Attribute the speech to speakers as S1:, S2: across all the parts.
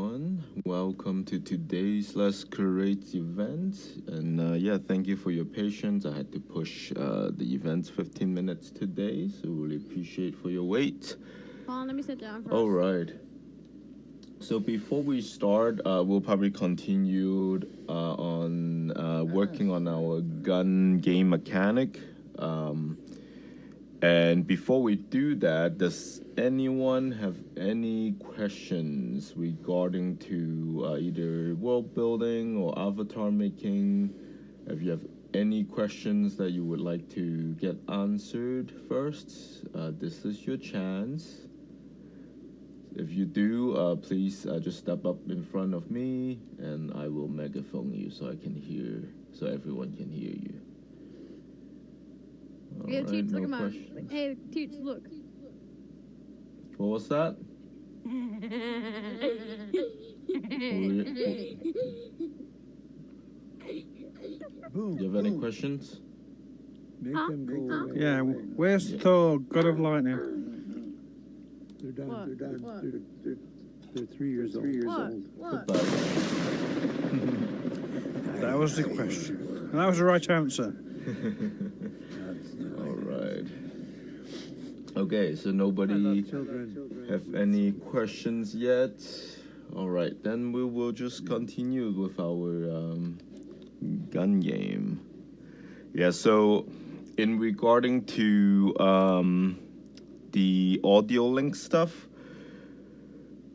S1: everyone. Welcome to today's Let's Create event. And yeah, thank you for your patience. I had to push the event 15 minutes today, so really appreciate for your wait.
S2: Hold on, let me sit down first.
S1: All right. So before we start, we'll probably continue on working on our gun game mechanic. And before we do that, does anyone have any questions regarding to either world building or avatar making? If you have any questions that you would like to get answered first, this is your chance. If you do, please just step up in front of me and I will megaphone you so I can hear, so everyone can hear you.
S2: Yeah,
S1: Alright,
S2: Teach,
S1: no
S2: look at mine.
S1: questions.
S2: Hey, Teach, look.
S1: What was that?
S3: Boom.
S1: Do you have any questions?
S3: Make
S2: Huh?
S3: them go
S2: Huh?
S3: away.
S4: Yeah, where's Thor, God of Lightning?
S3: They're done.
S2: What?
S3: They're done.
S2: What?
S3: They're 3 years old.
S2: What?
S1: Goodbye.
S4: That was the question. And that was the right answer.
S1: Alright. Okay, so nobody
S3: Children.
S1: have any questions yet? Alright, then we will just continue with our gun game. Yeah, so in regarding to the audio link stuff,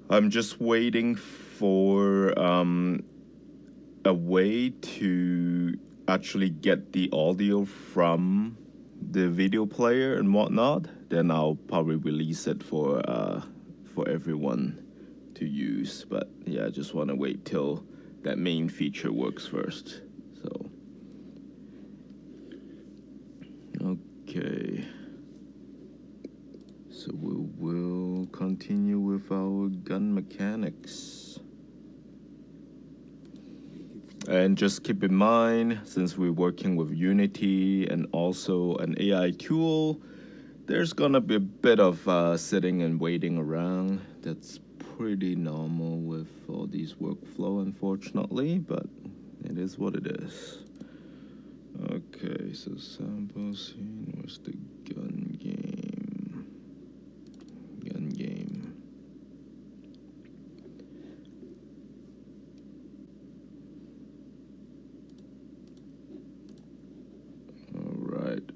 S1: I'm just waiting for a way to actually get the audio from the video player and whatnot. Then I'll probably release it for everyone to use. But yeah, I just want to wait till that main feature works first. So okay. So we will continue with our gun mechanics. And just keep in mind, since we're working with Unity and also an AI tool, there's gonna be a bit of sitting and waiting around. That's pretty normal with all these workflow, unfortunately, but it is what it is. Okay, so sample scene, where's the gun game? Gun game. Alright.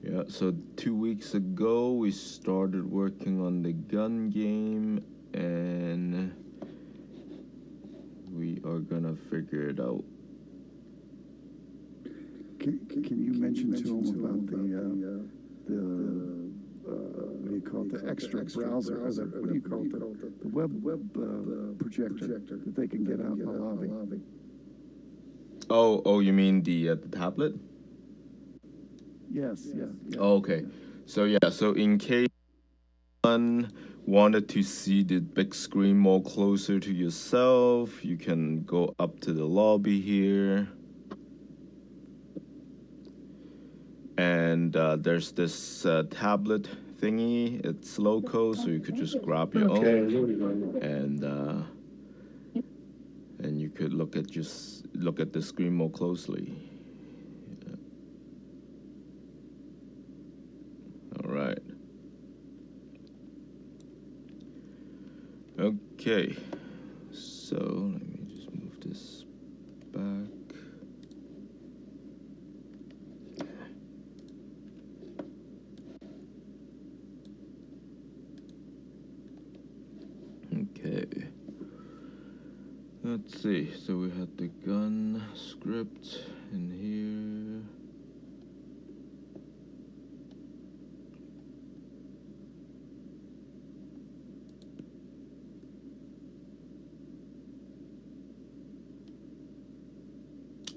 S1: Yeah, so 2 weeks ago we started working on the gun game and we are gonna figure it out.
S5: Can you mention to him about the what do you call it, the extra browser, or the, what do you call it, the web projector that they can get out in the lobby?
S1: Oh, you mean the tablet?
S5: Yes, yeah.
S1: Oh, okay. So yeah, so in case one wanted to see the big screen more closer to yourself, you can go up to the lobby here. And there's this tablet thingy. It's local, so you could just grab your own, and you could look at the screen more closely. Yeah. All right. Okay. So let me just move this back. Okay. Let's see. So we had the gun script in here.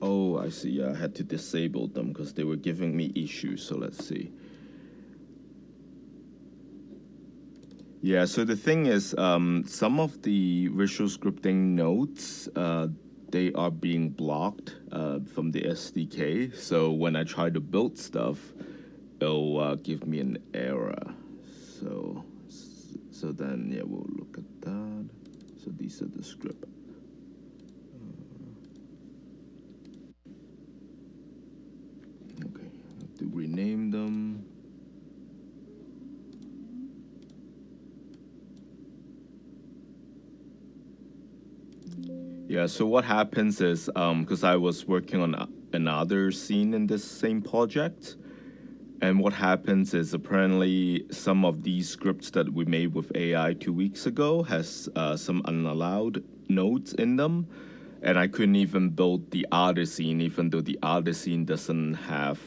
S1: Oh, I see. Yeah, I had to disable them because they were giving me issues. So let's see. Yeah, so the thing is, some of the visual scripting nodes, they are being blocked from the SDK. So when I try to build stuff, it'll give me an error. So So then, yeah, we'll look at that. So these are the script. Okay, I have to rename them. Yeah, so what happens is, because I was working on another scene in this same project, and what happens is apparently some of these scripts that we made with AI 2 weeks ago has some unallowed nodes in them, and I couldn't even build the other scene, even though the other scene doesn't have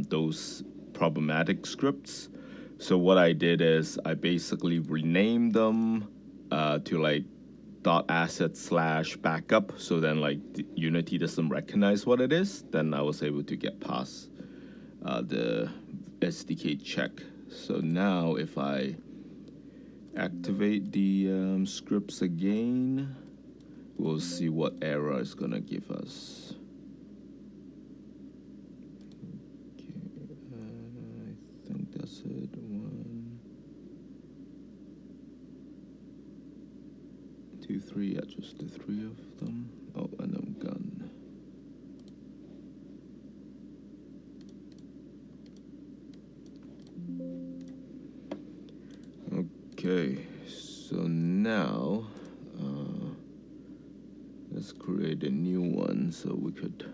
S1: those problematic scripts. So what I did is I basically renamed them to like .asset/backup. So then like Unity doesn't recognize what it is. Then I was able to get past the SDK check. So now if I activate the scripts again, we'll see what error it's gonna give us. Okay, I think that's it. 1, 2, 3. Yeah, just the 3 of them. Oh, and I'm gone. Okay, so now let's create a new one so we could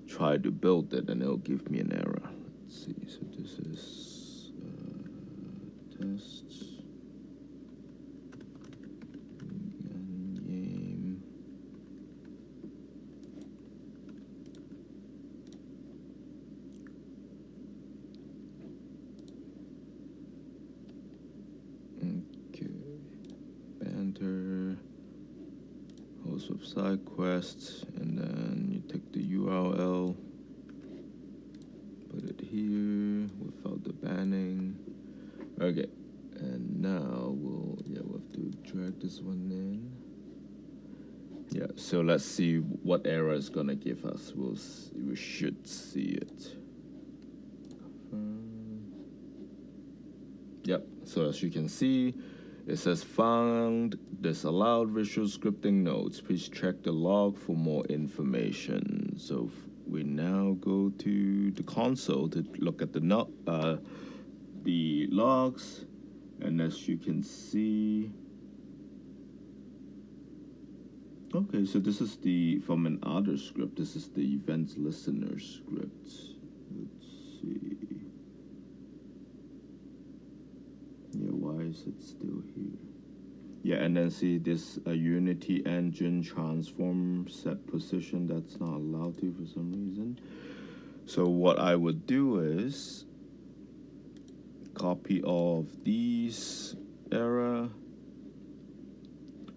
S1: try to build it and it'll give me an error. Let's see, so this is tests. Game. Okay, Banter, host of side quests, and then you take the URL, put it here without the banning. Okay, and now we'll have to drag this one in. Yeah, so let's see what error it's gonna give us. We should see it. Yep, so as you can see, it says found disallowed visual scripting nodes. Please check the log for more information. So we now go to the console to look at the logs, and as you can see, okay, so this is from an other script. This is the events listener script. Let's see. Yeah, why is it still here? Yeah, and then see this Unity engine transform set position. That's not allowed to for some reason. So what I would do is copy all of these error,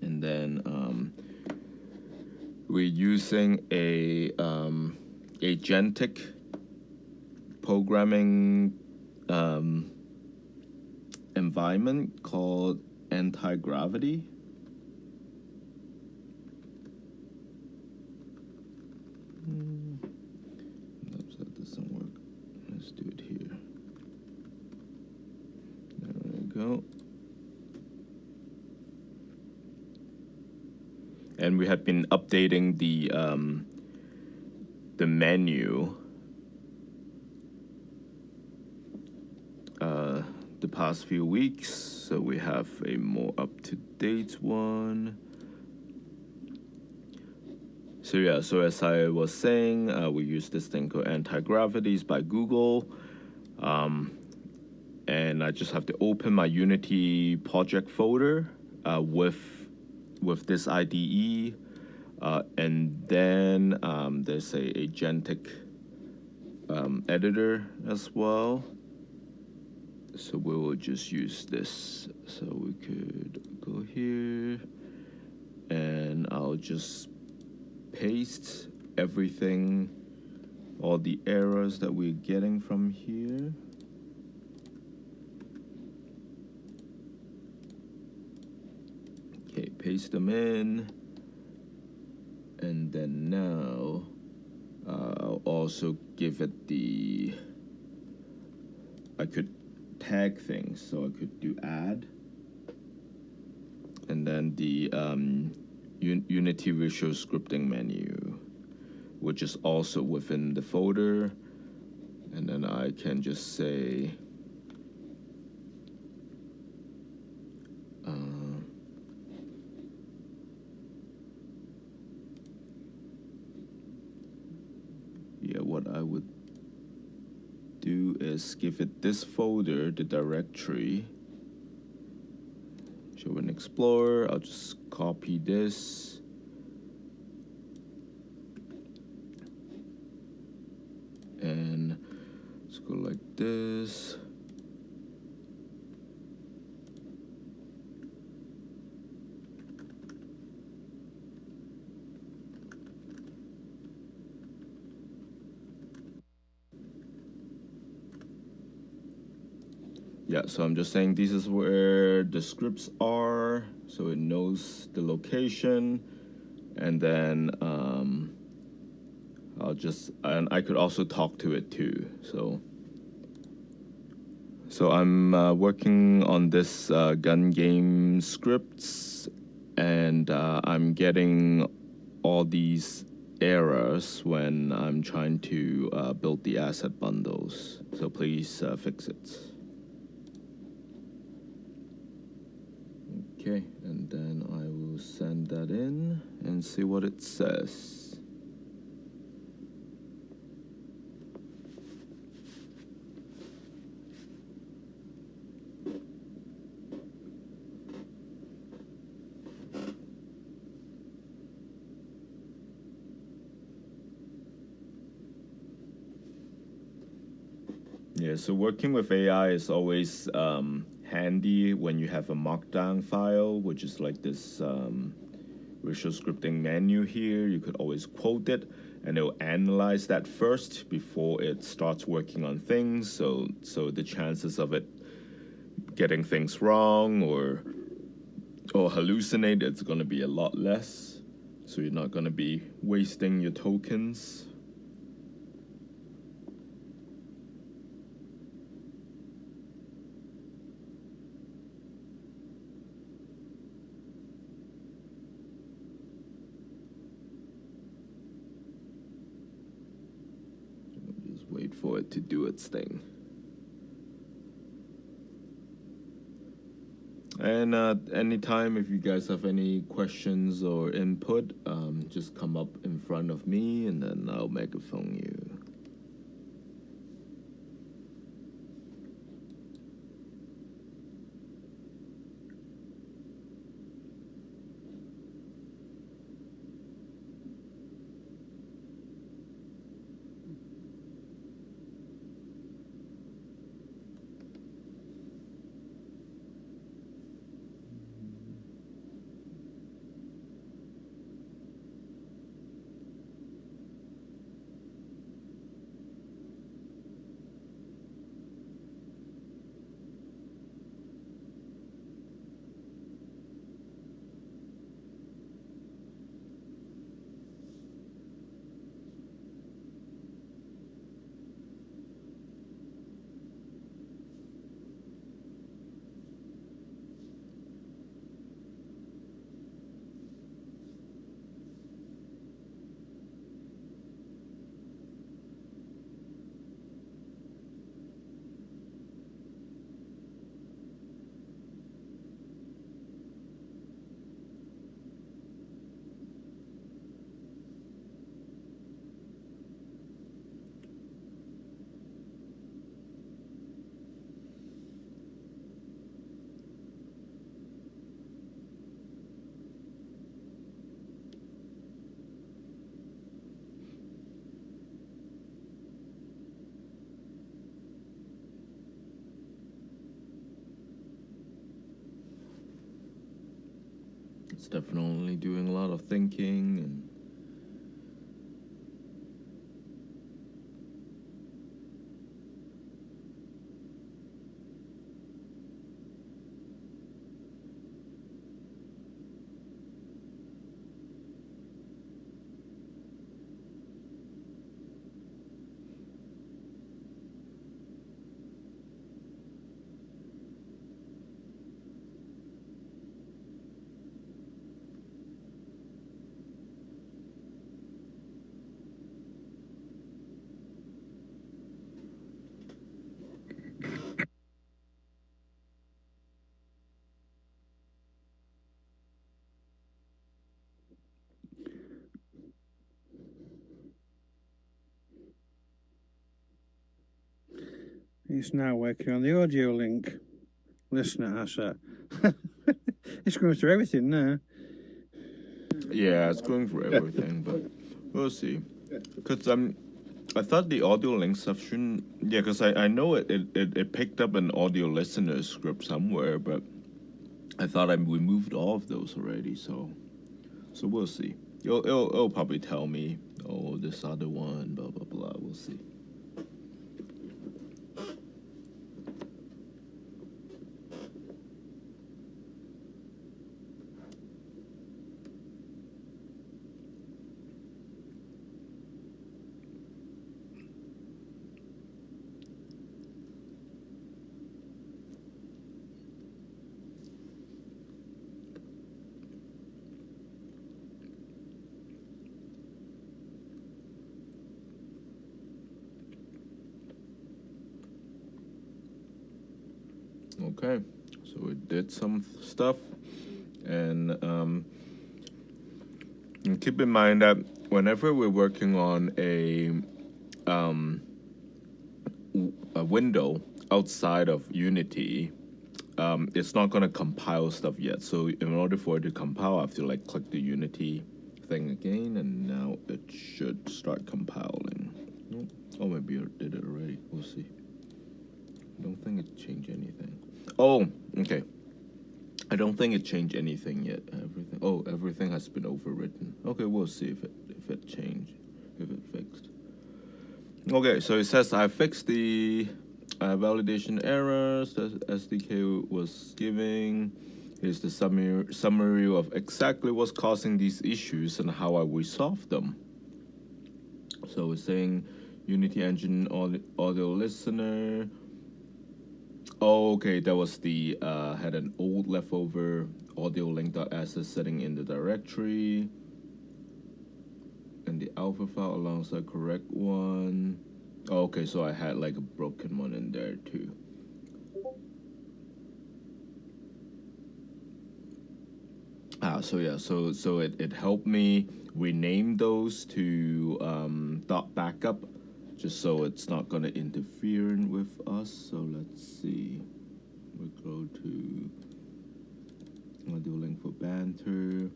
S1: and then we're using a agentic programming environment called anti-gravity. That doesn't work. Let's do it here. There we go. And we have been updating the menu the past few weeks, so we have a more up-to-date one. So yeah, so as I was saying, we use this thing called anti-gravities by Google, and I just have to open my Unity project folder with this IDE, and then there's a agentic editor as well. So we will just use this. So we could go here, and I'll just paste everything, all the errors that we're getting from here. Okay, paste them in. And then now, I'll also give it I could tag things, so I could do add, and then the Unity Visual Scripting menu, which is also within the folder. And then I can just say yeah, what I would do is give it this folder, the directory, show in Explorer. I'll just copy this, and let's go like this. Yeah, so I'm just saying this is where the scripts are, so it knows the location, and then and I could also talk to it too. So I'm working on this gun game scripts, and I'm getting all these errors when I'm trying to build the asset bundles. So please fix it. Okay, and then I will send that in and see what it says. Yeah, so working with AI is always handy when you have a markdown file, which is like this visual scripting menu here. You could always quote it, and it will analyze that first before it starts working on things. So the chances of it getting things wrong or hallucinate, it's going to be a lot less. So you're not going to be wasting your tokens. Wait for it to do its thing. And anytime if you guys have any questions or input, just come up in front of me and then I'll megaphone you. It's definitely doing a lot of thinking and
S4: It's now working on the audio link. Listener asset. It's going through everything now.
S1: Yeah, it's going for everything, but we'll see. Because I thought the audio link stuff shouldn't. Yeah, because I know it picked up an audio listener script somewhere, but I thought we moved all of those already. So we'll see. It'll probably tell me, oh, this other one, blah blah blah. We'll see. Okay, so we did some stuff, and keep in mind that whenever we're working on a window outside of Unity, it's not going to compile stuff yet. So in order for it to compile, I have to like click the Unity thing again, and now it should start compiling. Oh, maybe it did it already. We'll see. I don't think it changed anything. Oh, okay. I don't think it changed anything yet. Everything has been overwritten. Okay, we'll see if it changed, if it fixed. Okay, so it says I fixed the validation errors that SDK was giving. Here's the summary of exactly what's causing these issues and how I resolved them. So it's saying Unity Engine audio listener. Oh, okay, that was the had an old leftover audio link.ss setting in the directory, and the alpha file alongside correct one. Oh, okay, so I had like a broken one in there too. So yeah, so it helped me rename those to .backup, just so it's not gonna interfere with us. So let's see. We go to audio link for banter.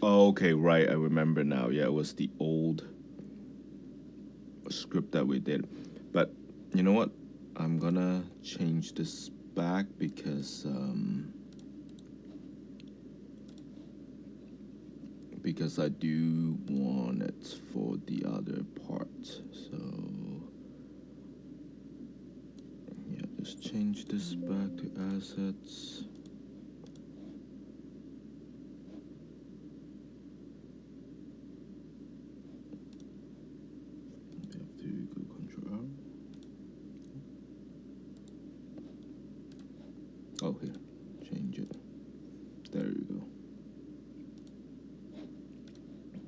S1: Oh, okay, right. I remember now. Yeah, it was the old script that we did. But you know what? I'm gonna change this back because I do want it for the other part. So yeah, just change this back to assets. We have to go Control R. Oh, here, change it. There you go.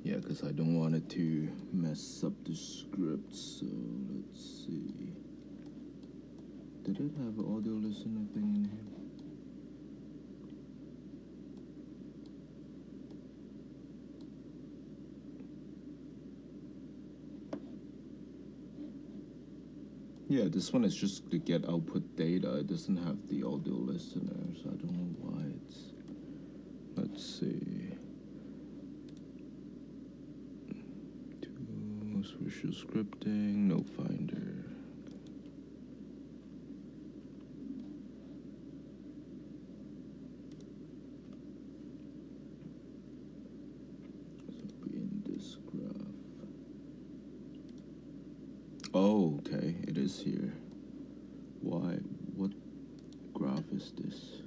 S1: Yeah, because I don't want it to mess up the script, so let's see. Did it have an audio listener thing in here? Yeah, this one is just to get output data. It doesn't have the audio listener, so I don't know why it's... Let's see. Tools, visual scripting, no finder. So be in this graph. Oh, okay, it is here. Why? What graph is this?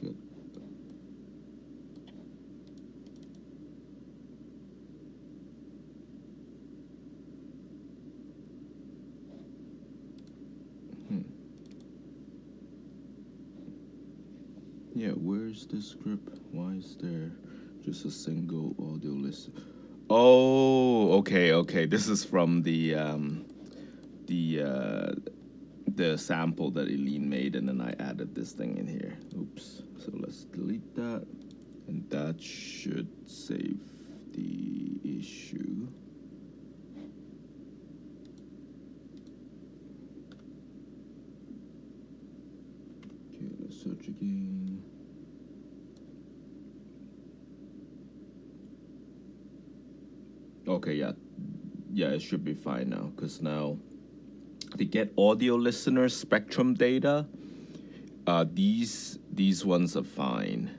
S1: Good. Yeah, where's the script? Why is there just a single audio list? Oh, okay. This is from the sample that Eileen made, and then I added this thing in here. Oops. So let's delete that, and that should save the issue. search again. Okay, yeah, it should be fine now, because now to get audio listener spectrum data, these ones are fine,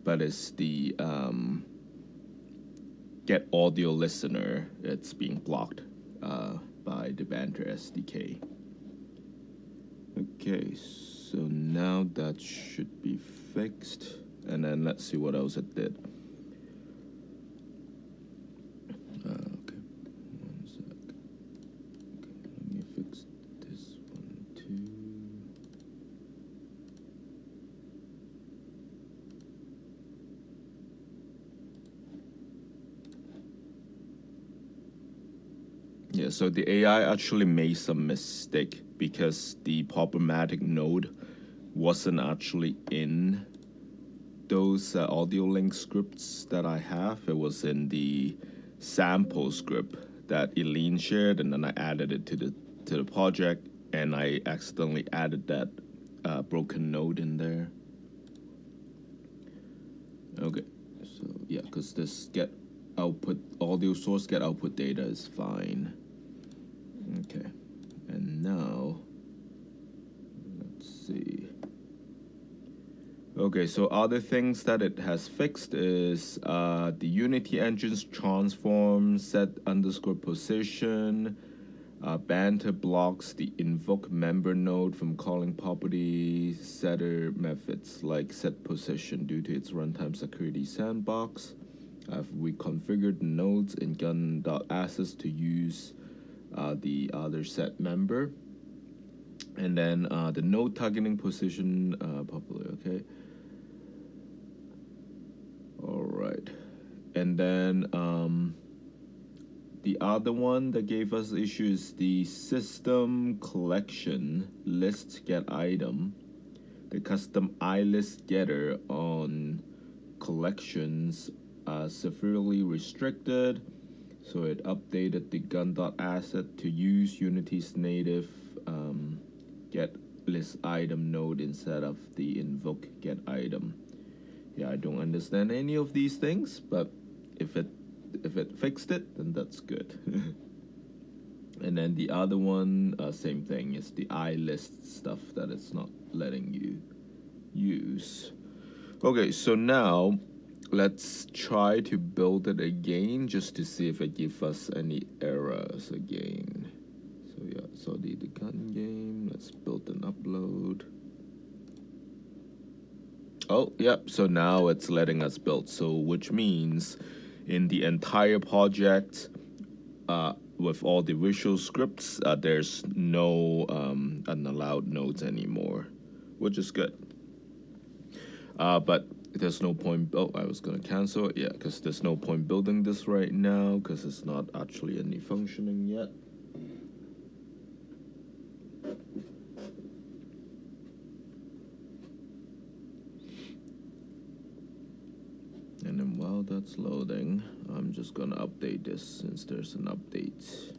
S1: but it's the get audio listener, it's being blocked by the Banter SDK. Okay, so now that should be fixed, and then let's see what else it did. Okay, 1 sec. Okay, let me fix this one too. Yeah, so the AI actually made some mistake because the problematic node wasn't actually in those audio link scripts that I have. It was in the sample script that Eileen shared, and then I added it to the project, and I accidentally added that broken node in there. Okay, so yeah, because this get output audio source get output data is fine. Okay, and now let's see. Okay, so other things that it has fixed is the Unity engine's transform set underscore position. Banter blocks the invoke member node from calling property setter methods like set position due to its runtime security sandbox. We configured the nodes in gun.assets to use the other set member. And then the node targeting position properly, okay. All right. And then the other one that gave us issue is the system collection list get item. The custom iList getter on collections severely restricted. So it updated the gun.asset to use Unity's native get list item node instead of the invoke get item. Yeah, I don't understand any of these things, but if it fixed it, then that's good. And then the other one, same thing, is the iList stuff that it's not letting you use. Okay, so now let's try to build it again just to see if it gives us any errors again. So yeah, so the gun game, let's build an upload. Oh, yep, so now it's letting us build, so which means in the entire project with all the visual scripts, there's no unallowed nodes anymore, which is good. But there's no point, oh, I was gonna cancel it, yeah, because there's no point building this right now because it's not actually any functioning yet. And then while that's loading, I'm just gonna update this since there's an update.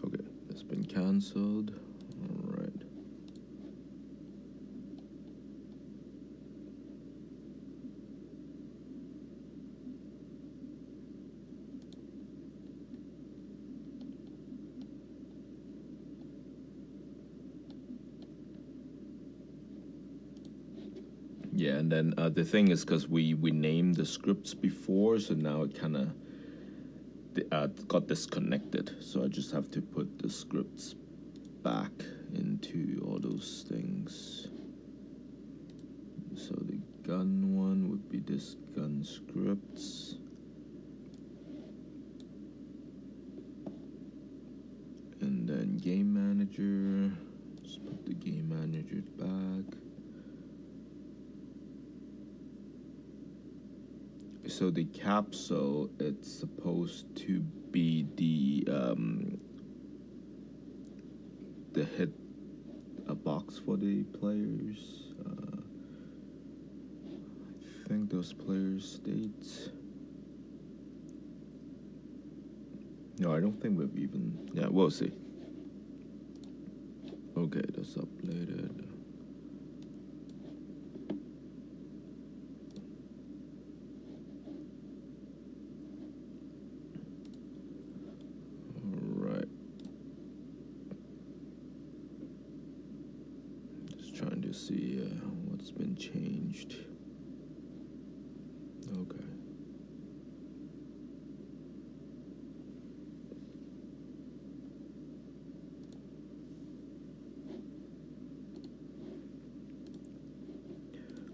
S1: Okay, it's been cancelled. All right. Yeah, and then the thing is, because we named the scripts before, so now it kind of got disconnected. So I just have to put the scripts back into all those things. So the gun one would be this gun scripts. And then game manager, just put the game manager back. So the capsule, it's supposed to be the hit a box for the players. I think those players' states. No, I don't think we've even. Yeah, we'll see. Okay, that's uploaded. Alright. Just trying to see what's been changed. Okay.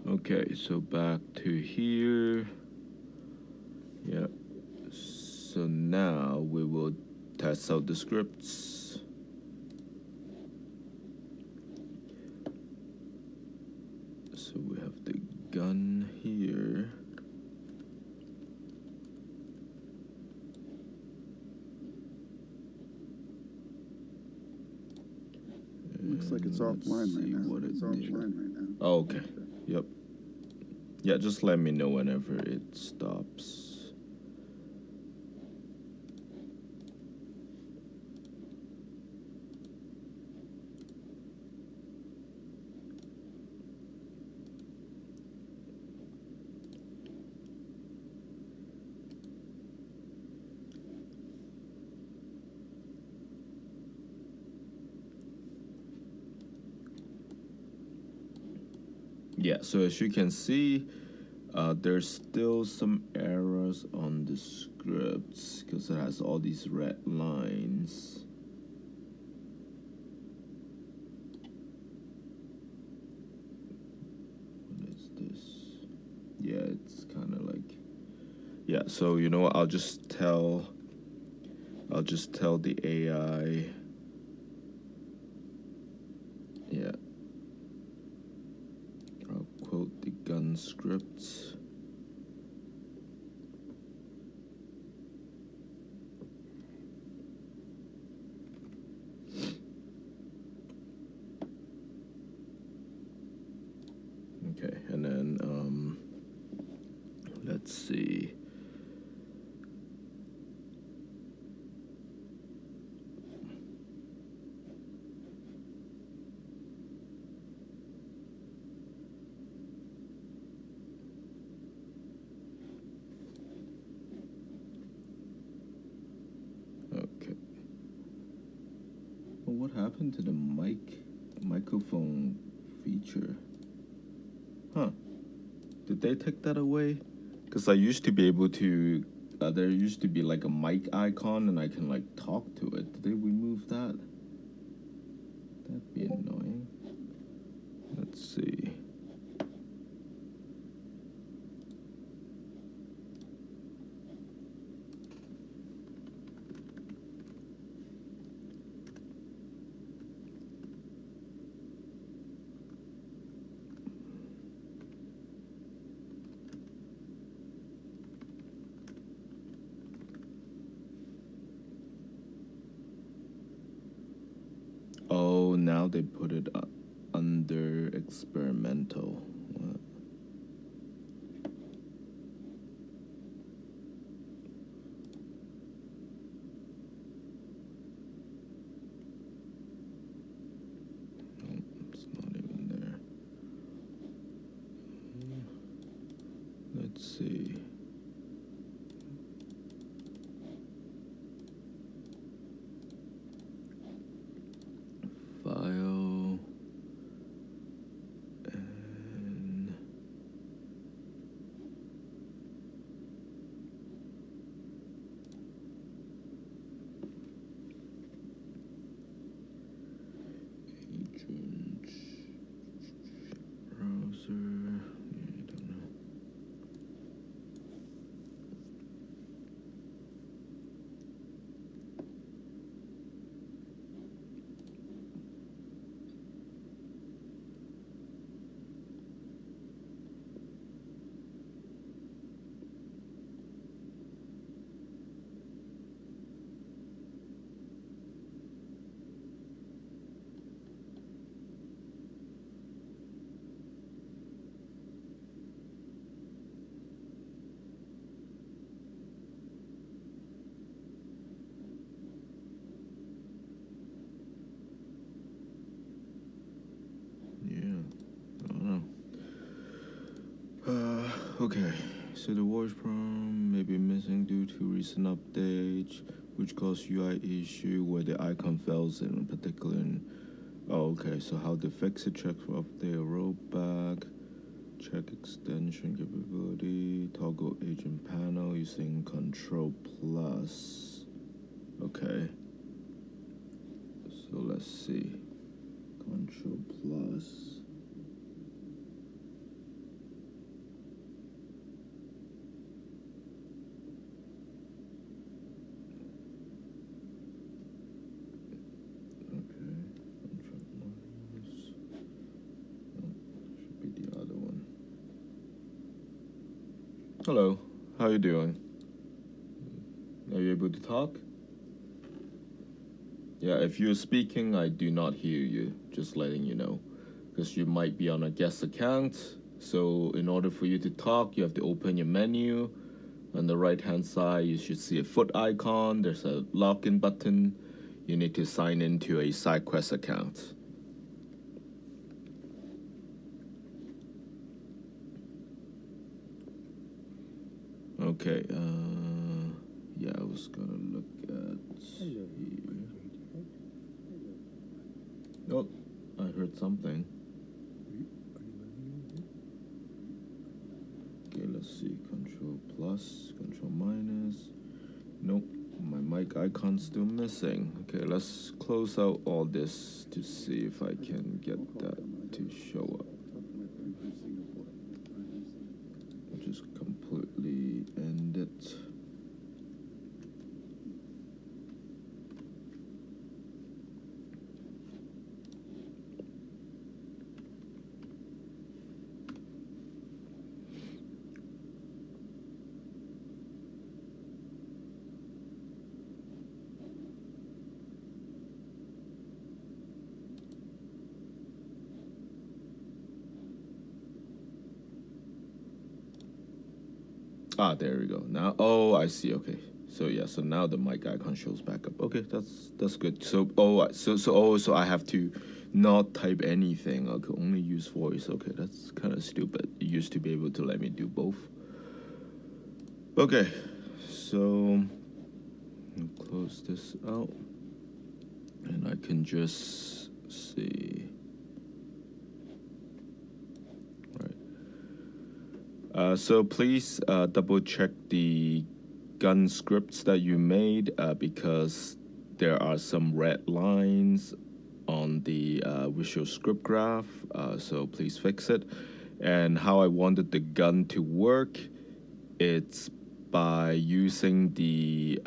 S1: Okay, so back to here. Yeah. So now we will test out the scripts. So we have the gun here.
S5: Looks like it's
S1: And
S5: offline right
S1: see
S5: now.
S1: what it
S5: It's
S1: did.
S5: offline right now.
S1: Oh, okay. Yep. Yeah, just let me know whenever it stops. Yeah, so as you can see, there's still some errors on the scripts because it has all these red lines. What is this? Yeah, it's kind of like, yeah. So you know what? I'll just tell the AI. Yeah. I'll quote the gun scripts. Okay, and then let's see. Okay. Well, what happened to the microphone feature? Huh. Did they take that away? Because I used to be able to, there used to be like a mic icon and I can like talk to it. Did they remove that? That'd be annoying. Let's see. Oh, now they put it under experimental. What? Nope, it's not even there. Let's see. File and agent browser. I don't know. Okay, so the voice prompt may be missing due to recent updates, which cause UI issue where the icon fails in particular. Oh, okay, so how to fix it, check for update or rollback, check extension capability, toggle agent panel using Control Plus. Okay, so let's see, Control Plus. Hello, how you doing? Are you able to talk? Yeah, if you're speaking, I do not hear you, just letting you know. Because you might be on a guest account, so in order for you to talk, you have to open your menu. On the right-hand side, you should see a foot icon, there's a login button. You need to sign into a SideQuest account. Okay, yeah, I was gonna look at here. Oh, I heard something. Okay, let's see. Control plus, control minus. Nope, my mic icon's still missing. Okay, let's close out all this to see if I can get that to show up. I'll just completely end it. Ah, there we go. Now, oh, I see. Okay, so yeah, so now the mic icon shows back up. Okay, that's good. So so I have to not type anything. I could only use voice. Okay, that's kind of stupid. It used to be able to let me do both. Okay, so I'll close this out, and I can just see. So please double check the gun scripts that you made because there are some red lines on the visual script graph. So please fix it. And how I wanted the gun to work, it's by using the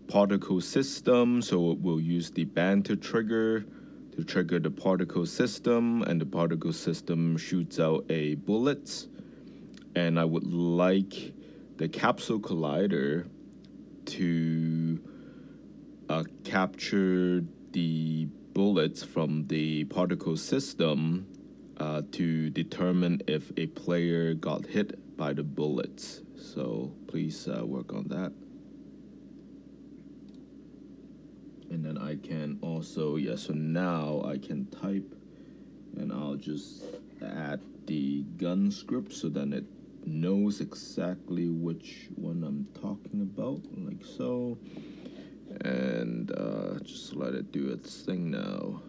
S1: particle system. So we'll use the banter trigger to trigger the particle system, and the particle system shoots out a bullet. And I would like the capsule collider to capture the bullets from the particle system to determine if a player got hit by the bullets. So please work on that. And then I can also, yeah, so now I can type, and I'll just add the gun script so then it knows exactly which one I'm talking about, like so. And just let it do its thing now.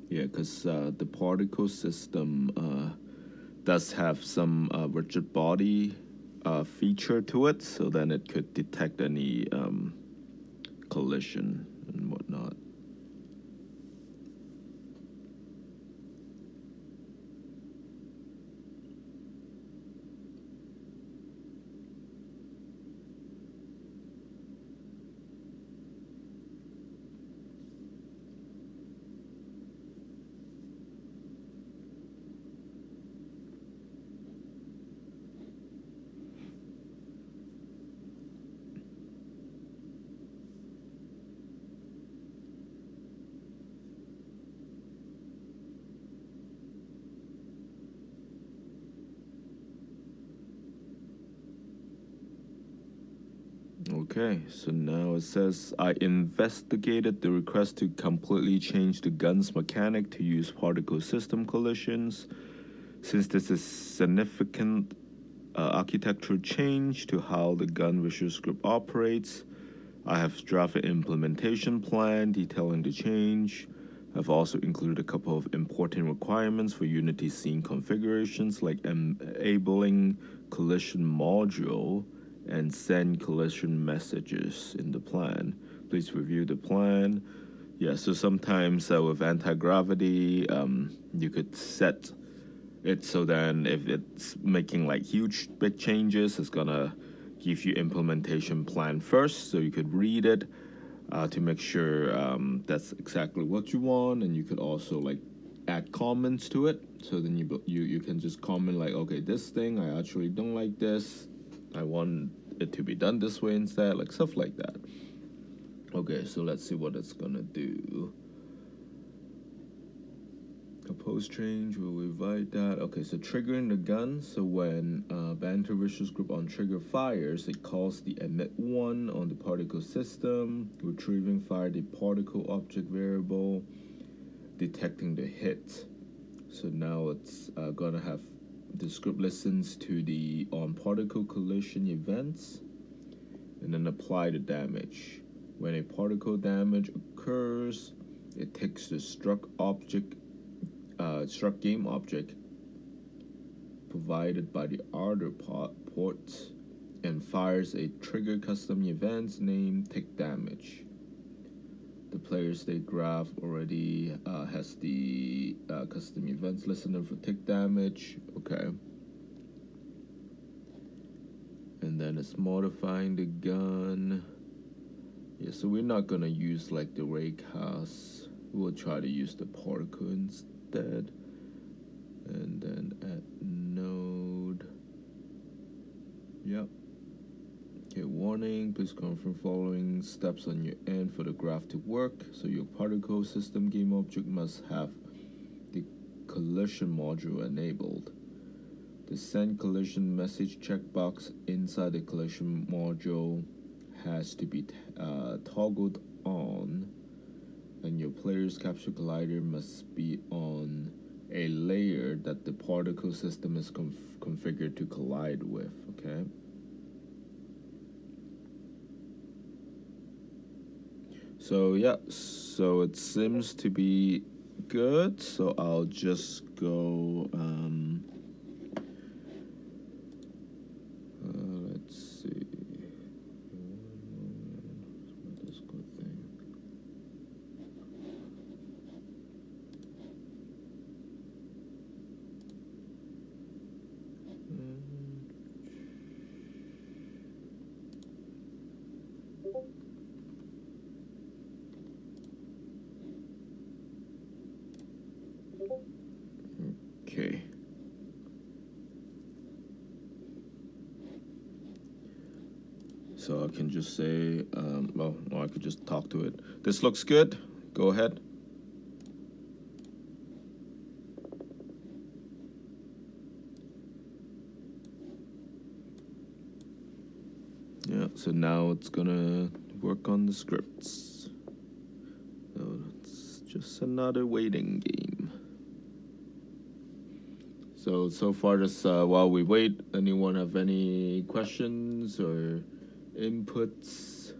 S1: Yeah, because the particle system does have some rigid body feature to it, so then it could detect any collision and whatnot. Okay, so now it says I investigated the request to completely change the gun's mechanic to use particle system collisions. Since this is significant architecture change to how the gun visual script operates, I have drafted an implementation plan detailing the change. I've also included a couple of important requirements for Unity scene configurations, like enabling collision module and send collision messages in the plan. Please review the plan. Yeah, so sometimes with anti-gravity, you could set it so then if it's making like huge big changes, it's gonna give you implementation plan first, so you could read it to make sure that's exactly what you want, and you could also like add comments to it. So then you can just comment like, okay, this thing I actually don't like this. I want it to be done this way instead, like stuff like that. Okay, so let's see what it's gonna do. A post change will invite that. Okay, so triggering the gun. So when Banter Vicious Group on trigger fires, it calls the emit one on the particle system, retrieving fire the particle object variable, detecting the hit. So now it's gonna have the script listens to the on particle collision events and then apply the damage. When a particle damage occurs, it takes the struck game object provided by the other port and fires a trigger custom event named Take Damage. The player state graph already has the custom events listener for Take Damage. Okay. And then it's modifying the gun. Yeah, so we're not gonna use like the raycast. We'll try to use the particle instead. And then add node. Yep. Okay, warning, please confirm following steps on your end for the graph to work. So your particle system game object must have the collision module enabled. The send collision message checkbox inside the collision module has to be toggled on, and your player's capture collider must be on a layer that the particle system is configured to collide with, okay? So yeah, so it seems to be good, so I'll just go let's see. This good thing. Okay. So I can just say, well, or I could just talk to it. This looks good. Go ahead. Yeah, so now it's gonna work on the scripts. So it's just another waiting game. So far, just while we wait, anyone have any questions or inputs?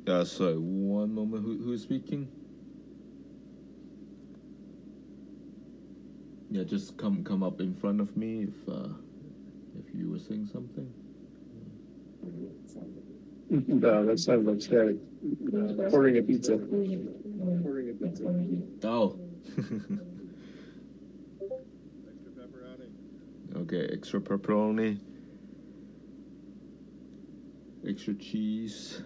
S1: Sorry, one moment. Who's speaking? Yeah, just come up in front of me if you were saying something.
S6: No, that sounds like static. Ordering a pizza.
S1: Oh.
S6: Extra pepperoni.
S1: Okay, extra pepperoni. Extra cheese.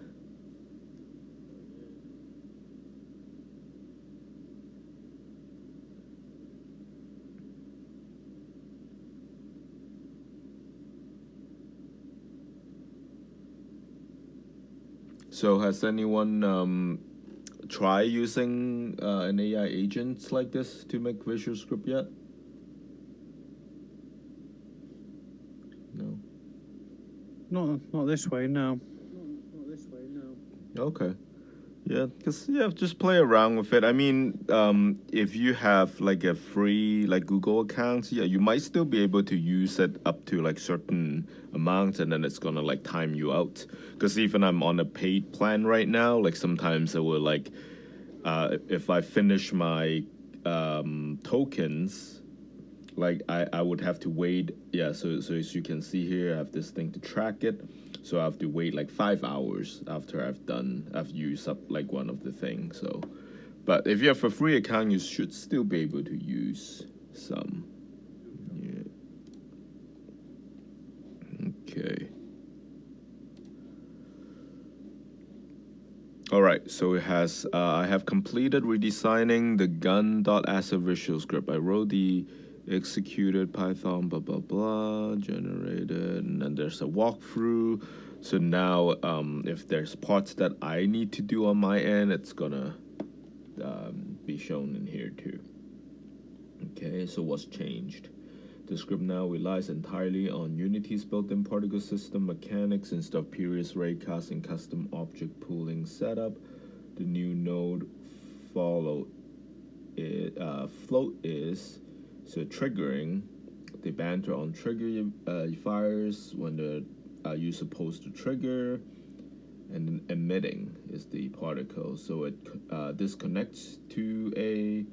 S1: So has anyone tried using an AI agent like this to make visual script yet? No.
S4: Not this way, no.
S1: Okay. Yeah, because just play around with it. I mean, if you have like a free like Google account, yeah, you might still be able to use it up to like certain amounts, and then it's gonna like time you out. Because even I'm on a paid plan right now, like sometimes it will like, if I finish my tokens, like I would have to wait. Yeah, so as you can see here, I have this thing to track it. So I have to wait like 5 hours after I've used up like one of the things. So, but if you have a free account, you should still be able to use some. Yeah. Okay. All right, so it has. I have completed redesigning the gun.asset visual script. I wrote the executed Python, blah blah blah, generated, and then there's a walkthrough. So now, if there's parts that I need to do on my end, it's gonna be shown in here too. Okay, so what's changed? The script now relies entirely on Unity's built-in particle system mechanics instead of previous raycast and custom object pooling setup. The new node float is so triggering the banter on trigger fires when the user supposed to trigger, and then emitting is the particle. So it this connects to a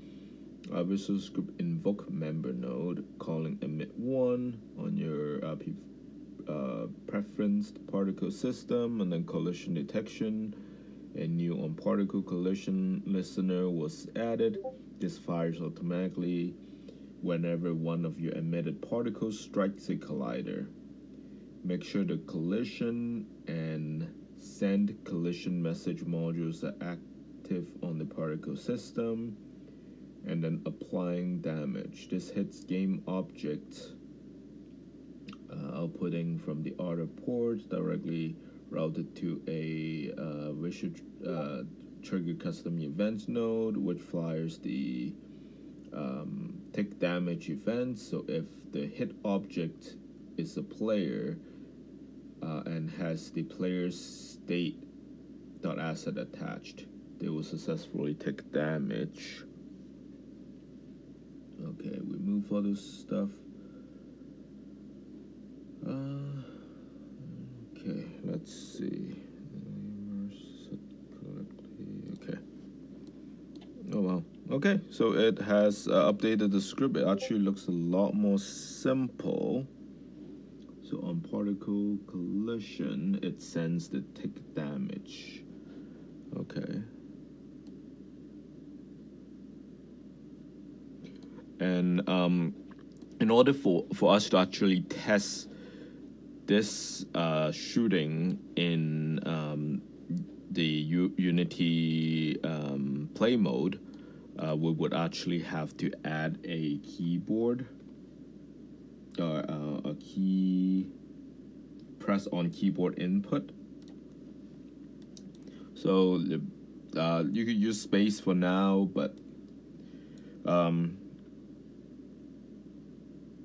S1: Visual Script invoke member node calling emit1 on your preferenced particle system, and then collision detection. A new on particle collision listener was added. This fires automatically whenever one of your emitted particles strikes a collider. Make sure the collision and send collision message modules are active on the particle system, and then applying damage. This hits game object outputting from the other ports directly routed to a visual trigger custom events node, which fires the tick damage events. So if the hit object is a player and has the player's state.asset attached, they will successfully take damage. Okay, we move all this stuff. Okay, let's see. Okay. Oh wow. Okay, so it has updated the script. It actually looks a lot more simple. So on particle collision, it sends the tick damage. Okay. And in order for us to actually test this shooting in the Unity play mode, we would actually have to add a keyboard, a key press on keyboard input. So you could use space for now, but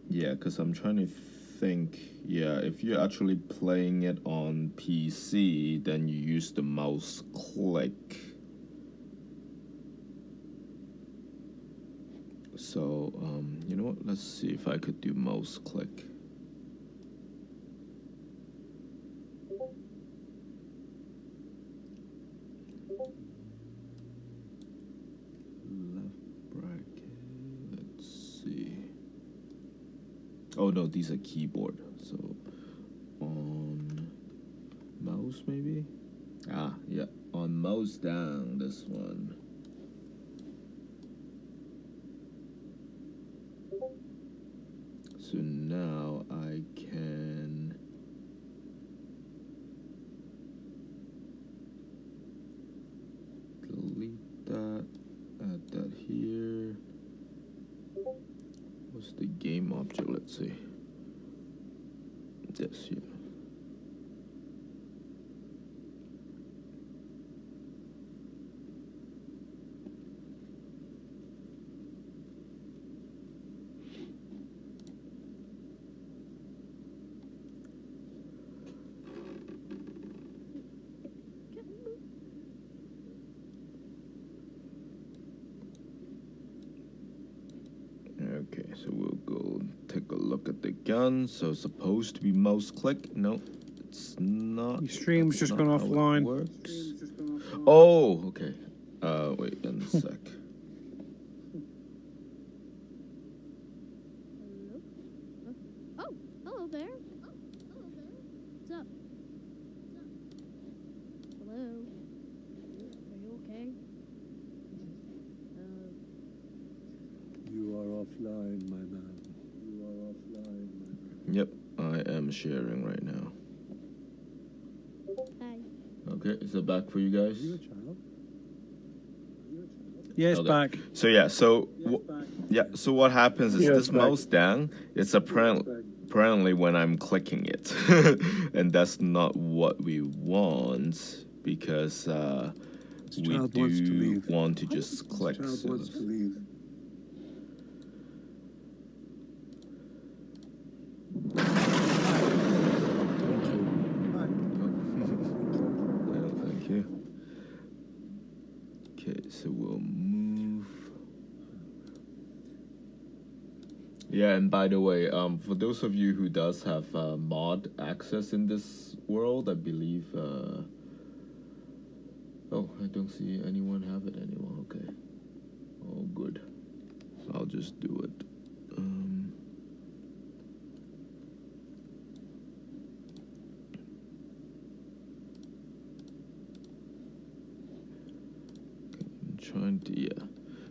S1: yeah, because I'm trying to think. Yeah, if you're actually playing it on PC, then you use the mouse click. So, you know what? Let's see if I could do mouse click. Left bracket. Let's see. Oh no, these are keyboard. So on mouse maybe? Ah, yeah. On mouse down, this one. So now I can delete that, add that here. What's the game object? Let's see. This here. So we'll go take a look at the gun. So it's supposed to be mouse click. No, it's not.
S4: Your stream's
S1: That's
S4: just
S1: not
S4: gone
S1: how it
S4: offline.
S1: works. Oh, okay. Wait one sec.
S2: Hello? Oh, hello there. What's up? Hello? Are you okay?
S3: You are offline, my man. You are offline, my man.
S1: Yep, I am sharing right now.
S2: Hi.
S1: Okay, is it back for you guys?
S3: Are you a child?
S4: Yeah, it's
S1: Okay.
S4: back.
S1: So yeah, so so what happens is
S6: Yeah,
S1: this
S6: it's back.
S1: mouse down. It's apparently when I'm clicking it, and that's not what we want because we
S5: child wants to
S1: do
S5: leave.
S1: want to just click.
S5: Child
S1: So
S5: wants to leave.
S1: no, thank you. Okay, so we'll move. Yeah, and by the way, for those of you who does have mod access in this world, I believe. Oh, I don't see anyone have it anymore. Okay. Oh, good. I'll just do it. I'm trying to, yeah.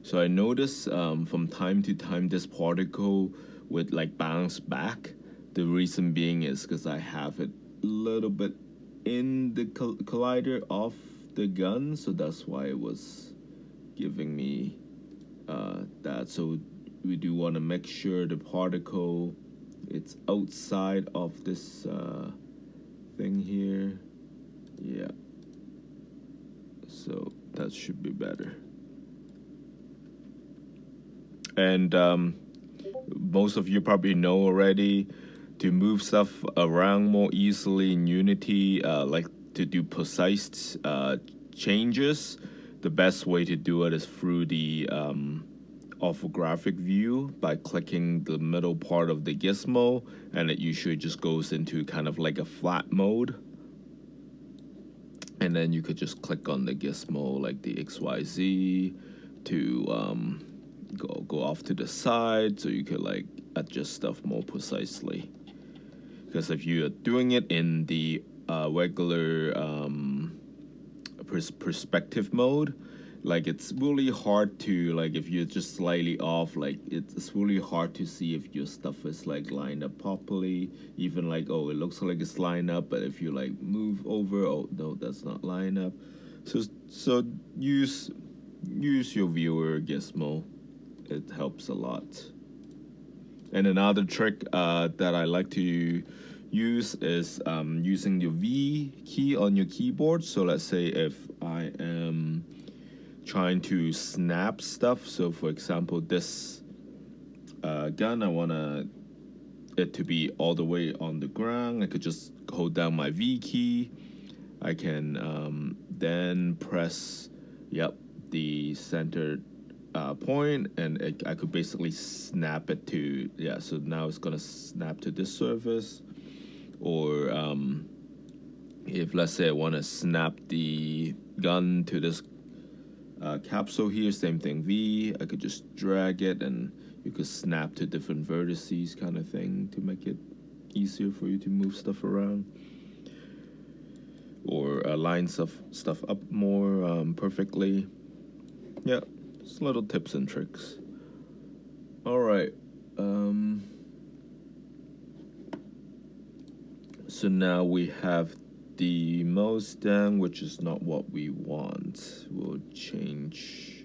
S1: So I notice from time to time this particle would like bounce back. The reason being is because I have it a little bit in the collider of the gun, so that's why it was giving me that. So we do want to make sure the particle it's outside of this thing here. Yeah. So that should be better. And most of you probably know already to move stuff around more easily in Unity, like to do precise changes. The best way to do it is through the orthographic view by clicking the middle part of the gizmo, and it usually just goes into kind of like a flat mode. And then you could just click on the gizmo like the XYZ to go off to the side, so you could like adjust stuff more precisely. Because if you are doing it in the regular perspective mode, like it's really hard to like if you're just slightly off, like it's really hard to see if your stuff is like lined up properly. Even like, oh, it looks like it's lined up, but if you like move over, oh no, that's not lined up. So use your viewer gizmo. It helps a lot. And another trick that I like to use is using your V key on your keyboard. So let's say if I am trying to snap stuff. So for example, this gun, I want it to be all the way on the ground. I could just hold down my V key. I can then press, the center point, and I could basically snap it to, so now it's gonna snap to this surface. Or if let's say I want to snap the gun to this capsule here, same thing, V, I could just drag it and you could snap to different vertices kind of thing to make it easier for you to move stuff around. Or line stuff up more perfectly. Yeah, just little tips and tricks. All right. So now we have the mouse down, which is not what we want. We'll change.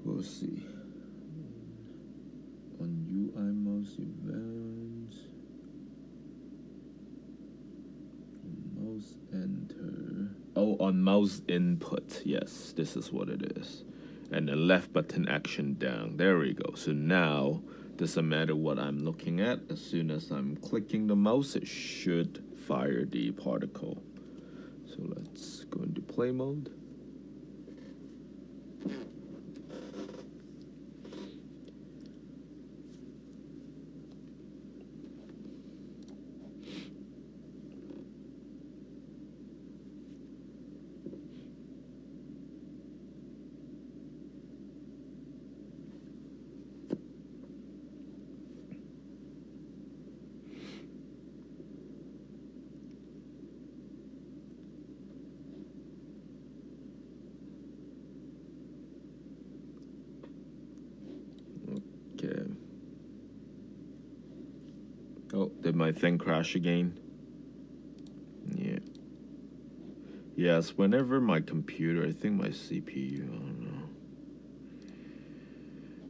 S1: We'll see. On UI mouse event. Mouse enter. Oh, on mouse input. Yes, this is what it is. And the left button action down. There we go. So now, doesn't matter what I'm looking at. As soon as I'm clicking the mouse, it should fire the particle. So let's go into play mode. Oh, did my thing crash again? Yeah. Yes, whenever my computer, I think my CPU, I don't know.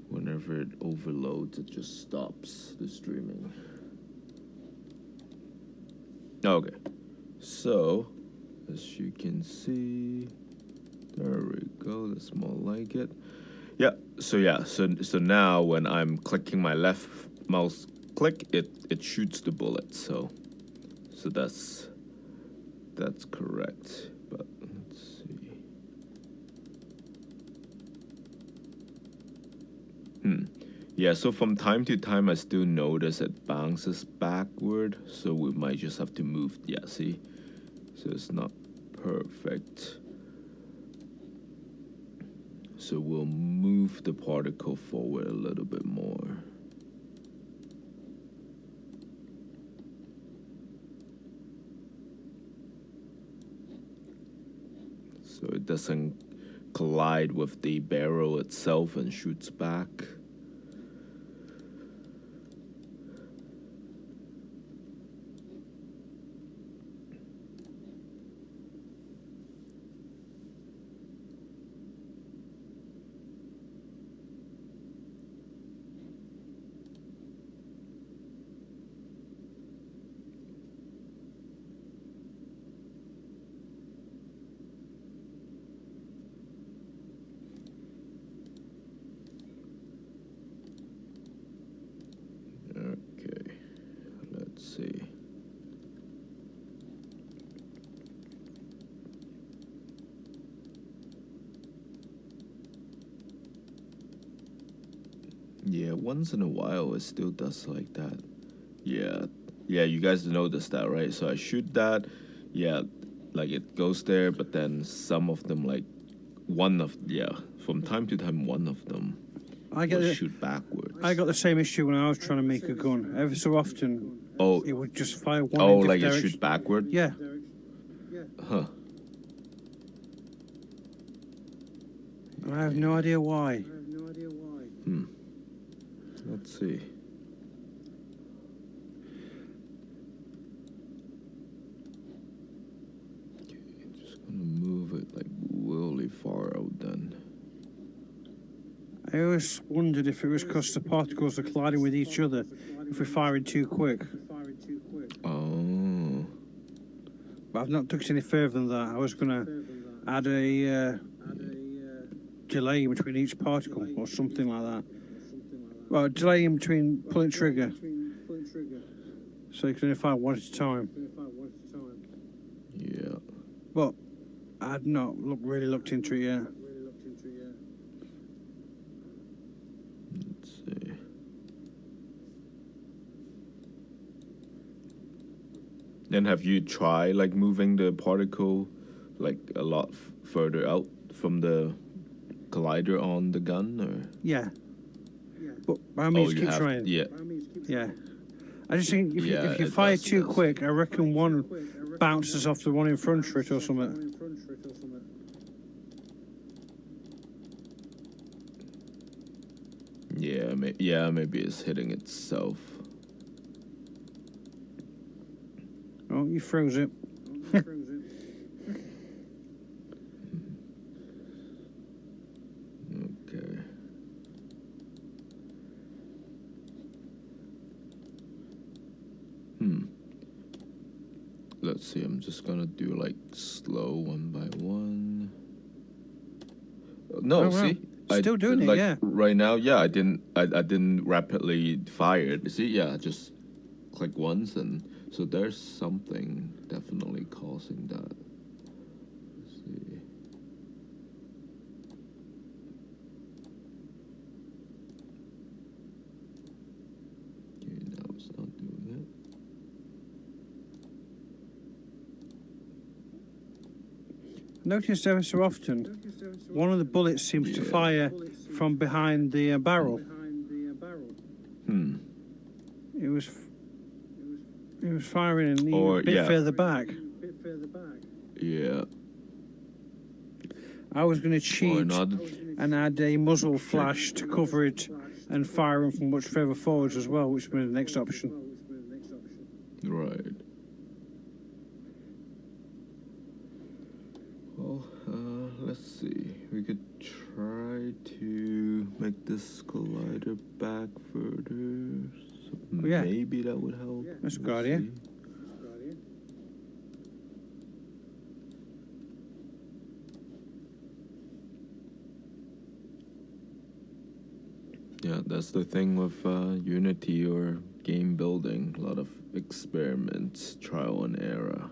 S1: Whenever it overloads, it just stops the streaming. Okay. So, as you can see, there we go, that's more like it. Yeah, so now when I'm clicking my left mouse click, it shoots the bullet, so that's correct. But let's see. Yeah, so from time to time I still notice it bounces backward, so we might just have to move. Yeah, see? So it's not perfect. So we'll move the particle forward a little bit more. So it doesn't collide with the barrel itself and shoots back. Okay, let's see. Yeah, once in a while it still does like that. Yeah, you guys noticed that, right? So I shoot that, yeah, like it goes there, but then some of them, like from time to time, one of them will shoot backwards.
S4: I got the same issue when I was trying to make a gun. Every so often, it would just fire one.
S1: Oh, like it shoots backward?
S4: Yeah.
S1: Huh.
S4: And I have no idea why.
S1: Let's see. Okay, just gonna move it like really far out then.
S4: I always wondered if it was because the particles are colliding with each other if we're firing too quick.
S1: Oh.
S4: But I've not took it any further than that. I was going to add a delay between each particle or something like that. Well, a delay in between pulling trigger. So you can only fire one at a time.
S1: Yeah.
S4: But I'd not really looked into it yet.
S1: Let's see. Then have you tried like moving the particle like a lot further out from the collider on the gun, or?
S4: Yeah. But by all means, keep trying.
S1: Yeah.
S4: Yeah. I just think if you fire too quick, I reckon one bounces off the one in front of it or something.
S1: Yeah, maybe it's hitting itself.
S4: Oh, you froze it.
S1: Okay. Let's see, I'm just gonna do like slow one by one. No, see?
S4: Still doing it, yeah.
S1: Right now, yeah, I didn't rapidly fire it. See, yeah, just click once, and so there's something definitely causing that. Let's see. Okay, now it's not doing it.
S4: Notice ever so often, one of the bullets seems to fire from behind the barrel. It was firing a bit further back.
S1: Yeah.
S4: I was going to cheat and add a muzzle flash to cover it and fire them from much further forwards as well, which would be the next option.
S1: Right. Well, let's see. We could try to make this collider back further. So
S4: Yeah.
S1: maybe that would help.
S4: That's a good
S1: We'll
S4: idea.
S1: see. Yeah, that's the thing with Unity or game building. A lot of experiments, trial and error.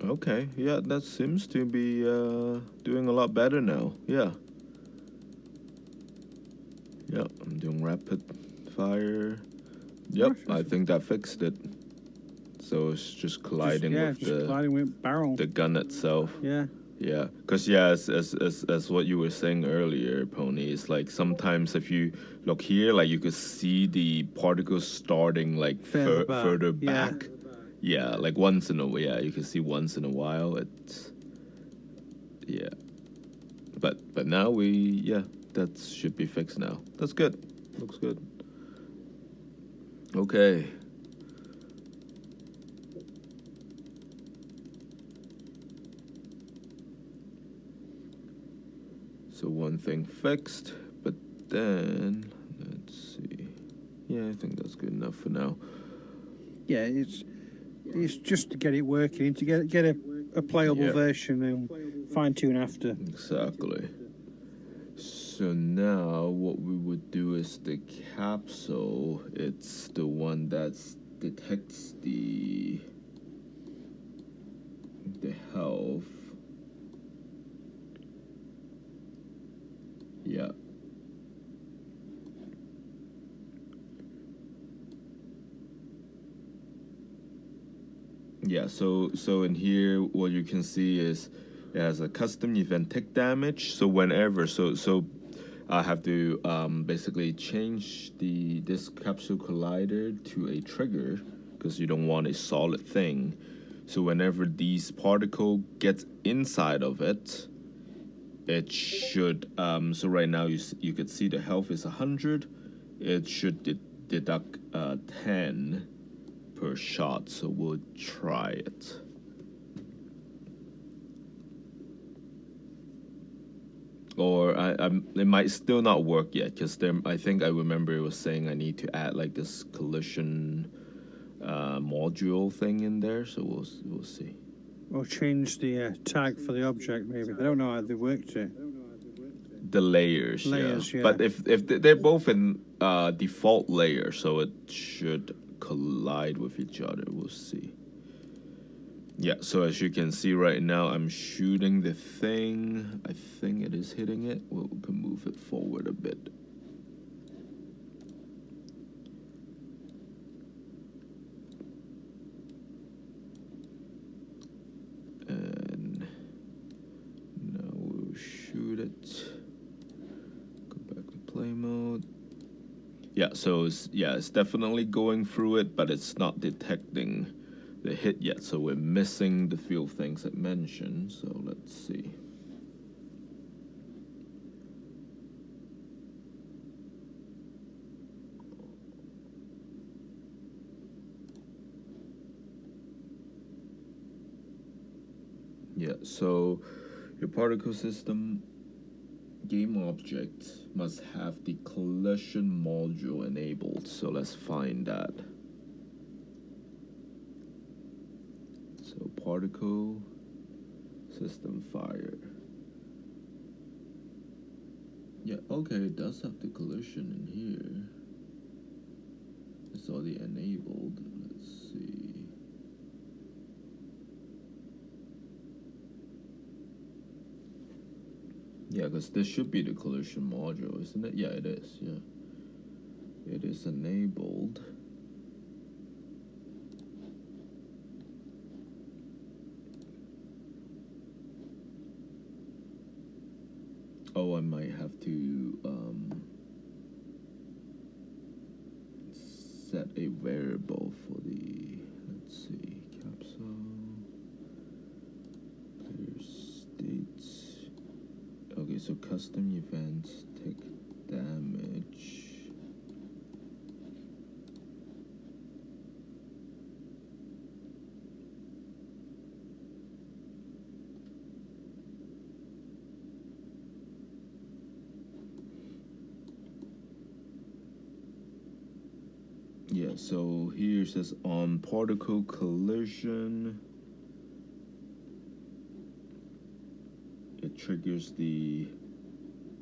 S1: Okay, yeah, that seems to be doing a lot better now. Yeah. Yeah, I'm doing rapid fire. Yep, I think that fixed it. So it's just colliding with
S4: colliding with barrel.
S1: the gun itself.
S4: Yeah.
S1: Yeah, because yeah, as what you were saying earlier, Pony, it's like sometimes if you look here, like you could see the particles starting like further back. Yeah, like once in a while, yeah, you can see once in a while. It's yeah, but now that should be fixed now. That's good. Looks good. Okay. So one thing fixed, but then let's see. Yeah, I think that's good enough for now.
S4: Yeah, it's just to get it working, to get a playable version and fine tune after.
S1: Exactly. So now what we would do is the capsule. It's the one that detects the health. Yeah. Yeah, so in here what you can see is it has a custom event tick damage. So whenever I have to basically change this capsule collider to a trigger because you don't want a solid thing. So whenever these particle gets inside of it, it should so right now you could see the health is 100. It should deduct 10 per shot, so we'll try it. Or it might still not work yet because I think I remember it was saying I need to add like this collision module thing in there, so we'll see.
S4: Or change the tag for the object, maybe. I don't know how they worked it.
S1: The layers, yeah. But if they're both in default layer, so it should collide with each other. We'll see. Yeah, so as you can see right now, I'm shooting the thing. I think it is hitting it. We can move it forward a bit. And now we'll shoot it. Go back to play mode. Yeah, so it's definitely going through it, but it's not detecting the hit yet, so we're missing the few things it mentioned. So let's see. Yeah, so your particle system game object must have the collision module enabled. So let's find that. So particle system fire. Yeah, okay, it does have the collision in here. It's already enabled. Let's see. Yeah, because this should be the collision module, isn't it? Yeah, it is, yeah. It is enabled. Oh, I might have to set a variable for the, let's see, capsule, player states. Okay, so custom events take damage. Yeah, so here it says on particle collision, it triggers the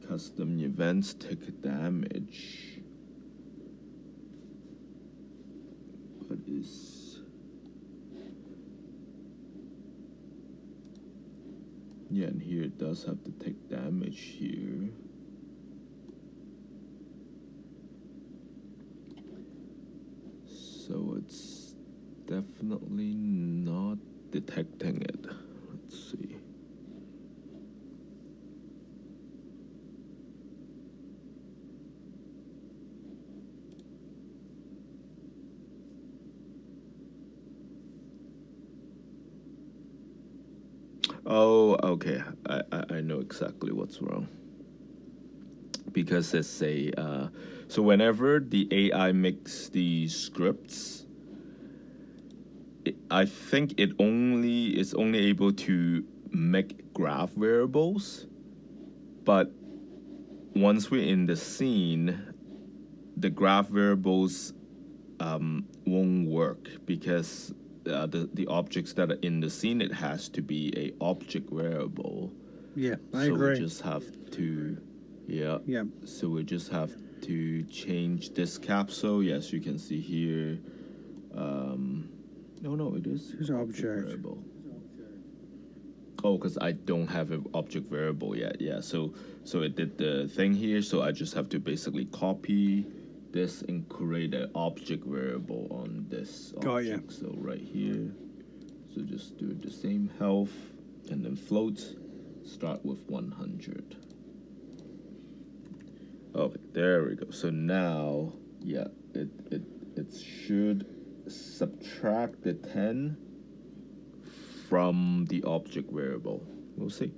S1: custom events take damage. What is... Yeah, and here it does have to take damage here. So it's definitely not detecting it. Let's see. Oh, okay. I know exactly what's wrong. Because it's a so whenever the AI makes the scripts, I think it's only able to make graph variables, but once we're in the scene, the graph variables won't work because the objects that are in the scene, it has to be a object variable.
S4: Yeah, I
S1: so
S4: agree.
S1: we just have to, yeah. So we just have to change this capsule. Yes, you can see here. No, it is
S4: It's object
S1: variable. Oh, because I don't have an object variable yet. Yeah, so it did the thing here. So I just have to basically copy this and create an object variable on this object. So right here. So just do the same health and then float. Start with 100. Okay, there we go. So now, yeah, it should subtract the 10 from the object variable. We'll see.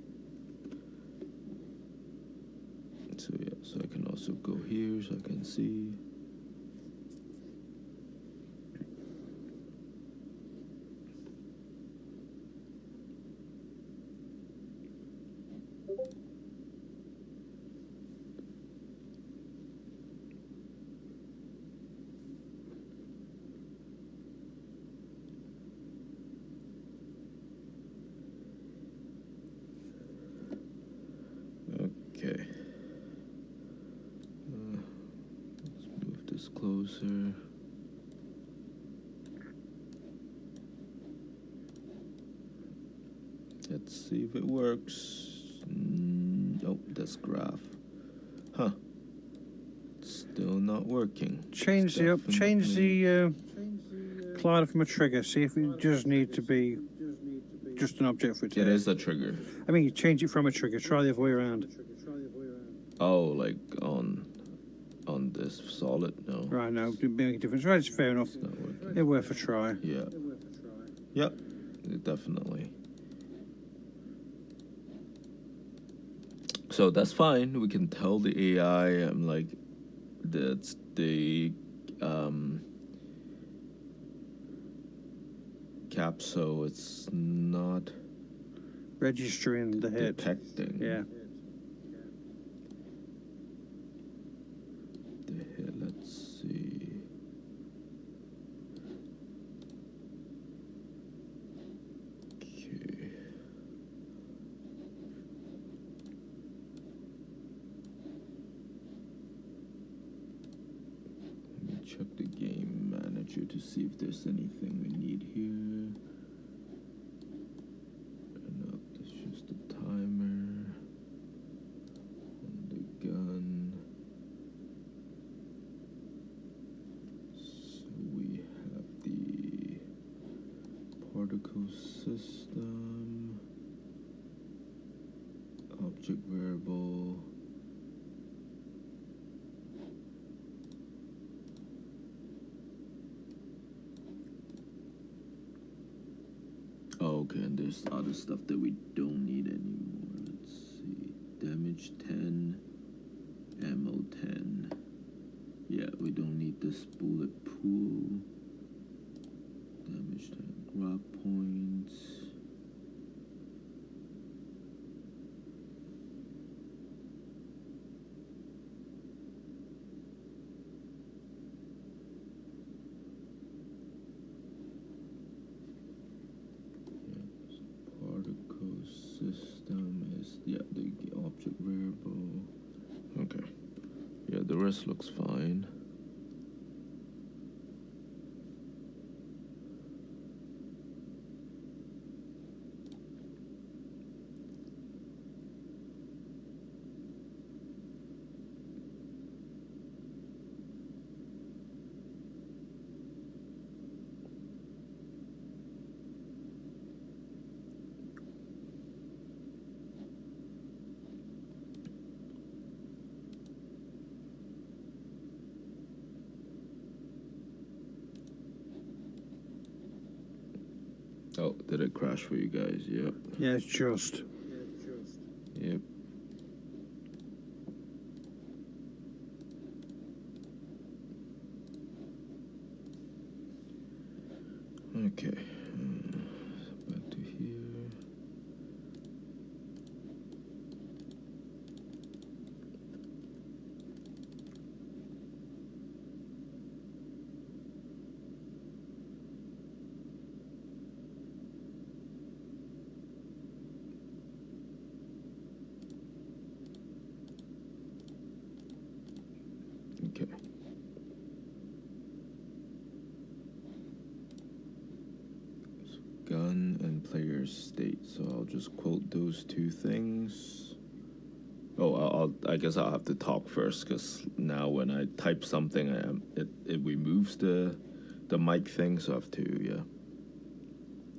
S1: So yeah, so I can also go here so I can see. Okay. Let's move this closer. Let's see if it works. Nope, that's graph. Huh. Still not working.
S4: Change the collider from a trigger. See if it does need to be just an object for it.
S1: It is a trigger.
S4: I mean, you change it from a trigger. Try the other way around.
S1: Oh, like on this solid? No.
S4: Right, no, it make a difference. Right, it's fair enough.
S1: It's not working.
S4: It's worth a try.
S1: Yeah. Yep. Definitely. So that's fine. We can tell the AI, I'm like, that's the capsule. It's not
S4: registering the hit.
S1: Detecting.
S4: Yeah.
S1: The hit. Let's see. Okay. Let me check the game manager to see if there's anything we need here. No, that's just a timer on the gun. So we have the particle system, object variable. Oh, okay, and there's other stuff that we don't need anymore. Let's see. Damage 10, ammo 10. Yeah, we don't need this bullet pool. Damage 10, grab points. Particle system is, yeah, the object variable. Okay. Yeah, the rest looks fine. Oh, did it crash for you guys? Yep.
S4: Yeah, it's just.
S1: Yep. Okay. Back to here. Okay. So gun and player state. So I'll just quote those two things. Oh, I guess I'll have to talk first, because now when I type something, it removes the mic thing, so I have to, yeah.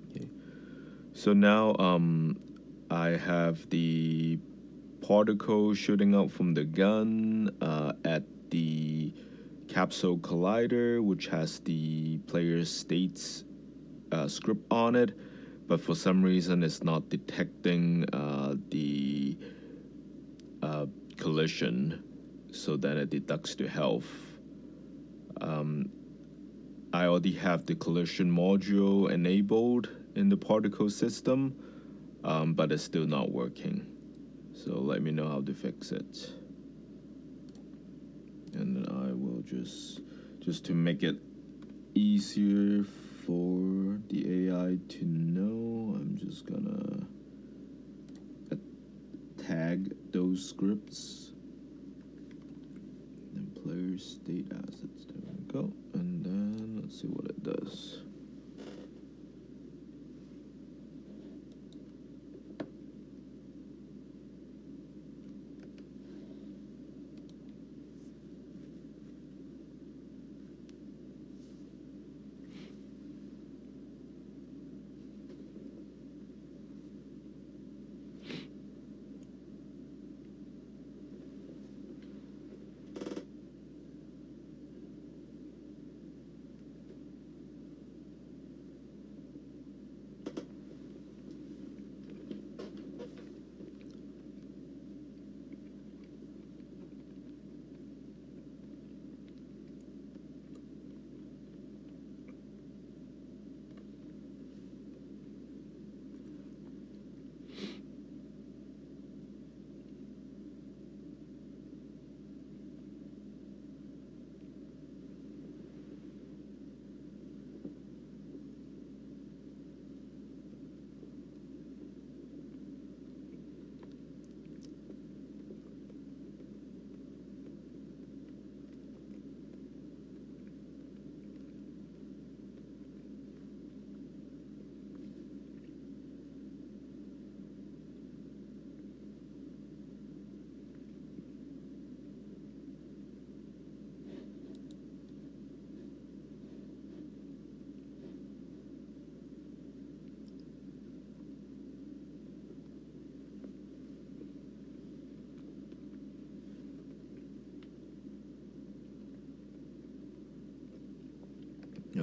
S1: Okay. So now I have the particle shooting out from the gun at the capsule collider, which has the player's states script on it, but for some reason it's not detecting the collision, so then it deducts to health. I already have the collision module enabled in the particle system, but it's still not working. So let me know how to fix it. And then I will just to make it easier for the AI to know, I'm just gonna tag those scripts. And player state assets, there we go. And then let's see what it does.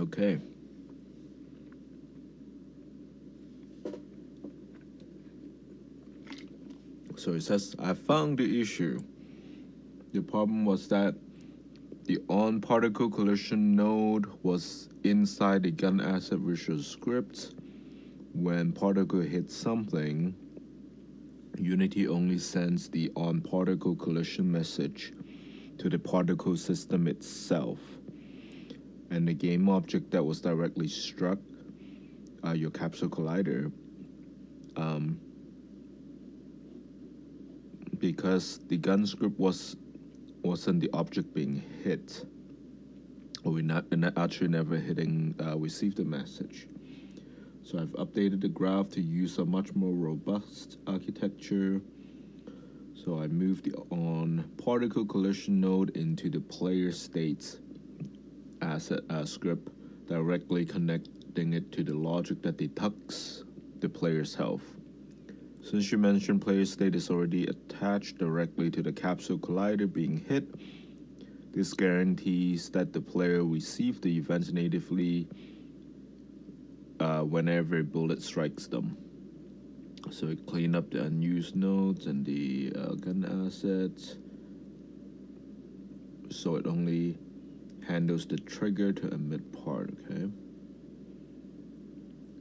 S1: Okay. So it says, I found the issue. The problem was that the on particle collision node was inside the gun asset visual script. When particle hits something, Unity only sends the on particle collision message to the particle system itself. And the game object that was directly struck, your capsule collider, because the gun script wasn't the object being hit, or we not actually never hitting received the message. So I've updated the graph to use a much more robust architecture. So I moved the on particle collision node into the player states asset script, directly connecting it to the logic that detects the player's health. Since you mentioned player state is already attached directly to the capsule collider being hit, this guarantees that the player receives the events natively whenever a bullet strikes them. So it cleaned up the unused nodes and the gun assets. So it only handles the trigger to emit part, okay?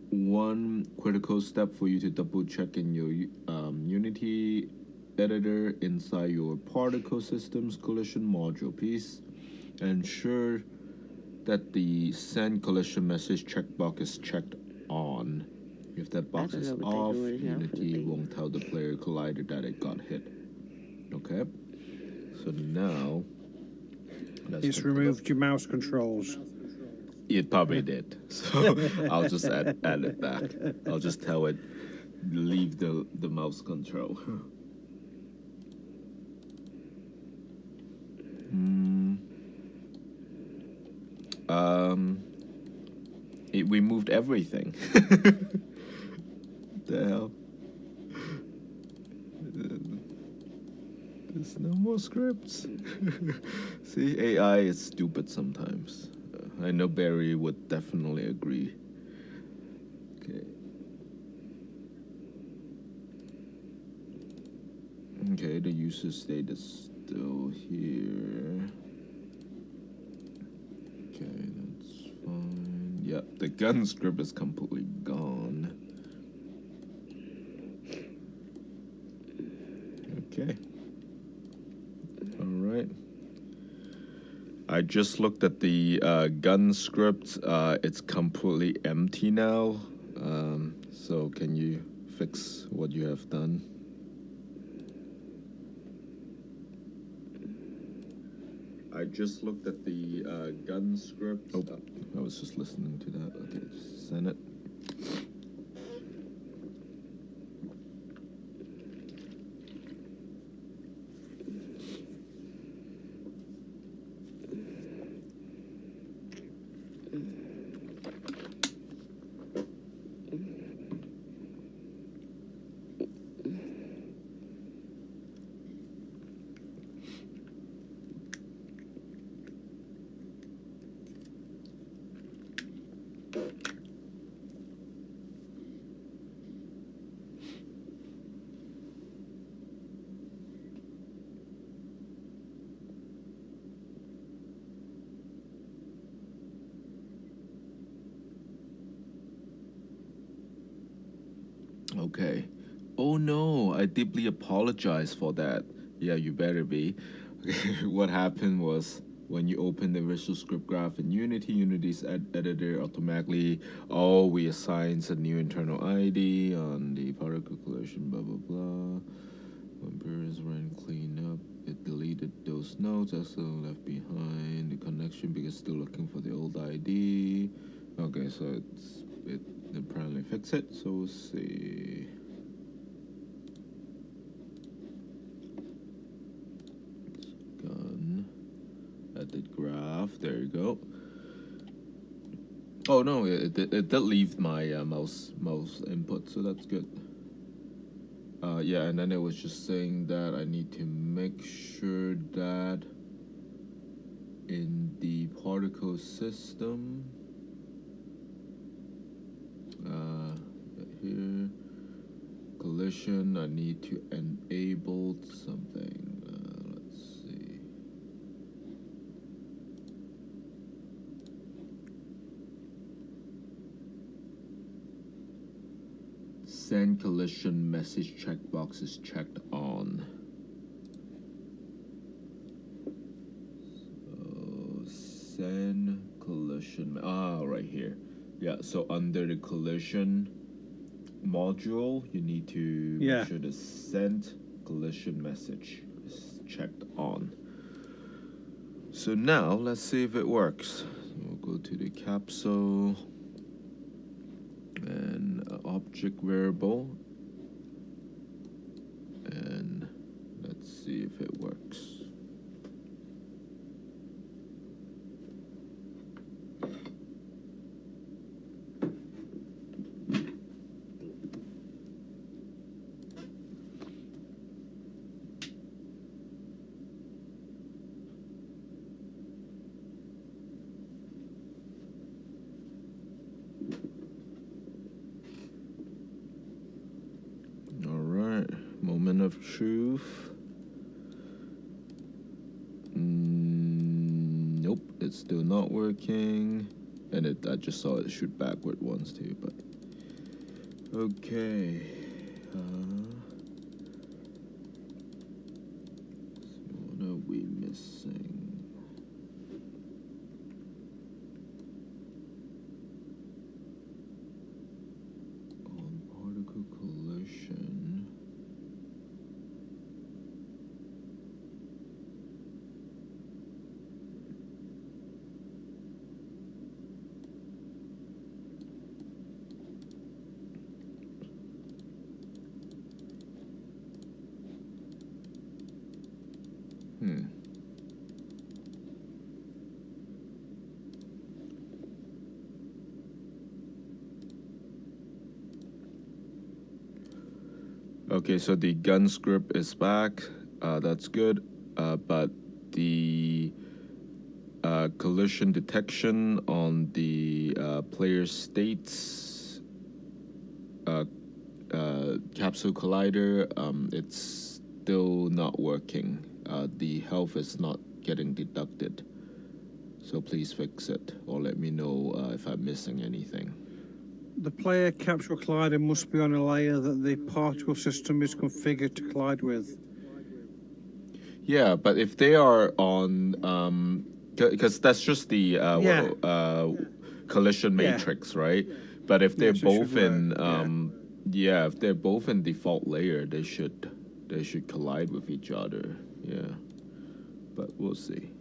S1: One critical step for you to double check in your Unity editor inside your particle systems collision module piece. Ensure that the send collision message checkbox is checked on. If that box is off, Unity won't tell the player collider that it got hit. Okay? So now...
S4: It's removed your mouse controls.
S1: It probably did. So I'll just add it back. I'll just tell it, leave the mouse control. It removed everything. The hell? There's no more scripts. See, AI is stupid sometimes. I know Barry would definitely agree. Okay. Okay, the user state is still here. Okay, that's fine. Yep, the gun script is completely gone. Okay. Alright. I just looked at the gun script. It's completely empty now. So can you fix what you have done? I just looked at the gun script. Oh, I was just listening to that. Okay, just send it. Okay. Oh no, I deeply apologize for that. Yeah, you better be. Okay, what happened was when you open the visual script graph in Unity, Unity's editor automatically reassigns a new internal ID on the particle collision, blah blah blah. When parents ran clean up, it deleted those nodes as left behind the connection because still looking for the old ID. Okay, so it apparently fixed it. So we'll see. Gun. Edit graph. There you go. Oh no, it did leave my mouse input, so that's good. Yeah, and then it was just saying that I need to make sure that in the particle system, collision, I need to enable something. Let's see. Send collision message checkbox is checked on. So send collision. Right here. Yeah. So under the collision module, you need to make sure the send collision message is checked on. So now let's see if it works. We'll go to the capsule and object variable, and let's see if it works. Moment of truth. Nope, it's still not working. And I just saw it shoot backward once too, but okay. So what are we missing? On particle collision. Okay, so the gun script is back. That's good. But the collision detection on the player states capsule collider, it's still not working. The health is not getting deducted. So please fix it or let me know if I'm missing anything.
S4: The player capsule collider must be on a layer that the particle system is configured to collide with.
S1: Yeah, but if they are on, because that's just the collision matrix, right? But if they're both in, if they're both in default layer, they should collide with each other. Yeah, but we'll see.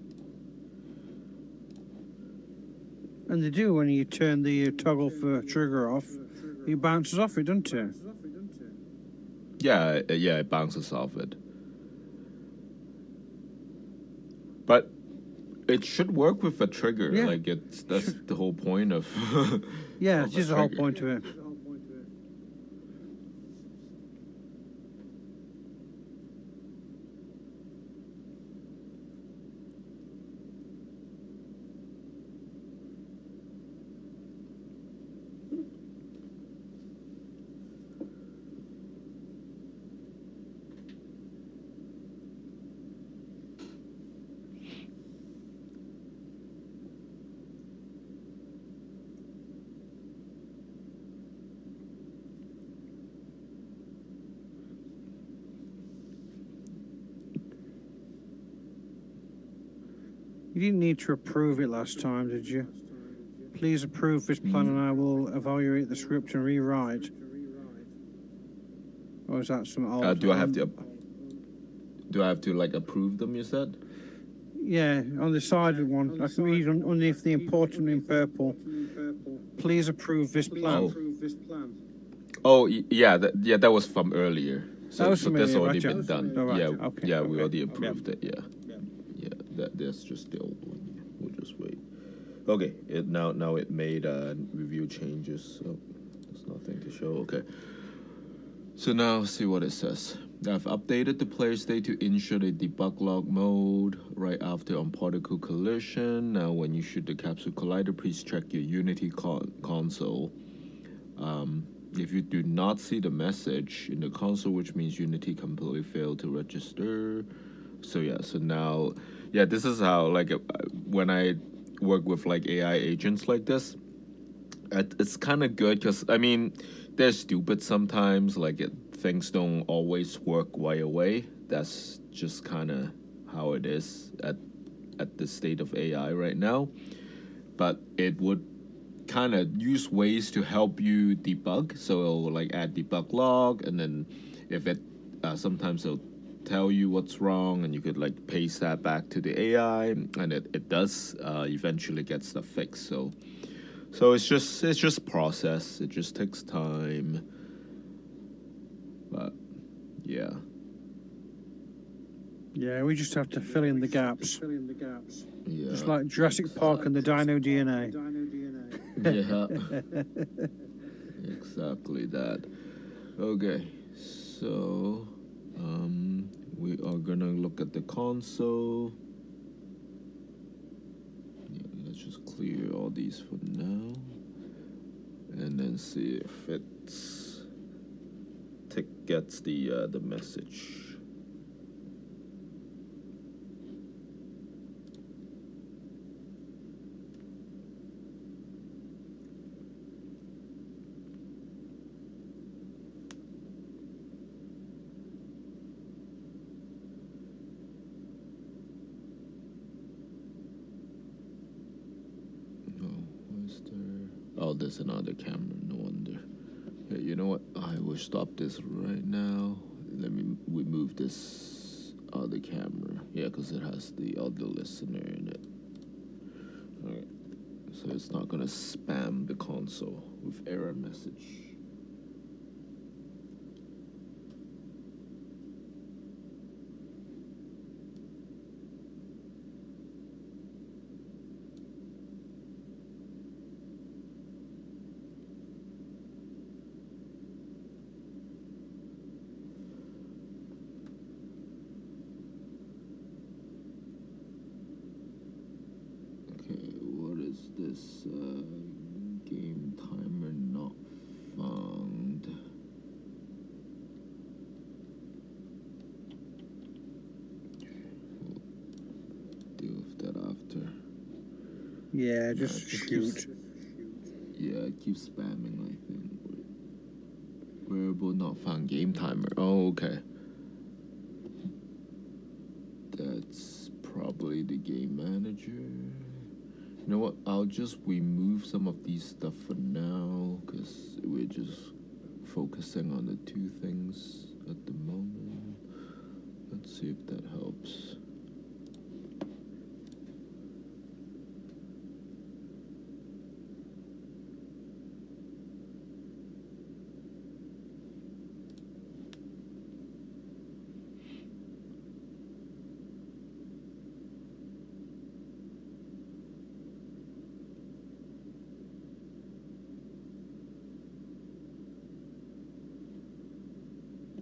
S4: And they do when you turn the toggle for trigger off. It bounces off it, doesn't it?
S1: Yeah, it bounces off it. But it should work with a trigger.
S4: Yeah.
S1: Like that's the whole point of.
S4: Yeah,
S1: of
S4: it's just the whole point of it. You didn't need to approve it last time, did you? Please approve this plan and I will evaluate the script and rewrite. Or is that some old?
S1: Do I have to like approve them? You said.
S4: Yeah, on the side of one. I can read underneath the important in purple. Please approve this plan.
S1: Oh yeah, that was from earlier. So that's already been done.
S4: Oh, right.
S1: Yeah,
S4: Okay,
S1: we already approved it. Yeah. That's just the old one. We'll just wait. Okay, now it made review changes, so there's nothing to show. Okay. So now see what it says. I've updated the player state to ensure the debug log mode right after on particle collision. Now when you shoot the capsule collider, please check your Unity console. if you do not see the message in the console, which means Unity completely failed to register. So yeah, so now, yeah, this is how, like, when I work with like AI agents like this, it's kind of good because, I mean, they're stupid sometimes. Like, things don't always work right away. That's just kind of how it is at the state of AI right now. But it would kind of use ways to help you debug. So it'll like add debug log, and then if it sometimes it'll tell you what's wrong, and you could like paste that back to the AI, and it does eventually get stuff fixed. So it's just process. It just takes time. But yeah.
S4: Yeah, we just have to fill in the gaps.
S1: Yeah.
S4: Just like Jurassic Park and the Dino DNA.
S1: Yeah. Exactly that. Okay, so we are gonna look at the console. Yeah, let's just clear all these for now, and then see if gets the message. Oh, there's another camera, no wonder. Yeah, you know what? I will stop this right now. Let me remove this other camera. Yeah, because it has the audio listener in it. Alright. So it's not gonna spam the console with error message. This game timer not found. We'll deal with that after.
S4: Yeah, just shoot.
S1: Yeah, it keeps spamming, I think. Variable not found game timer. Oh, okay. That's probably the game manager. You know what? I'll just remove some of these stuff for now, because we're just focusing on the two things at the moment. Let's see if that helps.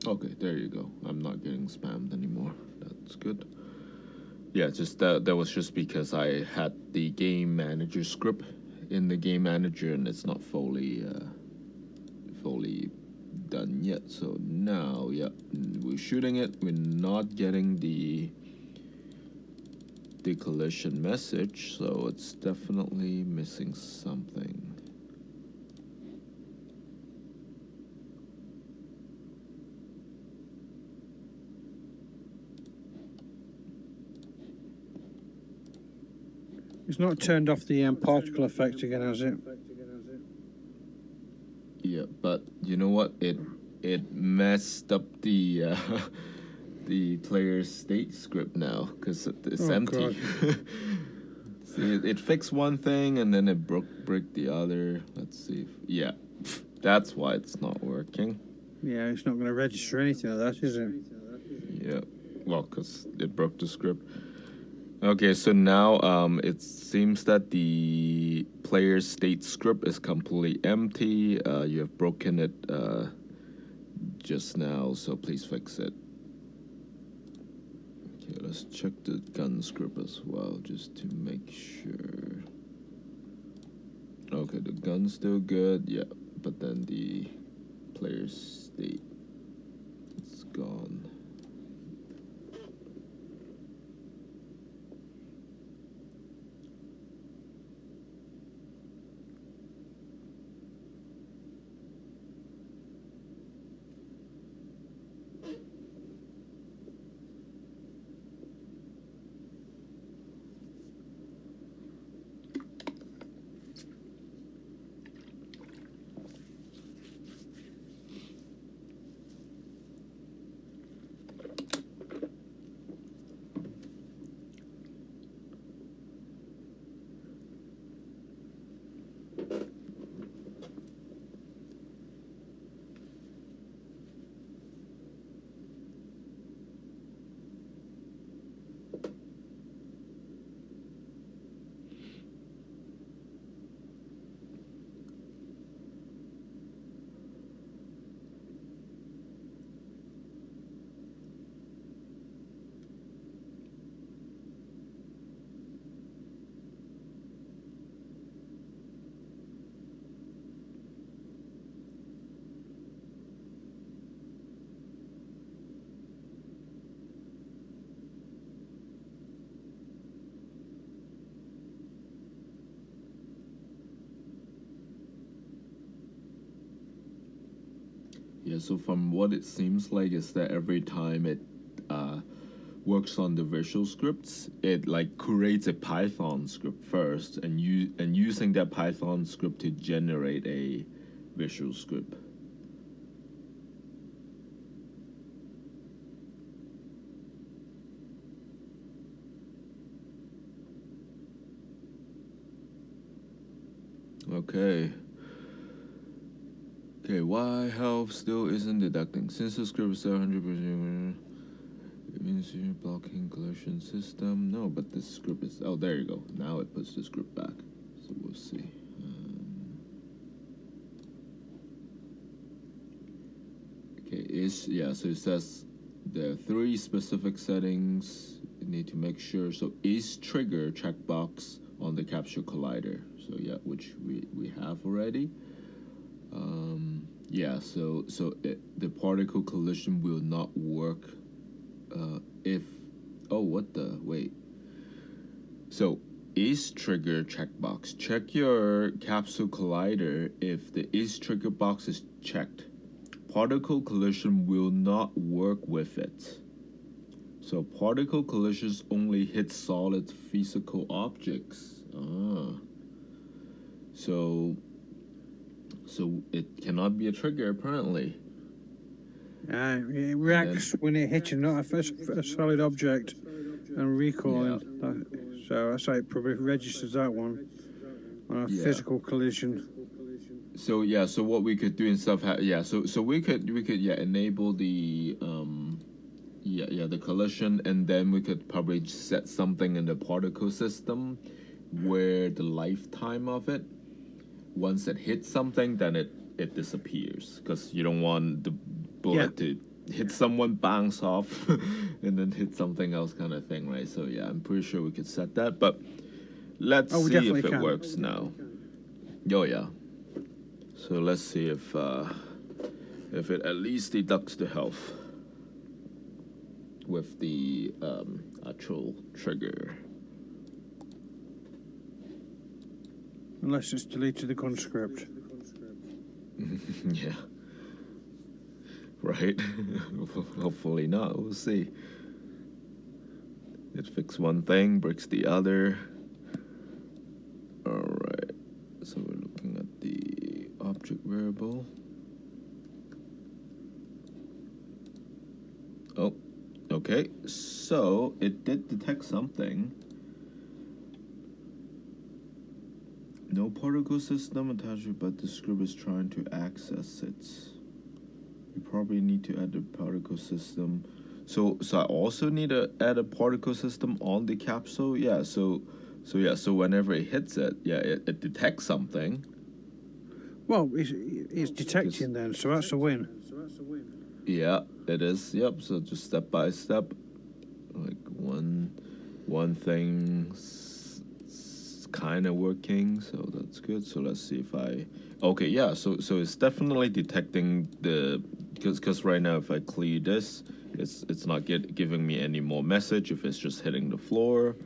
S1: Okay, there you go. I'm not getting spammed anymore. That's good. Yeah, just that was just because I had the game manager script in the game manager, and it's not fully done yet. So now, yeah, we're shooting it. We're not getting the collision message, so it's definitely missing something.
S4: It's not turned off the particle effect again, has it?
S1: Yeah, but you know what? It messed up the the player's state script now, because it's empty. See, it fixed one thing and then it broke the other. Let's see. Yeah, that's why it's not working.
S4: Yeah, it's not going to register anything like that, is it?
S1: Yeah, well, because it broke the script. Okay, so now it seems that the player's state script is completely empty. You have broken it just now, so please fix it. Okay, let's check the gun script as well, just to make sure. Okay, the gun's still good, yeah, but then the clear state. It's gone. Yeah, so from what it seems like is that every time it works on the visual scripts, it like creates a Python script first, and using that Python script to generate a visual script. Okay. Okay, why health still isn't deducting? Since the script is 100%, it means you're blocking collision system. No, but the script is, oh, there you go. Now it puts the script back. So we'll see. Okay, so it says there are 3 specific settings you need to make sure. So is trigger checkbox on the capsule collider. So yeah, which we have already. Yeah, so the particle collision will not work if, oh, what the, wait. So is trigger checkbox. Check your capsule collider. If the is trigger box is checked, particle collision will not work with it. So particle collisions only hit solid physical objects. So it cannot be a trigger, apparently.
S4: It reacts when it hits a solid object and recalling.
S1: Yeah.
S4: So that's why it probably registers that one on a physical collision.
S1: So yeah, so what we could do instead of so we could enable the the collision, and then we could probably set something in the particle system where the lifetime of it, once it hits something, then it disappears, because you don't want the bullet to hit someone, bounce off, and then hit something else, kind of thing, right? So yeah, I'm pretty sure we could set that, but let's see if it works now. Oh yeah. So let's see if it at least deducts the health with the actual trigger.
S4: Unless it's deleted the conscript.
S1: Yeah. Right. Hopefully not. We'll see. It fixes one thing, breaks the other. Alright. So we're looking at the object variable. Oh, okay. So it did detect something. No particle system attached, but the script is trying to access it. You probably need to add the particle system. So I also need to add a particle system on the capsule. Yeah. So whenever it hits it, it detects something.
S4: Well, it's detecting then, so that's a win.
S1: Yeah, it is. Yep. So just step by step, like one thing's kind of working, so that's good. So let's see if I Okay, yeah. So it's definitely detecting the because right now if I clear this, it's not giving me any more message if it's just hitting the floor.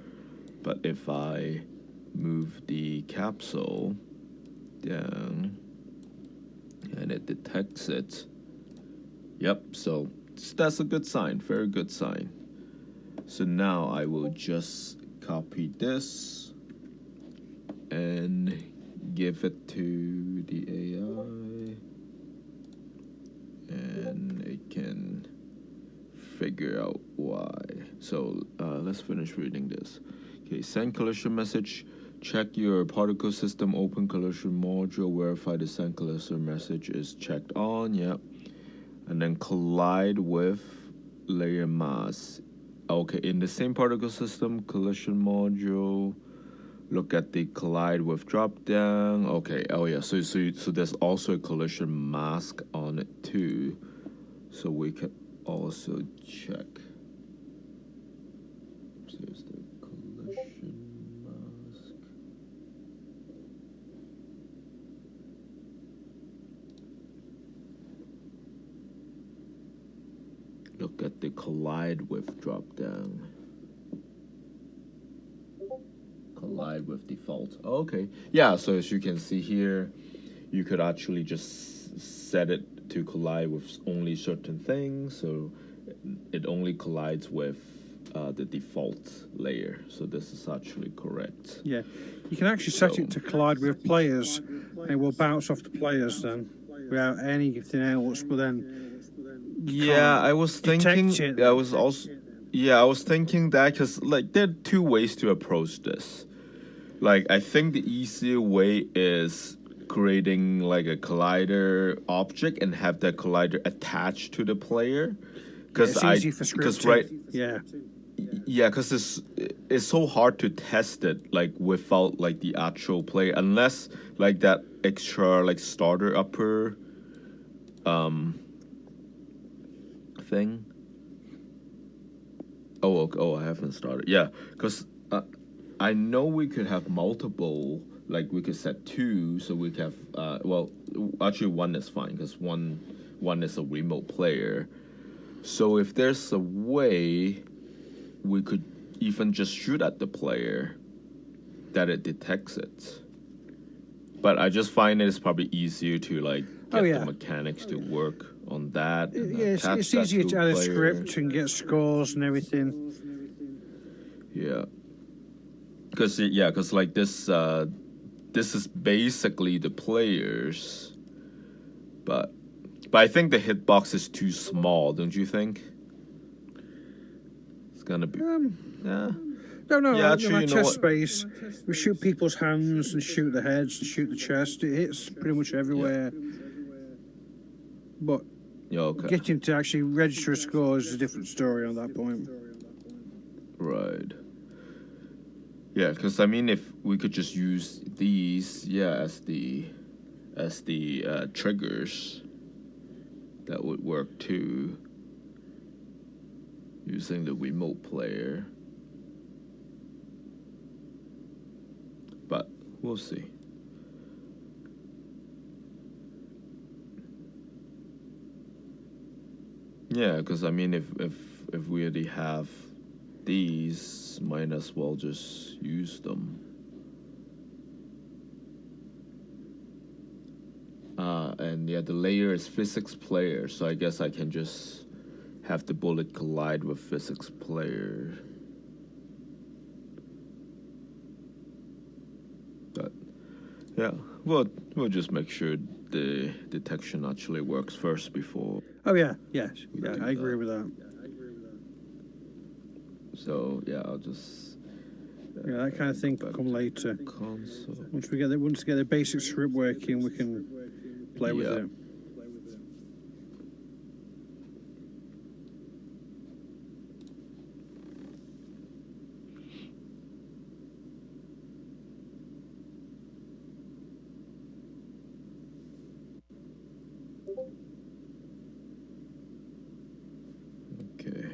S1: But if I move the capsule down and it detects it, yep. So that's a good sign. Very good sign. So now I will just copy this and give it to the AI, and it can figure out why. So let's finish reading this. Okay, send collision message. Check your particle system open collision module. Verify the send collision message is checked on. Yep. And then collide with layer mass. Okay, in the same particle system collision module, look at the collide with drop down. Okay, oh yeah, so there's also a collision mask on it too. So we can also check. So here's the collision mask. Look at the collide with drop down. Collide with default. Okay. Yeah, so as you can see here, you could actually just set it to collide with only certain things. So it only collides with the default layer. So this is actually correct.
S4: Yeah, you can actually set it to collide with players, and it will bounce off the players then, without anything else. But then,
S1: Yeah, I was thinking.
S4: it.
S1: I was also. Yeah, I was thinking that because like there are two ways to approach this. Like I think the easier way is creating like a collider object and have that collider attached to the player.
S4: It's easy for scripting.
S1: Yeah, because it's so hard to test it like without like the actual player unless like that extra like starter upper thing. Oh, okay. Oh, I haven't started. Yeah, because I know we could have multiple. Like we could set two, so we could have. Well, actually, one is fine because one is a remote player. So if there's a way, we could even just shoot at the player that it detects it. But I just find it's probably easier to like get the mechanics to work on that.
S4: It's easier to add a script and get scores and everything.
S1: Yeah. Because like this is basically the players, but I think the hitbox is too small, don't you think? It's gonna be yeah.
S4: No,
S1: Yeah,
S4: in my chest space, we shoot people's hands and shoot the heads and shoot the chest. It hits pretty much everywhere. But getting to actually register a score is a different story on that point.
S1: Right. Yeah, because I mean, if we could just use these, as the triggers, that would work too. Using the remote player. But we'll see. Yeah, because I mean, if we already have these, might as well just use them. And yeah, the layer is physics player, so I guess I can just have the bullet collide with physics player. But yeah, we'll just make sure the detection actually works first before.
S4: Oh yeah, yes, yeah, I agree with that.
S1: So yeah, I'll just
S4: that kind of thing can come later.
S1: Console.
S4: Once we get the basic script working, we can play with it.
S1: Okay.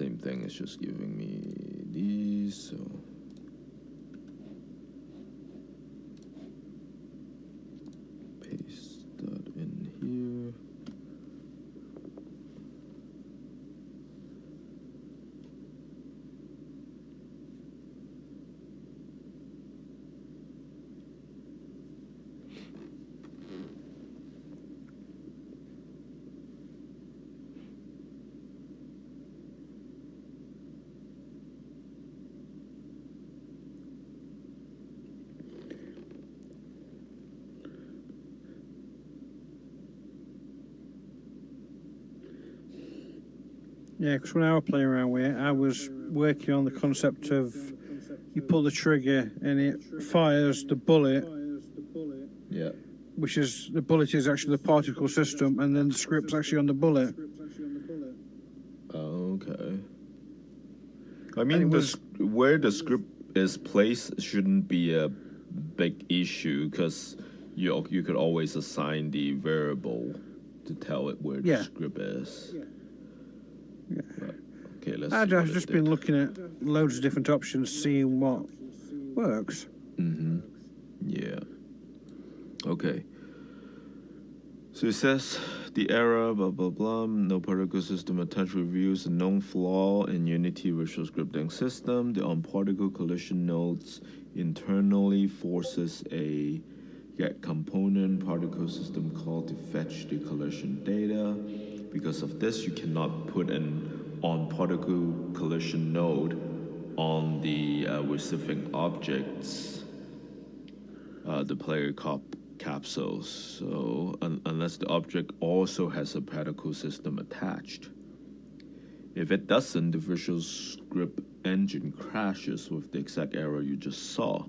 S1: same thing. It's just giving me these. So paste that in here.
S4: Yeah, because when I was playing around with it, I was working on the concept of you pull the trigger and it fires the bullet,
S1: Yeah.
S4: which is the bullet is actually the particle system, and then the script's actually on the bullet.
S1: Okay. I
S4: And
S1: mean,
S4: it was-
S1: where the script is placed shouldn't be a big issue because you could always assign the variable to tell it where the
S4: Yeah.
S1: script is.
S4: Yeah.
S1: But, okay, let's.
S4: I've
S1: see what
S4: just
S1: it
S4: been
S1: did.
S4: looking at loads of different options, seeing what works.
S1: Yeah. Okay. So it says the error, blah blah blah. No particle system attached reviews a known flaw in Unity visual scripting system. The on-particle collision nodes internally forces a get component particle system call to fetch the collision data. Because of this, you cannot put an on-particle collision node on the receiving objects, the player capsules. So unless the object also has a particle system attached. If it doesn't, the visual script engine crashes with the exact error you just saw.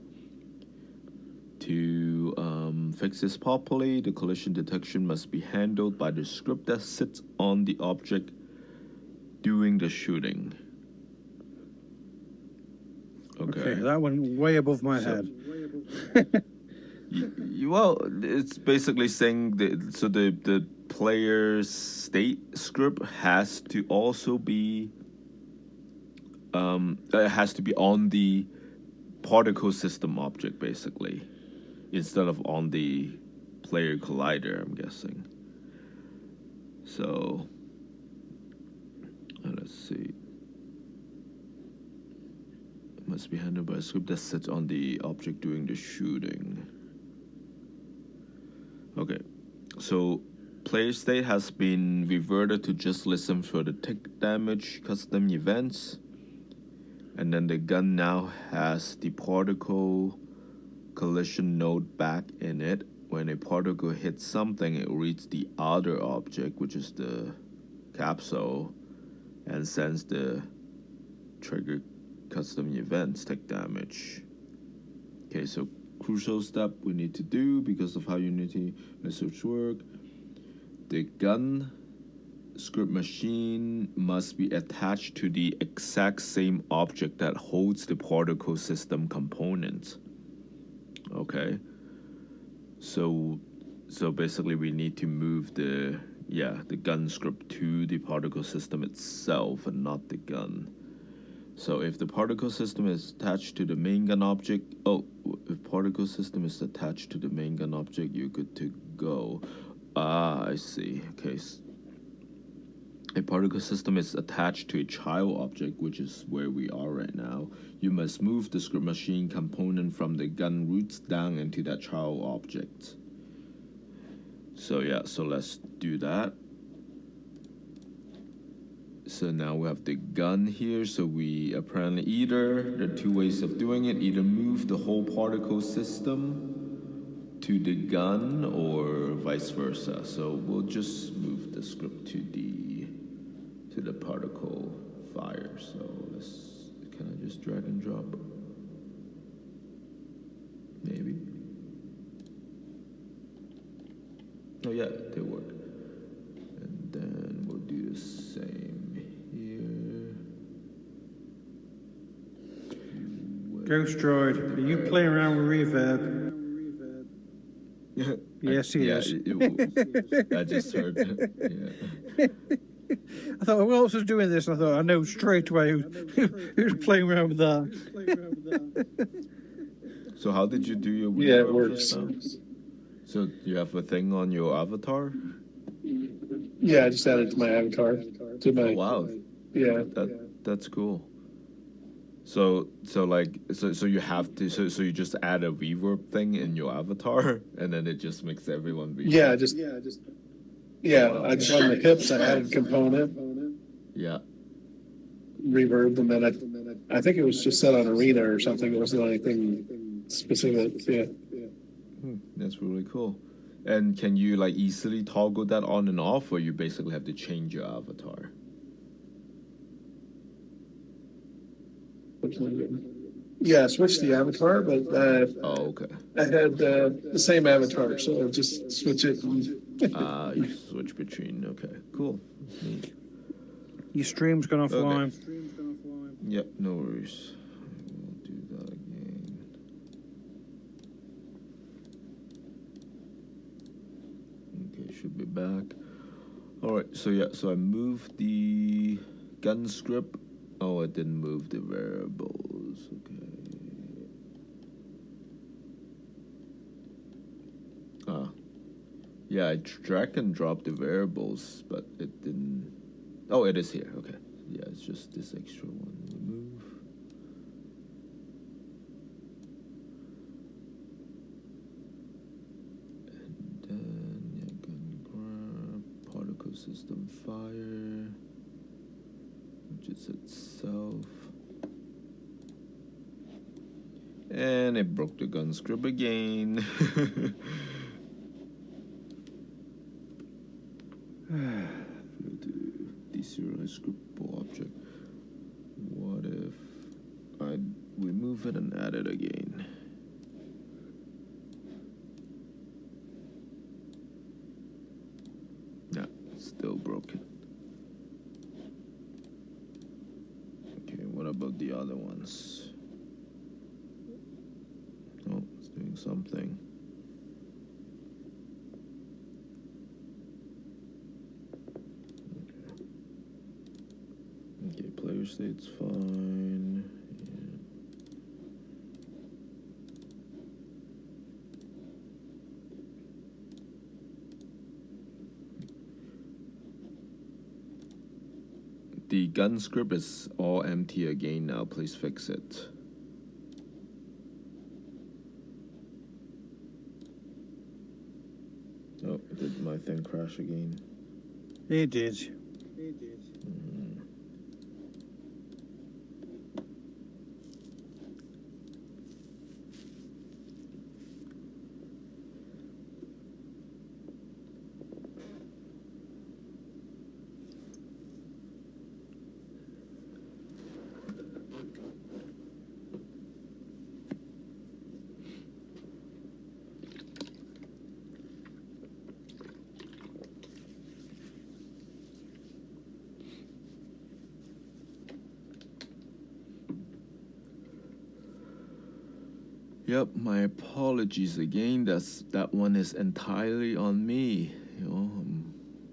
S1: To fix this properly, the collision detection must be handled by the script that sits on the object doing the shooting. Okay.
S4: That went way above my head.
S1: Well, it's basically saying the player's state script has to also be it has to be on the particle system object basically, instead of on the player collider, I'm guessing. So let's see. It must be handled by a script that sits on the object doing the shooting. Okay, so player state has been reverted to just listen for the tick damage custom events. And then the gun now has the particle collision node back in it. When a particle hits something, it reads the other object, which is the capsule, and sends the trigger custom events take damage. Okay, so crucial step we need to do because of how Unity message work. The gun script machine must be attached to the exact same object that holds the particle system component. Okay, so basically we need to move the gun script to the particle system itself and not the gun. So if the particle system is attached to the main gun object, if particle system is attached to the main gun object, you're good to go. I see. Okay. A particle system is attached to a child object, which is where we are right now. You must move the script machine component from the gun roots down into that child object. So let's do that. So now we have the gun here. So we apparently there are two ways of doing it. Either move the whole particle system to the gun or vice versa. So we'll just move the script to the particle fire. So can I just drag and drop? Maybe. Oh yeah, they work. And then we'll do the same here.
S4: Ghost Droid, are you playing around with reverb? Yes, he is.
S1: I just heard it. Yeah.
S4: I thought, who else is doing this? And I thought, I know straight away who's playing around with that.
S1: So how did you do your
S6: Yeah, it
S1: reverb
S6: works.
S1: just now? So you have a thing on your avatar?
S6: Yeah, I just added it to my avatar. To my,
S1: Oh wow,
S6: yeah.
S1: that's cool. So you have to so you just add a reverb thing in your avatar and then it just makes everyone reverb.
S6: I just on the hips I added component,
S1: Yeah.
S6: reverb, and then I think it was just set on arena or something. It wasn't anything specific. Yeah.
S1: That's really cool. And can you like easily toggle that on and off, or you basically have to change your avatar?
S6: Yeah, I switched the avatar, but
S1: Oh, okay.
S6: I had the same avatar, so I'll just switch it.
S1: You switch between. Okay, cool. Neat.
S4: Your stream's gone offline.
S1: Yep, no worries. We'll do that again. Okay, should be back. Alright, so I moved the gun script. Oh, I didn't move the variables. Okay. Yeah, I drag and drop the variables, but it didn't. Oh, it is here. Okay. Yeah, it's just this extra one. Remove. And then gun grab, particle system fire, which is itself. And it broke the gun script again. Deserialize scriptable object. What if I remove it and add it again? Yeah, it's still broken. Okay, what about the other ones? Oh, it's doing something. Okay, player state's fine. Yeah. The gun script is all empty again now. Please fix it. Oh, did my thing crash again?
S4: It did.
S1: Yep, my apologies again. That one is entirely on me. You know,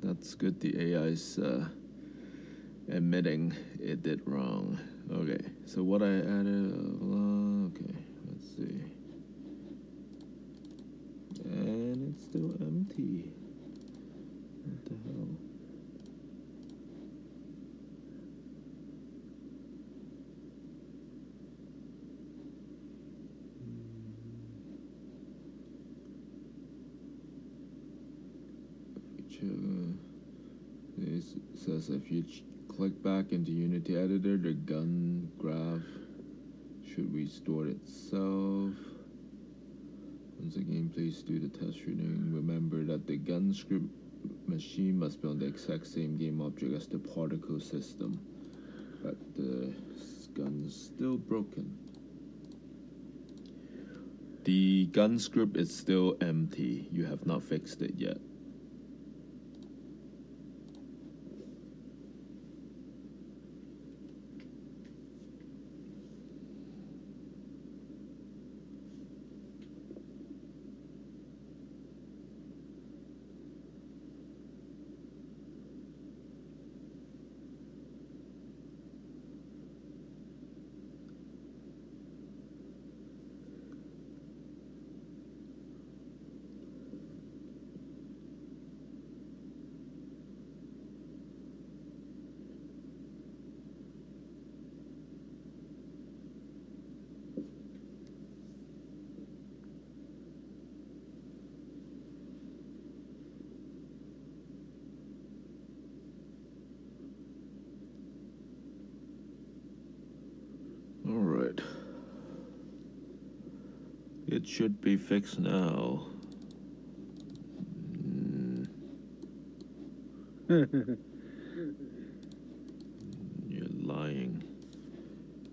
S1: that's good. The AI's admitting it did wrong. Okay, so what I added. Okay, let's see. And it's still empty. What the hell? It says if you click back into Unity Editor, the gun graph should restore itself. Once again, please do the test shooting. Remember that the gun script machine must be on the exact same game object as the particle system. But the gun's still broken. The gun script is still empty. You have not fixed it yet. It should be fixed now. You're lying.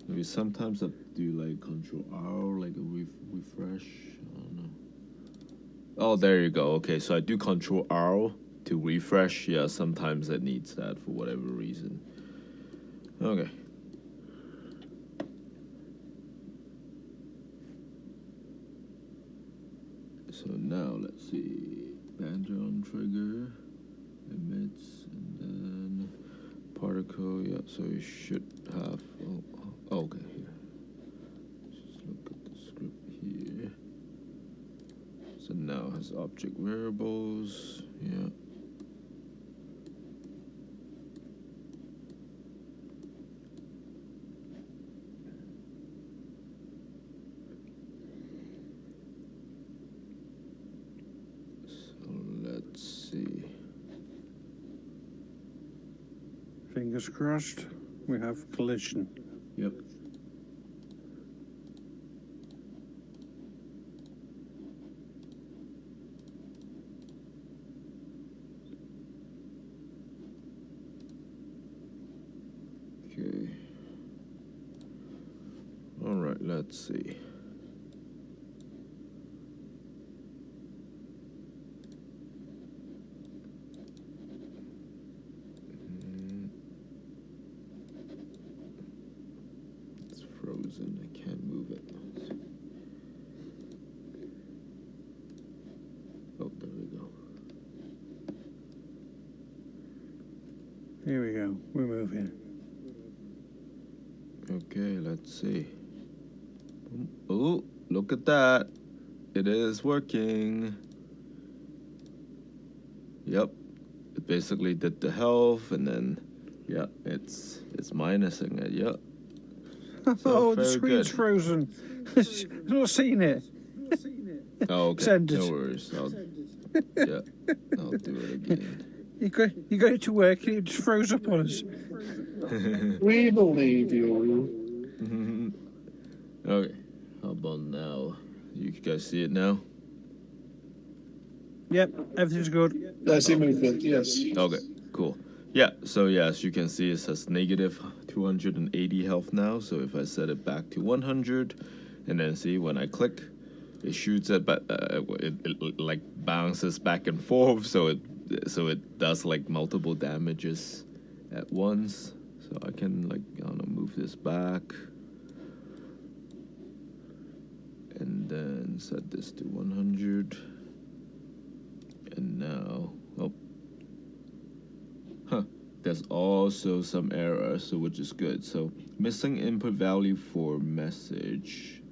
S1: Maybe sometimes I do like Control R, like a refresh. I don't know. Oh, there you go. Okay, so I do Control R to refresh. Yeah, sometimes it needs that for whatever reason. Okay. So now let's see. Banter on trigger, emits, and then particle. Yeah, so you should have. Oh, okay, here. Just look at the script here. So now it has object variables. Yeah. So let's see.
S4: Fingers crossed. We have collision.
S1: Yep. Okay. All right, let's see. It's frozen. I can't move it. Oh, there we go.
S4: Here we go. We're moving.
S1: Okay, let's see. Oh, look at that. It is working. Yep. It basically did the health and then yeah, it's minusing it. Yep. So
S4: Oh, the
S1: very
S4: screen's
S1: good.
S4: frozen. I've not seen it.
S1: Oh, okay.
S4: Send it.
S1: No worries. I'll do it again.
S4: You got it to work and it just froze up on us.
S6: We believe you.
S1: Okay. How about now? You guys see it now?
S4: Yep, everything's good.
S6: I see movement, yes.
S1: Okay, cool. Yeah, so yeah, as you can see, it says negative 280 health now. So if I set it back to 100, and then see when I click, it shoots it, but it like bounces back and forth. So it does like multiple damages at once. So I can like I don't know, move this back, and then set this to 100. And now, oh, there's also some error, so which is good. So missing input value for message.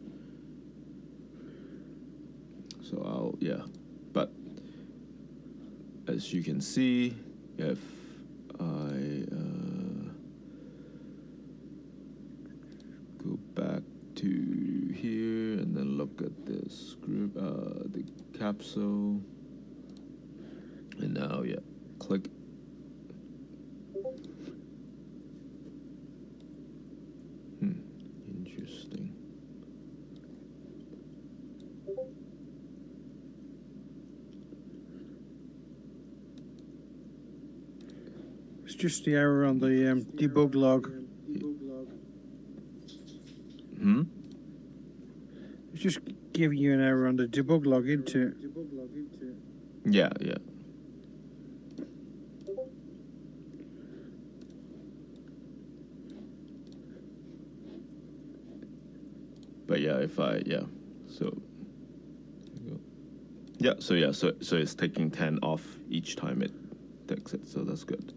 S1: So but as you can see, if I go back to here and then look at the script, the capsule. And now, yeah, click. Interesting.
S4: It's just the error on the debug log. It's just giving you an error on the debug log, isn't it?
S1: Yeah. But yeah, so it's taking 10 off each time it takes it, so that's good.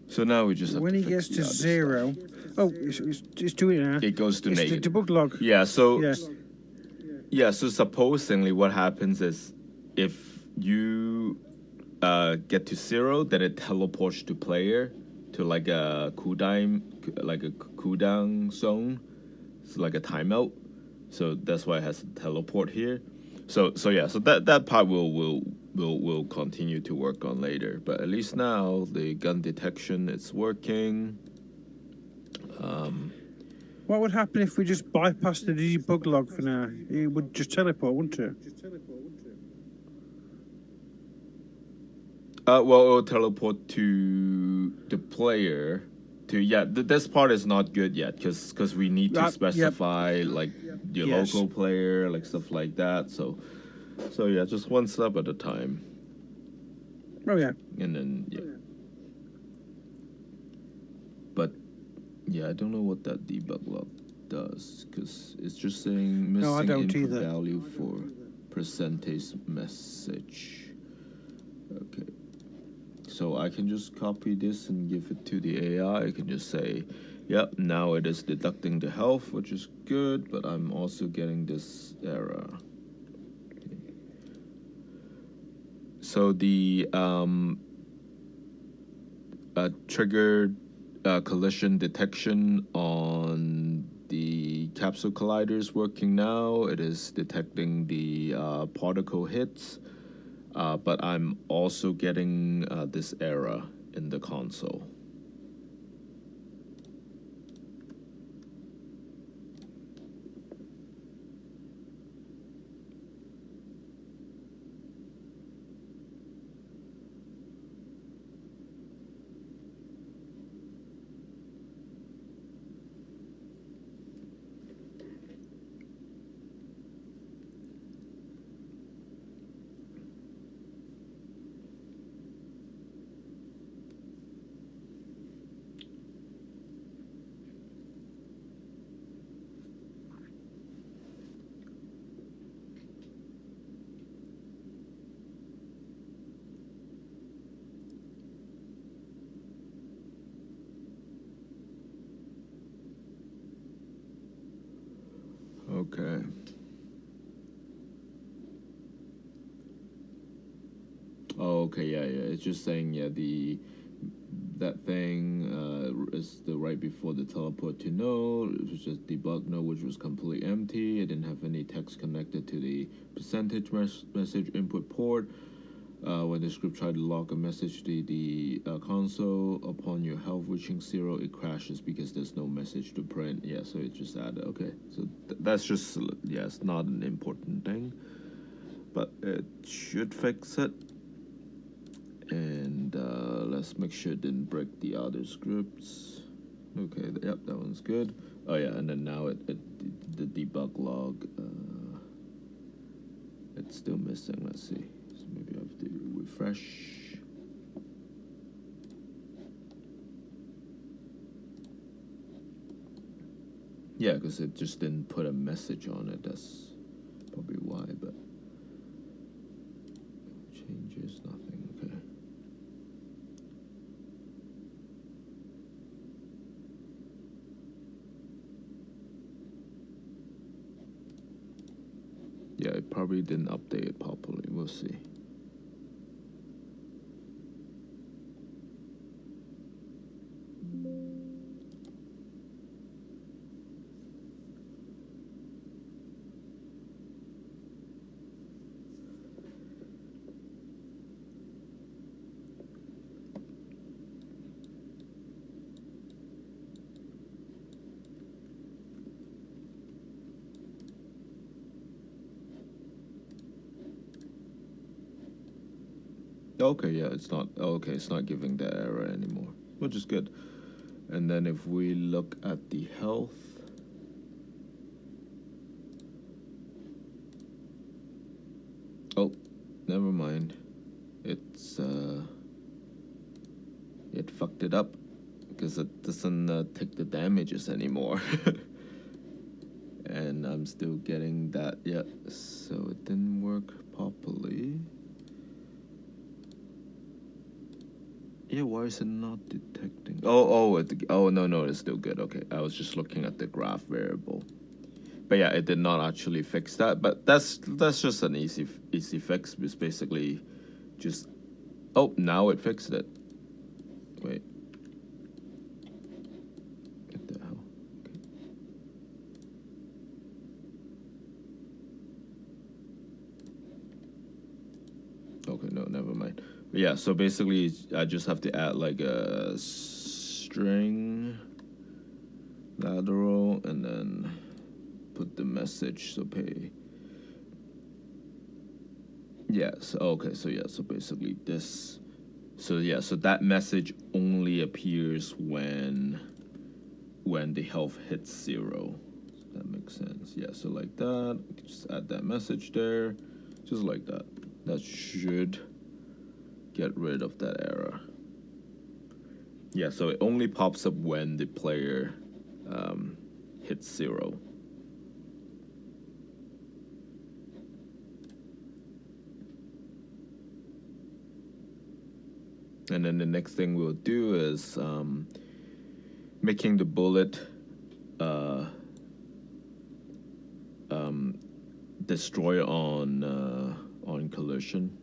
S1: So now we just have
S4: when
S1: to
S4: he
S1: fix
S4: gets to
S1: the other
S4: 0,
S1: stuff.
S4: oh, it's doing it now.
S1: It goes to
S4: It's
S1: negative.
S4: the debug log.
S1: Yeah, so
S4: Yeah.
S1: so supposedly what happens is if you get to 0, then it teleports to player to like a cooldown zone. It's like a timeout. So that's why it has to teleport here. So that part we'll continue to work on later. But at least now the gun detection is working.
S4: What would happen if we just bypassed the debug log for now? It would just teleport, wouldn't it?
S1: Well, it'll teleport to the player. This part is not good yet because we need to
S4: Yep.
S1: specify like your
S4: Yes.
S1: local player, like stuff like that. So yeah, just one step at a time,
S4: Oh yeah.
S1: and then But yeah, I don't know what that debug log does because it's just saying missing
S4: No, I don't
S1: input
S4: either.
S1: value for percentage message. Okay. So I can just copy this and give it to the AI. I can just say, yep, now it is deducting the health, which is good, but I'm also getting this error. Okay. So the triggered collision detection on the capsule collider is working now. It is detecting the particle hits. But I'm also getting this error in the console. Okay. Oh, okay, yeah. It's just saying, that thing is the right before the teleport to node. It was just debug node, which was completely empty. It didn't have any text connected to the percentage message input port. When the script tried to log a message to the console, upon your health reaching 0, it crashes because there's no message to print. Yeah, so it just added. Okay, so that's just it's not an important thing, but it should fix it. And let's make sure it didn't break the other scripts. Okay, yep, that one's good. Oh yeah, and then now the debug log, it's still missing. Let's see. So maybe I have to refresh. Yeah, because it just didn't put a message on it. That's probably why, but changes nothing. Okay. Yeah, it probably didn't update it properly. We'll see. Okay, yeah, it's not. Okay, it's not giving that error anymore, which is good. And then if we look at the health, oh, never mind. It's it fucked it up because it doesn't take the damages anymore. And I'm still getting that. Yeah, so it didn't work properly. Yeah, why is it not detecting? Oh, no, it's still good. Okay, I was just looking at the graph variable. But yeah, it did not actually fix that. But that's just an easy fix. It's basically just, oh, now it fixed it. Wait. What the hell? Okay, no, never mind. But yeah, so basically I just have to add like a string lateral and the message. So pay. Yes. Okay. So yeah. So basically this. So yeah. So that message only appears when the health hits 0. That makes sense. Yeah. So like that. Just add that message there, just like that. That should get rid of that error. Yeah. So it only pops up when the player hits 0. And then the next thing we'll do is making the bullet destroy on collision,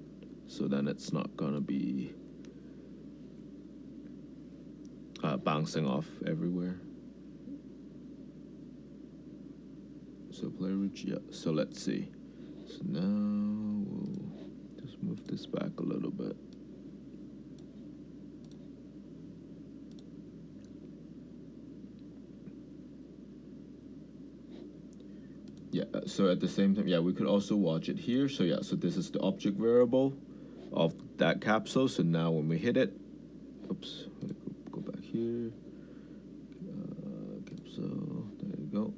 S1: so then it's not gonna be bouncing off everywhere. So player reach, yeah. So let's see. So now we'll just move this back a little bit. Yeah, so at the same time, yeah, we could also watch it here. So yeah, so this is the object variable of that capsule. So now when we hit it, oops, go back here. Capsule, there you go.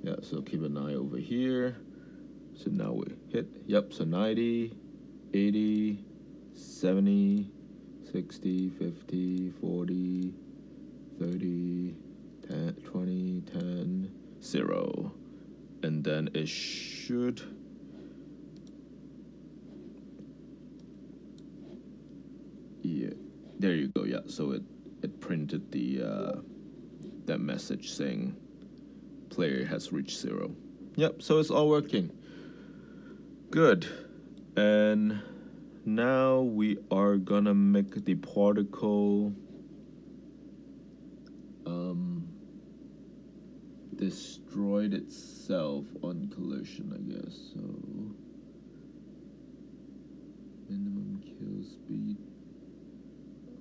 S1: Yeah, so keep an eye over here. So now we hit, yep, so 90, 80, 70, 60, 50, 40, 30, 10, 20, 10, 0. And then it should yeah, there you go. Yeah, so it printed the that message saying player has reached 0. Yep, so it's all working good. And now we are gonna make the particle destroyed itself on collision, I guess. So minimum kill speed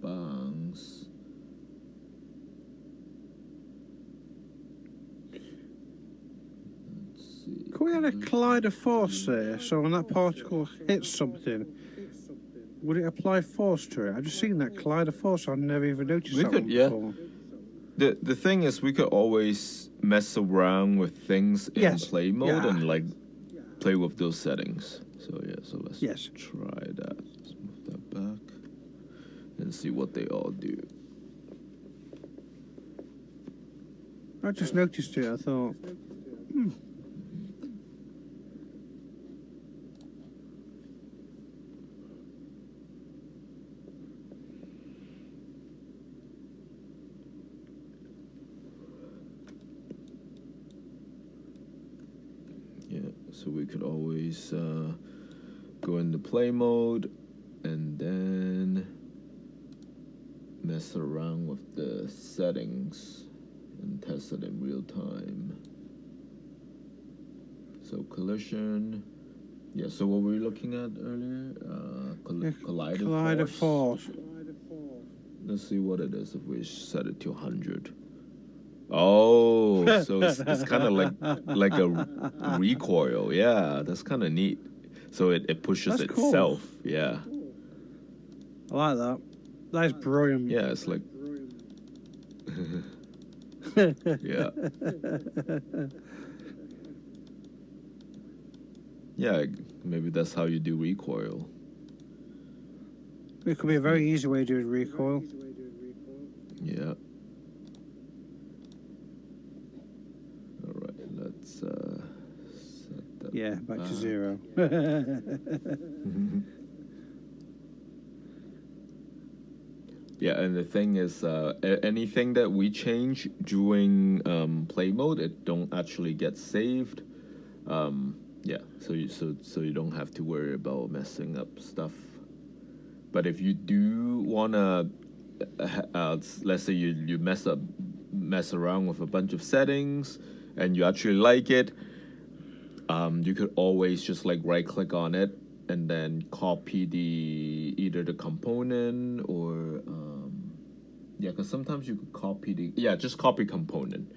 S1: bounce. Let's see.
S4: Could we add a collider force there? So when that particle hits something, would it apply force to it? I've just seen that collider force. I've never even noticed
S1: We
S4: that
S1: could,
S4: one
S1: yeah.
S4: before.
S1: The thing is, we could always mess around with things in
S4: Yes,
S1: play mode
S4: yeah.
S1: and like play with those settings. So yeah, so let's
S4: Yes.
S1: try that. Let's move that back and see what they all do.
S4: I just noticed it. I thought,
S1: Yeah, so we could always go into play mode and then mess around with the settings and test it in real time. So collision, yeah. So what were we looking at earlier? Collider
S4: force.
S1: Let's see what it is if we set it to 100. Oh, so it's kind of like a recoil. Yeah, that's kind of neat. So it pushes
S4: That's cool.
S1: itself. Yeah.
S4: I like that. That is brilliant.
S1: Yeah, it's like. Yeah. Yeah, maybe that's how you do recoil.
S4: It could be a very easy way of doing recoil.
S1: Yeah. All right, let's set that.
S4: Yeah, back to 0.
S1: Yeah, and the thing is, anything that we change during play mode, it don't actually get saved. Yeah, so you don't have to worry about messing up stuff. But if you do wanna, let's say you mess around with a bunch of settings, and you actually like it, you could always just like right click on it and then copy either the component or yeah, because sometimes you could copy just copy component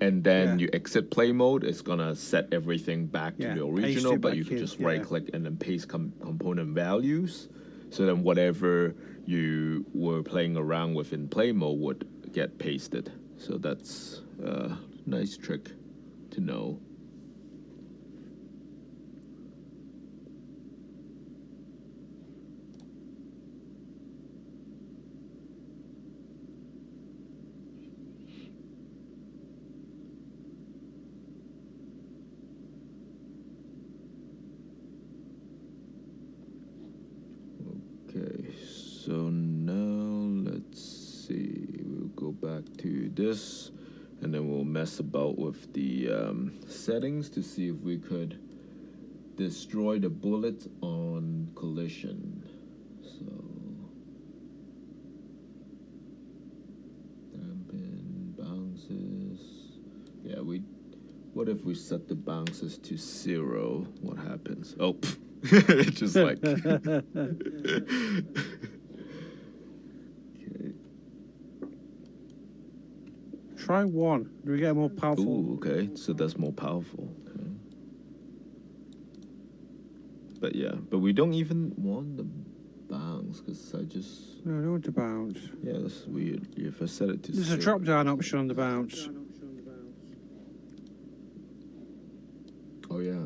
S1: and then
S4: Yeah.
S1: you exit play mode, it's gonna set everything back to
S4: Yeah,
S1: the
S4: paste
S1: original,
S4: it
S1: but you
S4: back
S1: can
S4: in,
S1: just
S4: yeah.
S1: right click and then paste component values. So then whatever you were playing around with in play mode would get pasted. So that's a nice trick to know. Okay, so now let's see. We'll go back to this, and then we'll mess about with the settings to see if we could destroy the bullet on collision. So dampen bounces. Yeah, what if we set the bounces to 0? What happens? Oh, pff. It's just like. Okay.
S4: Try 1. Do we get more powerful?
S1: Ooh, okay. So that's more powerful. Okay. But yeah, but we don't even want the bounce because I just.
S4: No, I don't want to bounce.
S1: Yeah, that's weird. If I set it to.
S4: There's a
S1: 0.
S4: drop down option on the bounce.
S1: Oh yeah.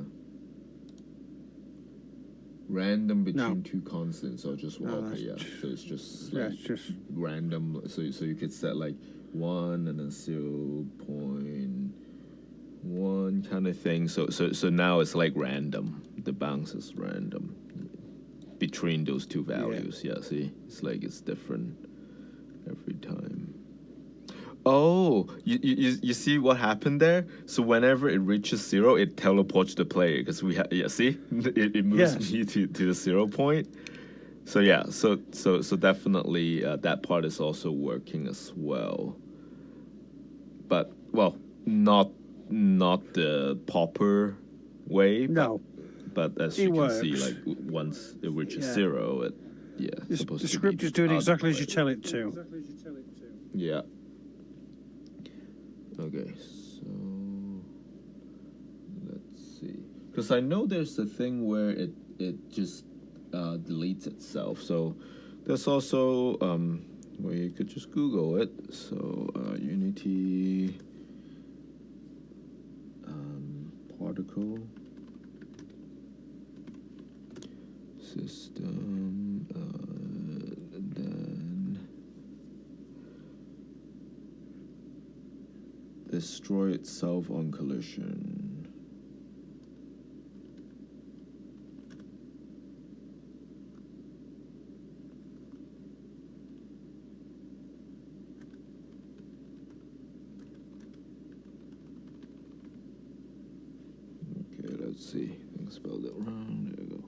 S1: Random between
S4: No.
S1: two constants or just one.
S4: No,
S1: Okay, yeah.
S4: that's
S1: So it's just
S4: Yeah,
S1: like
S4: it's just
S1: random. So you could set like 1 and then 0.1 kind of thing. So now it's like random. The bounce is random between those two values. Yeah, see, it's like it's different every time. Oh, you see what happened there? So whenever it reaches 0, it teleports the player because we have see it moves
S4: Yes.
S1: me to the 0 point. So yeah, so definitely that part is also working as well. But well, not the popper way.
S4: no.
S1: But as
S4: It
S1: you can see,
S4: works.
S1: like once it reaches
S4: Yeah.
S1: 0, it
S4: The
S1: supposed to
S4: script
S1: be
S4: is doing
S1: out of
S4: exactly as
S1: play.
S4: you tell it to.
S1: Yeah. Okay, so let's see. Because I know there's a thing where it just deletes itself. So there's also where you could just Google it. So Unity particle system, and then destroy itself on collision. Okay, let's see. I think I spelled it wrong. There you go.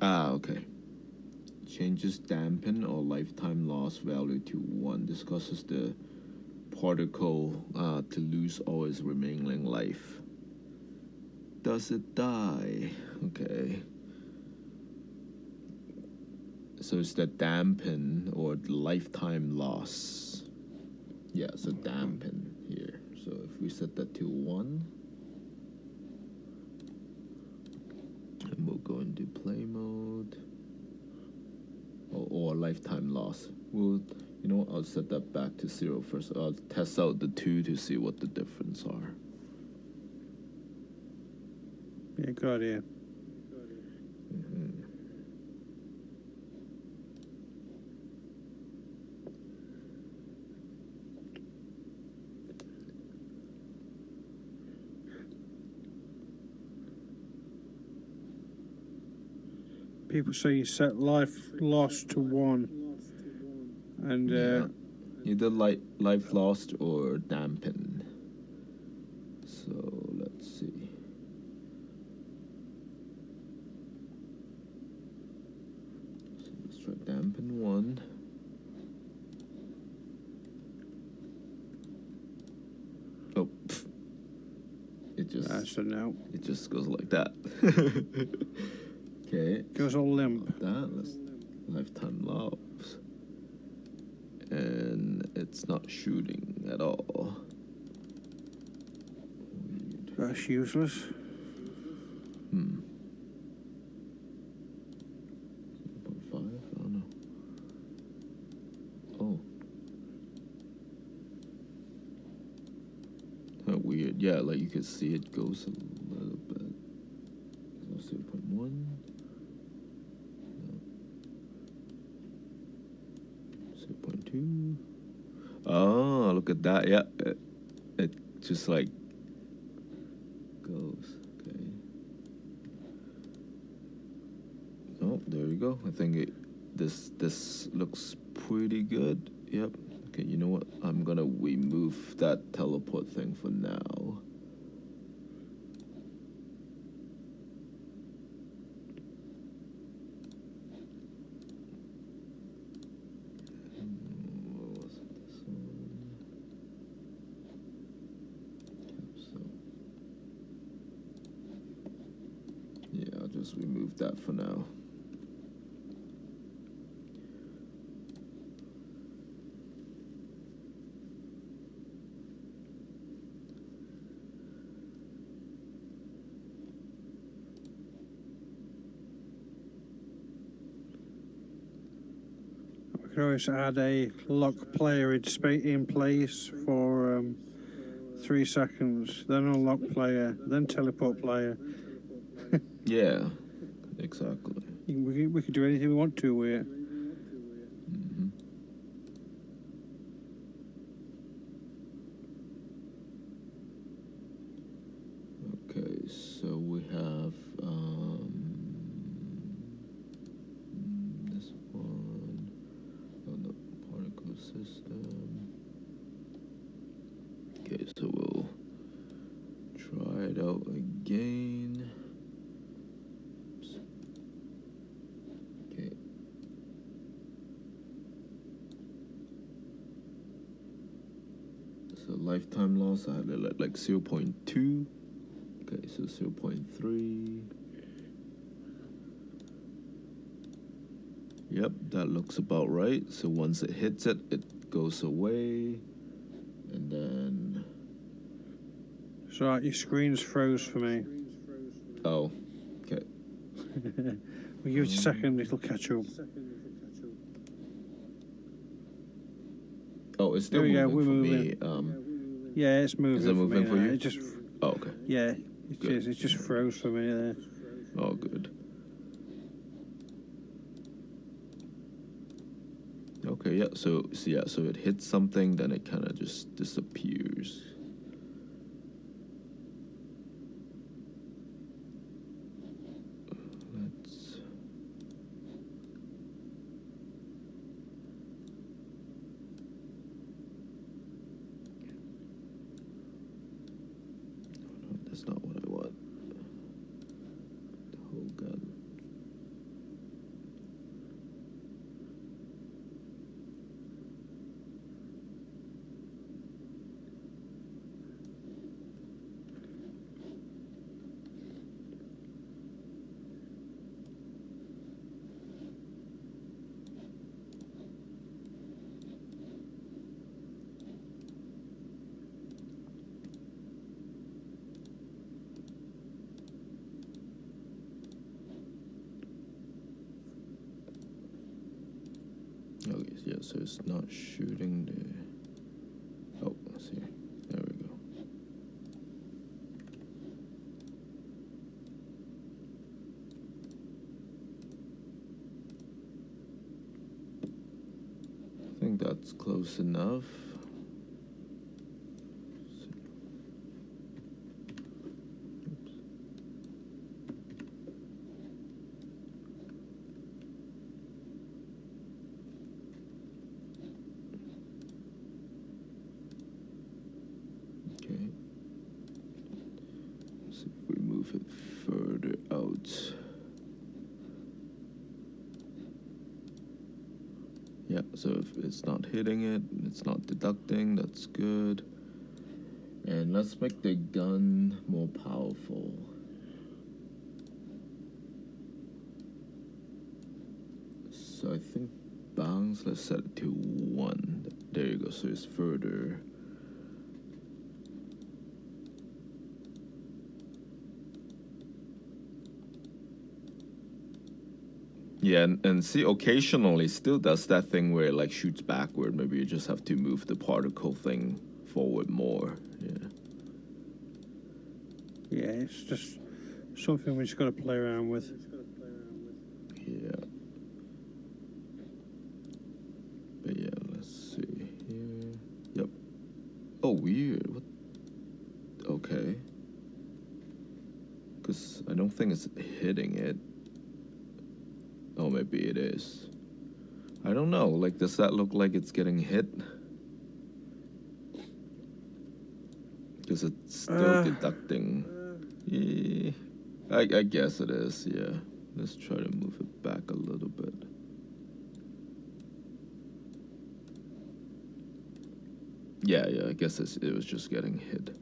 S1: Ah, okay. Changes dampen or lifetime loss value to 1. This causes the particle to lose all its remaining life. Does it die? Okay. So it's the dampen or the lifetime loss. Yeah, so dampen here. So if we set that to 1. And we'll go into play mode. Or lifetime loss. We'll, I'll set that back to 0 first. I'll test out the 2 to see what the difference are.
S4: Yeah, good idea.
S1: Mm-hmm.
S4: People say you set life loss to 1. And
S1: Yeah. Either life lost or dampen. So let's see. So let's try dampen 1. Oh, pff. It just
S4: so no.
S1: it just goes like that. Okay.
S4: Goes all limp.
S1: That's lifetime loss. And it's not shooting at all. Weird.
S4: That's useless.
S1: Hmm. 0.5? I don't know. Oh. Kind of weird. Yeah, like you could see it goes a little bit. 0.1. 0.2. Oh, look at that. Yeah. It just like goes. Okay. Oh, there you go. I think this looks pretty good. Yep. Okay, you know what? I'm gonna remove that teleport thing for now. What was it, this one? Capsule. Yeah, I'll just remove that for now.
S4: We can always add a lock player in place for 3 seconds, then unlock player, then teleport player.
S1: Yeah, exactly.
S4: We could do anything we want to with it.
S1: Mm-hmm. Okay, so we have this one. Oh no, particle system. Okay, so we'll try it out again. Oops. Okay. So lifetime loss, I had it at like 0.2. Okay, so 0.3. Yep, that looks about right. So once it hits it, it goes away. And then...
S4: So your screen's froze for me.
S1: Oh, okay.
S4: We'll give it a second, it'll catch up.
S1: Oh, it's still
S4: There we go,
S1: moving
S4: we're
S1: for me.
S4: Yeah, it's moving.
S1: Is it moving for
S4: now.
S1: you?
S4: It just,
S1: Oh, okay.
S4: yeah, it
S1: Good.
S4: is. It just froze for me there.
S1: Oh, good. Okay, yeah. So it hits something, then it kind of just disappears. Let's. No, that's not what I want. The whole gun. Okay, yeah, so it's not shooting the... Oh, let's see. There we go. I think that's close enough. Oops. Okay. Let's see if we move it further out. Yeah, so if it's not hitting it, it's not deducting, that's good. And let's make the gun more powerful. So I think bounce, let's set it to 1. There you go, so it's further. Yeah, and see, occasionally still does that thing where it like shoots backward. Maybe you just have to move the particle thing forward more. Yeah.
S4: Yeah, it's just something we just got to play around with.
S1: Yeah. But yeah, let's see here. Yep. Oh, weird. What? Okay. Because I don't think it's hitting it. Oh, maybe it is. I don't know. Like, does that look like it's getting hit? Because it's still deducting. Yeah. I guess it is, yeah. Let's try to move it back a little bit. Yeah, I guess it was just getting hit.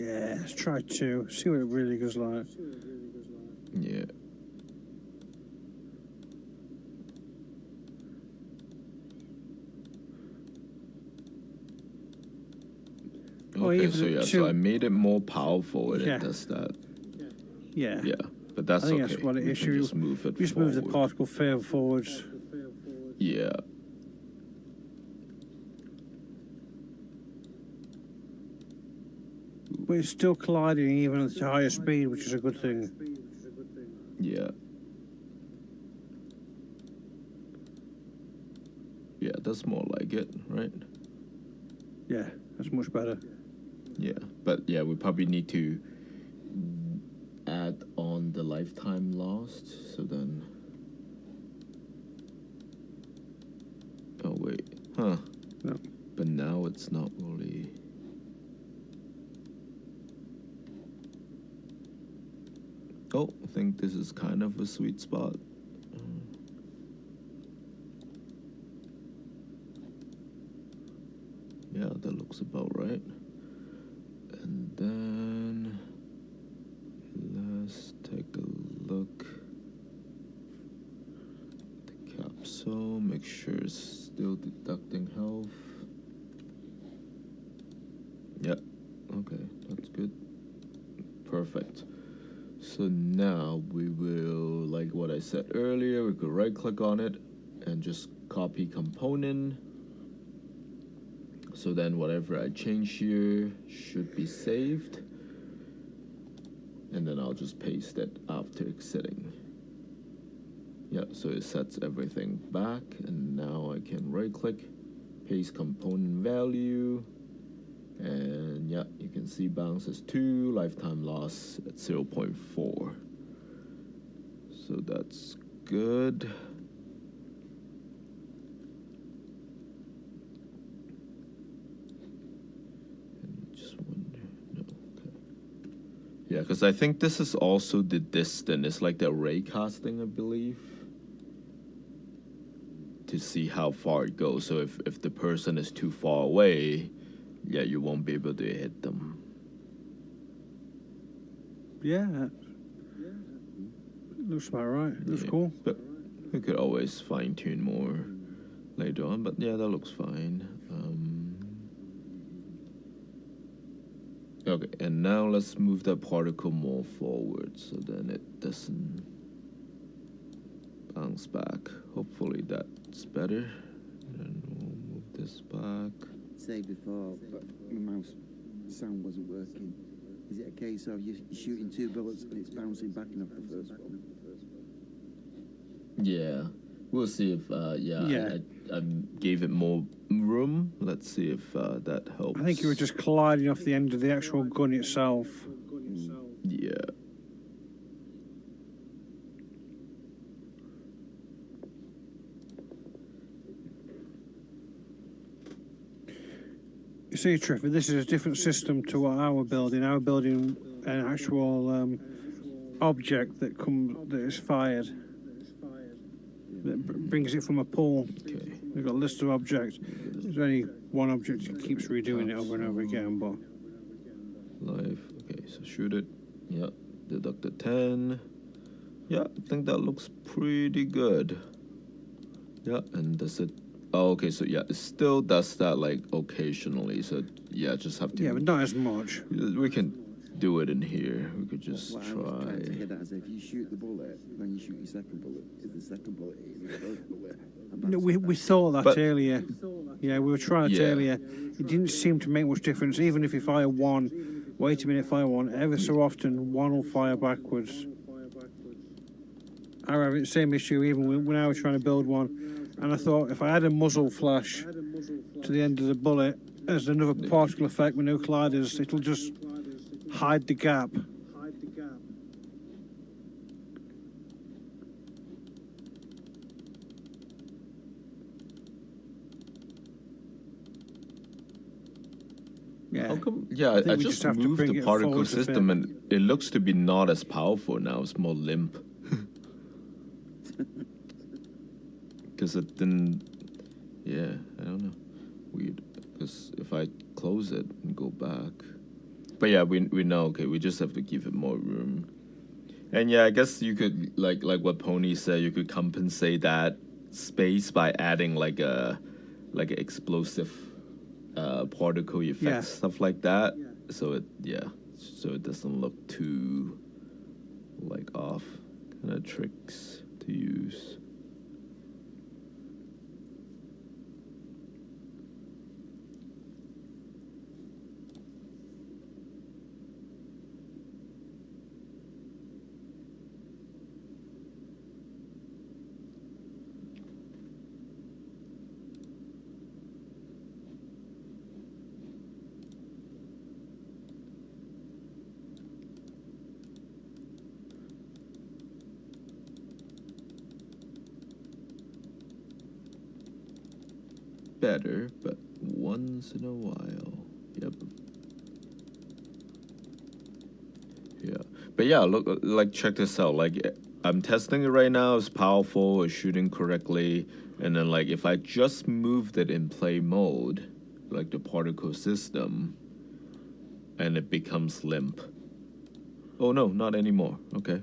S4: Yeah, let's try 2. See what it really goes like.
S1: Yeah. Okay, so yeah, so I made it more powerful and it does that.
S4: Yeah.
S1: Yeah, but that's okay.
S4: I think that's what it is.
S1: Just move it
S4: just
S1: forward.
S4: Move the particle further forwards.
S1: Yeah.
S4: But it's still colliding even at a higher speed, which is a good thing.
S1: Yeah. Yeah, that's more like it, right?
S4: Yeah, that's much better.
S1: Yeah, but yeah, we probably need to add on the lifetime lost, so then... Oh, wait. Huh.
S4: No.
S1: But now it's not really... Oh, I think this is kind of a sweet spot. Yeah, that looks about right. And then let's take a look at the capsule, make sure it's still deducting health. Yep, okay, that's good. Perfect. So now we will, like what I said earlier, we could right click on it and just copy component. So then whatever I change here should be saved. And then I'll just paste it after exiting. Yeah, so it sets everything back. And now I can right click, paste component value. And yeah, you can see bounce is 2, lifetime loss at 0.4. So that's good. And just wonder, no, okay. Yeah, because I think this is also the distance. It's like the ray casting, I believe, to see how far it goes. So if the person is too far away, yeah, you won't be able to hit them.
S4: Yeah. Looks about right. Looks cool.
S1: But we could always fine tune more later on. But yeah, that looks fine. Okay, and now let's move that particle more forward so then it doesn't bounce back. Hopefully that's better. And we'll move this back.
S7: Say before, but my mouse sound wasn't working. Is it a case of you shooting 2 bullets and it's bouncing back enough the first one?
S1: Yeah, we'll see if I gave it more room. Let's see if that helps.
S4: I think you were just colliding off the end of the actual gun itself.
S1: Yeah.
S4: see, Trevor, this is a different system to what I were building. I were building an actual object that is fired. That brings it from a pool.
S1: Okay.
S4: We've got a list of objects. There's only one object that keeps redoing it over and over again, but...
S1: Live. Okay, so shoot it. Yeah. Deduct the 10. Yeah, I think that looks pretty good. Yeah, and does it... Oh, okay, so yeah, it still does that, like, occasionally. So, yeah, just have to...
S4: Yeah, but not as much.
S1: We can do it in here. We could just
S7: What I was trying to
S1: try...
S7: get at is if you shoot the bullet, then you shoot your second bullet. Is the second bullet hitting the first bullet? And
S4: No,
S7: that's-
S4: we thought that
S1: But-
S4: earlier. Yeah, we were trying it
S1: Yeah.
S4: earlier. It didn't seem to make much difference. Even if you fire one, wait a minute, fire one. Ever so often, one will fire backwards. I have the same issue even when I was trying to build one. And I thought if I had a muzzle flash to the end of the bullet, as another particle effect with no colliders, it'll just hide the gap. Yeah.
S1: How come? Yeah,
S4: think
S1: I
S4: we
S1: just
S4: just have to
S1: moved
S4: bring
S1: the
S4: it
S1: particle
S4: forward to fit.
S1: system and it looks to be not as powerful now. It's more limp. Because it didn't... Yeah, I don't know. Weird. Because if I close it and go back... But yeah, we know, okay, we just have to give it more room. And yeah, I guess you could, like what Pony said, you could compensate that space by adding like an explosive particle effect,
S4: Yeah.
S1: stuff like that. So it doesn't look too like off. Kind of tricks to use. Better, but once in a while. Yep. Yeah. But yeah, look, like, check this out. Like, I'm testing it right now. It's powerful. It's shooting correctly. And then, like, if I just moved it in play mode, like the particle system, and it becomes limp. Oh, no, not anymore. Okay.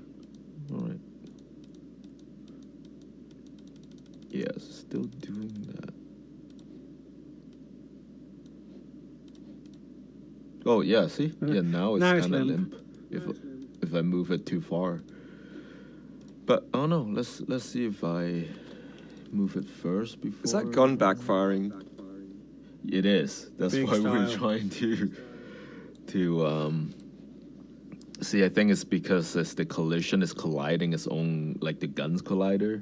S1: All right. Yeah, it's still doing that. Oh yeah, see? Yeah, now it's
S4: Now it's
S1: kind of
S4: limp.
S1: limp. If I move it too far. But oh no, let's see if I move it first before.
S8: Is that gun backfiring?
S1: It is. That's
S4: Big
S1: why we're
S4: style.
S1: trying to see. I think it's because it's the collision is colliding its own, like the gun's collider.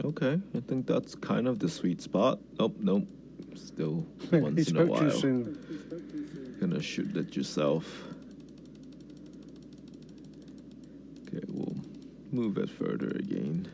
S1: Okay, I think that's kind of the sweet spot. Oh, nope. Still
S4: He
S1: once in a
S4: spoke too
S1: while.
S4: soon.
S1: Gonna shoot that yourself. Okay, we'll move it further again.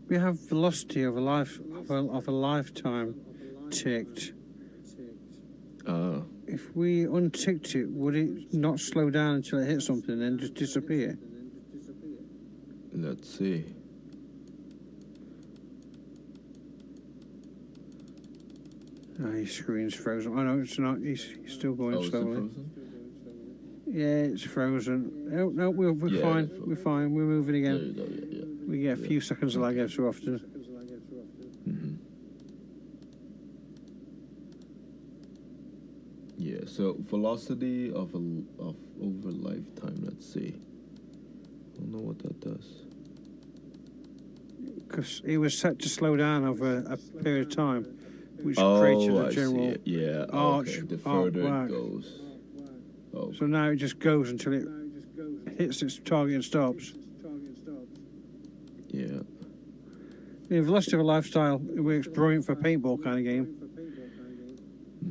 S4: We have velocity of a lifetime ticked. If we unticked it, would it not slow down until it hit something and then just disappear?
S1: Let's see.
S4: Oh, his screen's frozen. Oh no, it's not. He's still going
S1: Oh, is it
S4: slowly.
S1: frozen?
S4: Yeah, it's frozen. No, we're
S1: Yeah,
S4: fine.
S1: it's frozen.
S4: We're fine. We're moving
S1: There
S4: again.
S1: you go, yeah.
S4: We get a few seconds of lag every so often.
S1: so velocity of over lifetime. Let's see. I don't know what that does.
S4: Because it was set to slow down over a period of time, which
S1: Oh,
S4: created a
S1: I
S4: general
S1: see it. Yeah.
S4: arch,
S1: Okay. The
S4: arc
S1: further
S4: back.
S1: it goes. Oh.
S4: So now it just goes until it hits its target and stops.
S1: Yeah.
S4: The velocity of a lifestyle, it works brilliant for a paintball kind of game,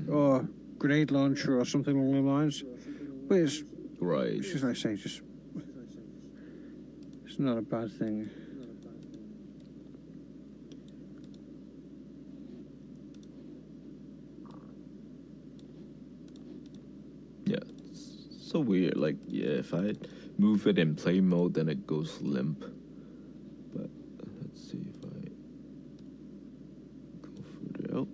S4: or grenade launcher or something along those lines. But it's
S1: Right.
S4: just like I say, it's not a bad thing.
S1: Yeah. It's so weird. Like, yeah, if I move it in play mode, then it goes limp. But let's see if I go further out.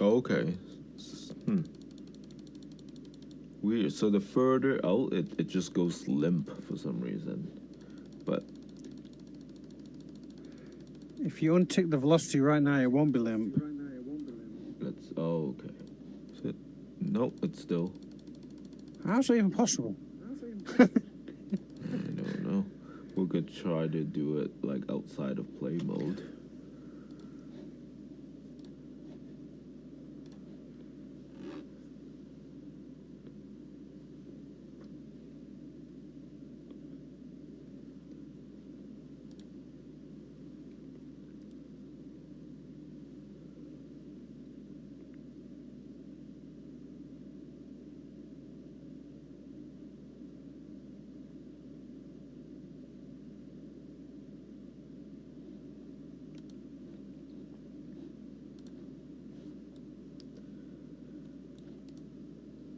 S1: Oh, okay. Weird. So the further out, it just goes limp for some reason. But
S4: If you untick the velocity right now, it won't be limp.
S1: let's. Oh, okay. So nope, it's still.
S4: How's that even possible?
S1: I don't know. We could try to do it like outside of play mode.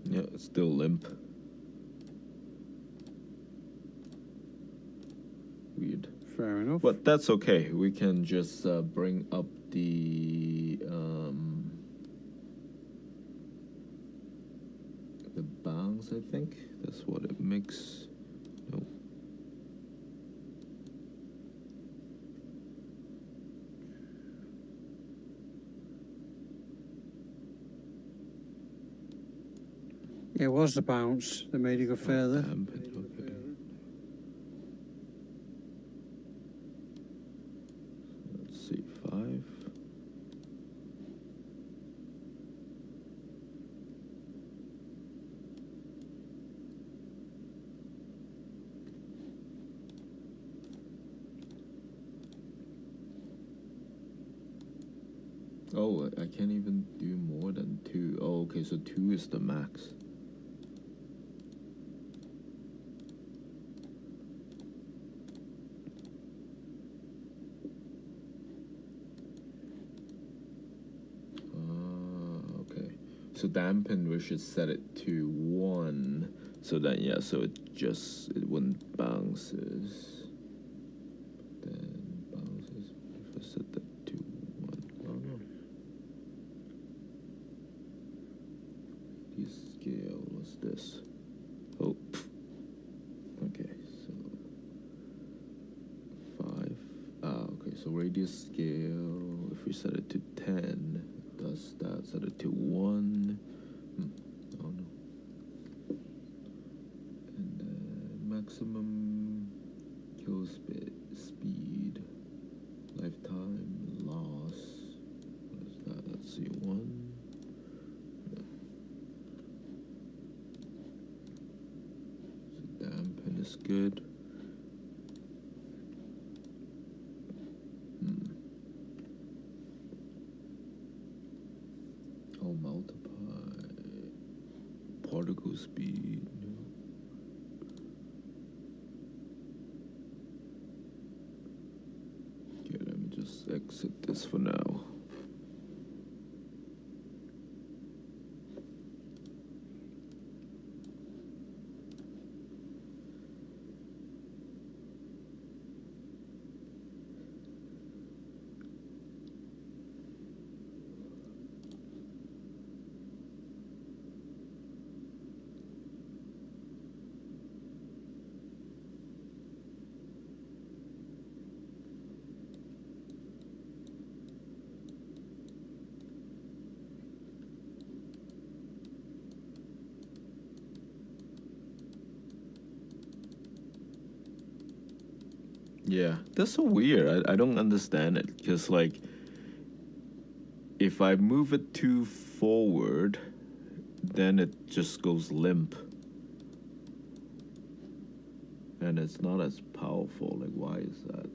S1: Yeah, it's still limp. Weird.
S4: Fair enough.
S1: But that's okay. We can just bring up the bounce, I think. That's what it makes. Nope.
S4: It was the bounce that made it go further.
S1: Damn it, okay. Let's see, 5. Oh, I can't even do more than 2. Oh, okay, so 2 is the max. Okay. So dampen, we should set it to 1. So then, yeah, so it wouldn't bounces. Then bounces. If I set that to 1. Oh no. The scale was this. Oh. Okay, so 5. Okay, so radius scale, if we set it to 10, does that set it to 1? Oh no. And then maximum kill speed, lifetime loss. What is that? Let's see, 1. Yeah. So dampen is good. Oh, multiply particle speed. No. Okay, let me just exit this for now. Yeah, that's so weird. I don't understand it because like if I move it too forward, then it just goes limp. And it's not as powerful. Like, why is that?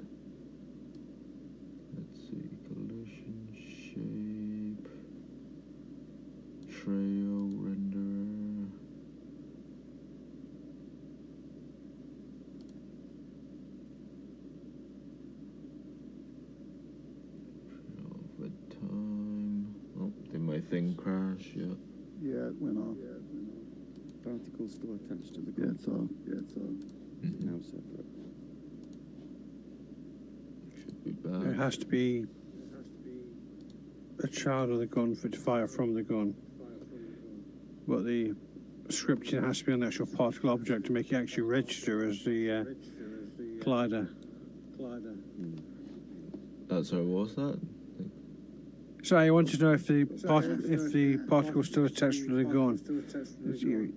S1: Let's see. Collision, shape, trail, renderer. Trail with time. Oh, did my thing crash? Yeah.
S5: Yeah, it went off.
S7: Particles still attached to the
S5: Yeah,
S7: gun.
S5: it's off.
S7: Now separate.
S1: Should be
S4: It
S1: back.
S4: has to be a child of the gun for it to fire from the gun. But the scripting has to be on the actual particle object to make it actually register as the collider.
S1: Sorry, what was that?
S4: So I wanted to know if the particle is still attached to the gun.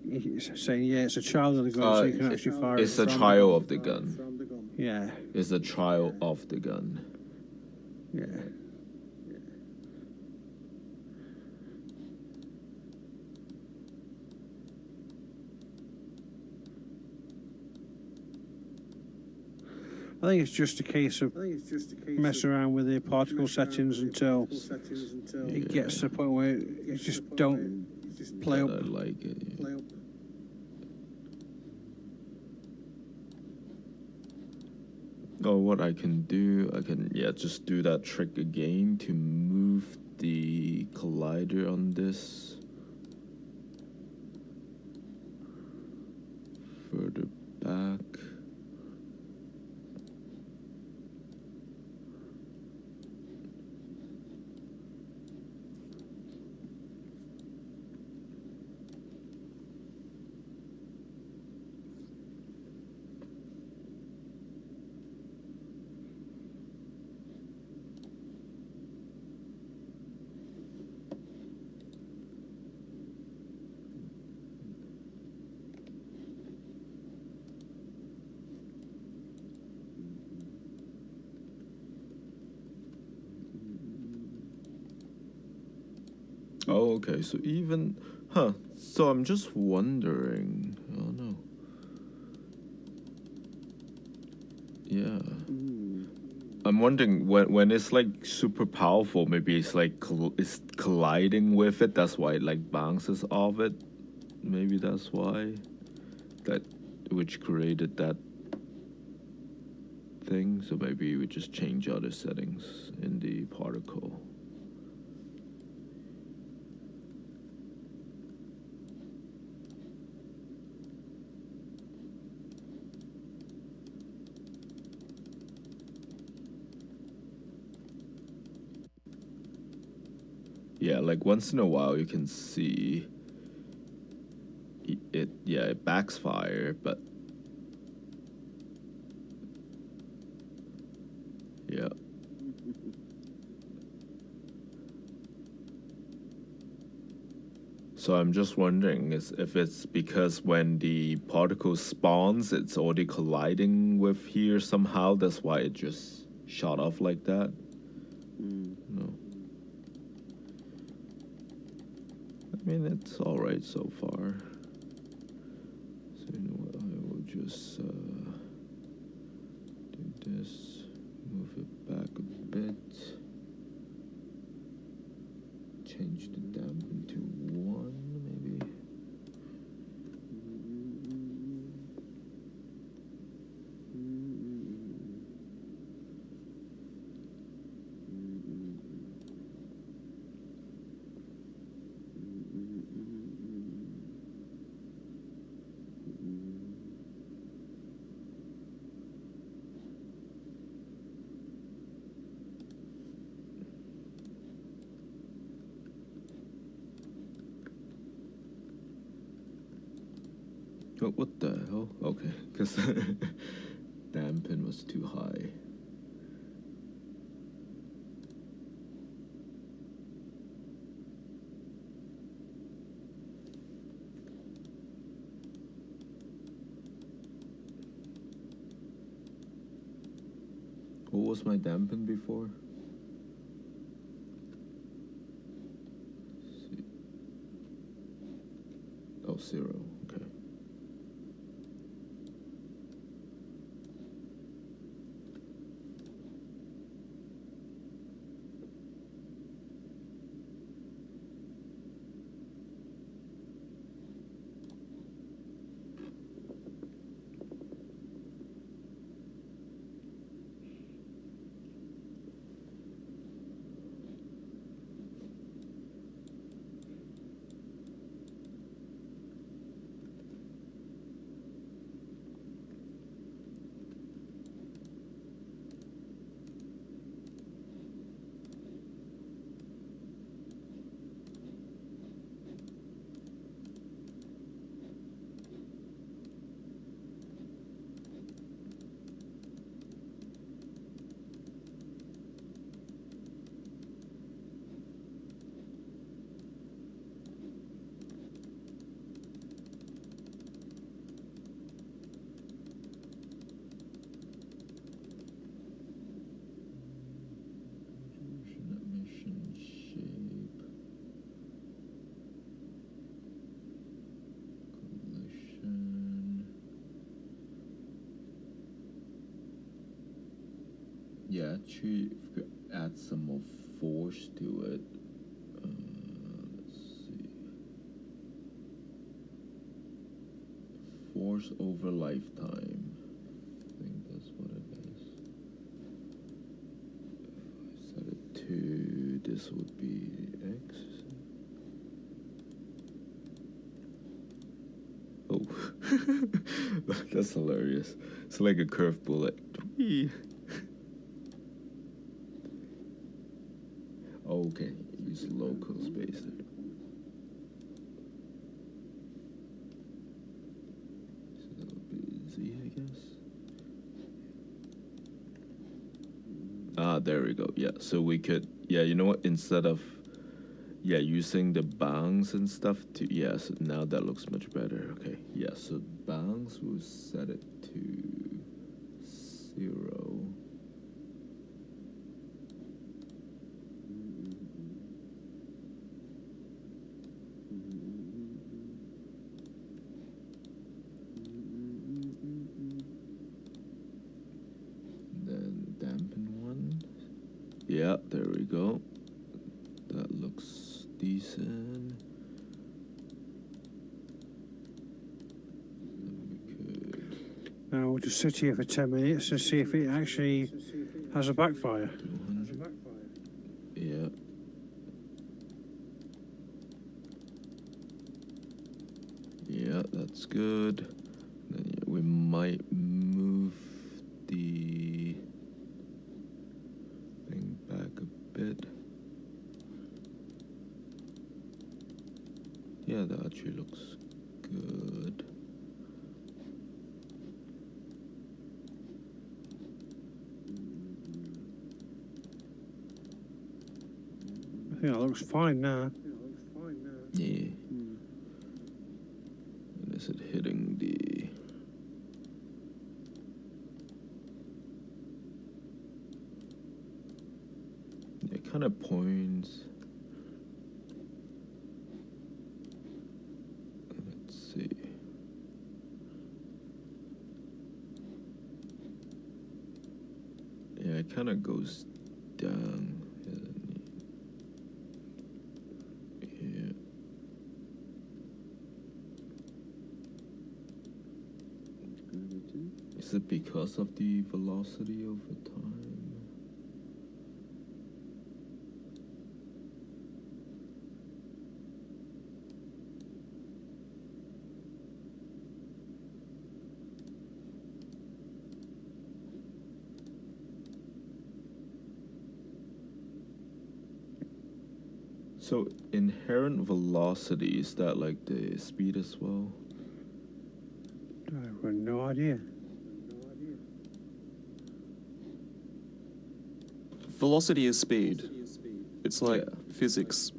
S4: He's saying, yeah, it's a child of the gun, so you can actually fire it.
S1: It's a
S4: from
S1: child of
S4: the
S1: the gun.
S4: gun. Yeah,
S1: It's a child of the gun.
S4: yeah. I think it's just a case of messing around with the particle settings until it gets to the point where you just don't play
S1: I
S4: up.
S1: like it. Yeah. Oh, what I can do, I can just do that trick again to move the collider on this further back. Oh, okay. So even, So I'm just wondering. Oh no. Yeah. I'm wondering when it's like super powerful, maybe it's like it's colliding with it. That's why it like bounces off it. Maybe that's why which created that thing. So maybe we just change other settings in the particle. Yeah, like once in a while you can see it. Yeah, it backfire, but yeah. So I'm just wondering if it's because when the particle spawns, it's already colliding with here somehow. That's why it just shot off like that. No. I mean, it's all right so far. So you know what? I will just do this, move it back a bit, change the dampen to 1, maybe. Oh, what the hell? Okay, because dampen was too high. What was my dampen before? Let's see. Oh, 0. Okay. Emission shape. Collision. Yeah, actually, if we could add some more force to it. Let's see. Force over lifetime. I think that's what it is. If I set it to, this would be X. Oh, that's hilarious. It's like a curved bullet. Whee. Okay, use local spacer. So that'll be Z, I guess. Ah, there we go. Yeah, so we could, yeah, you know what? Instead of, yeah, using the bounds and stuff to, yeah, so now that looks much better. Okay, yeah, so bounds, we'll set it to 0. Then dampen 1. Yeah, there we go. That looks decent. We could
S4: Now we'll just sit here for 10 minutes and see if it actually has a backfire.
S1: 200. Yeah. Yeah, that's good. Then yeah, we might move the thing back a bit. Yeah, that actually looks good.
S4: I think that looks fine now.
S1: Yeah. And is it hitting the... It kind of points. Let's see. Yeah, it kind of goes down. Yeah. Is it because of the velocity over time? So inherent velocity, is that like the speed as well?
S4: I have no idea.
S8: Velocity is speed. It's like
S1: Yeah.
S8: physics.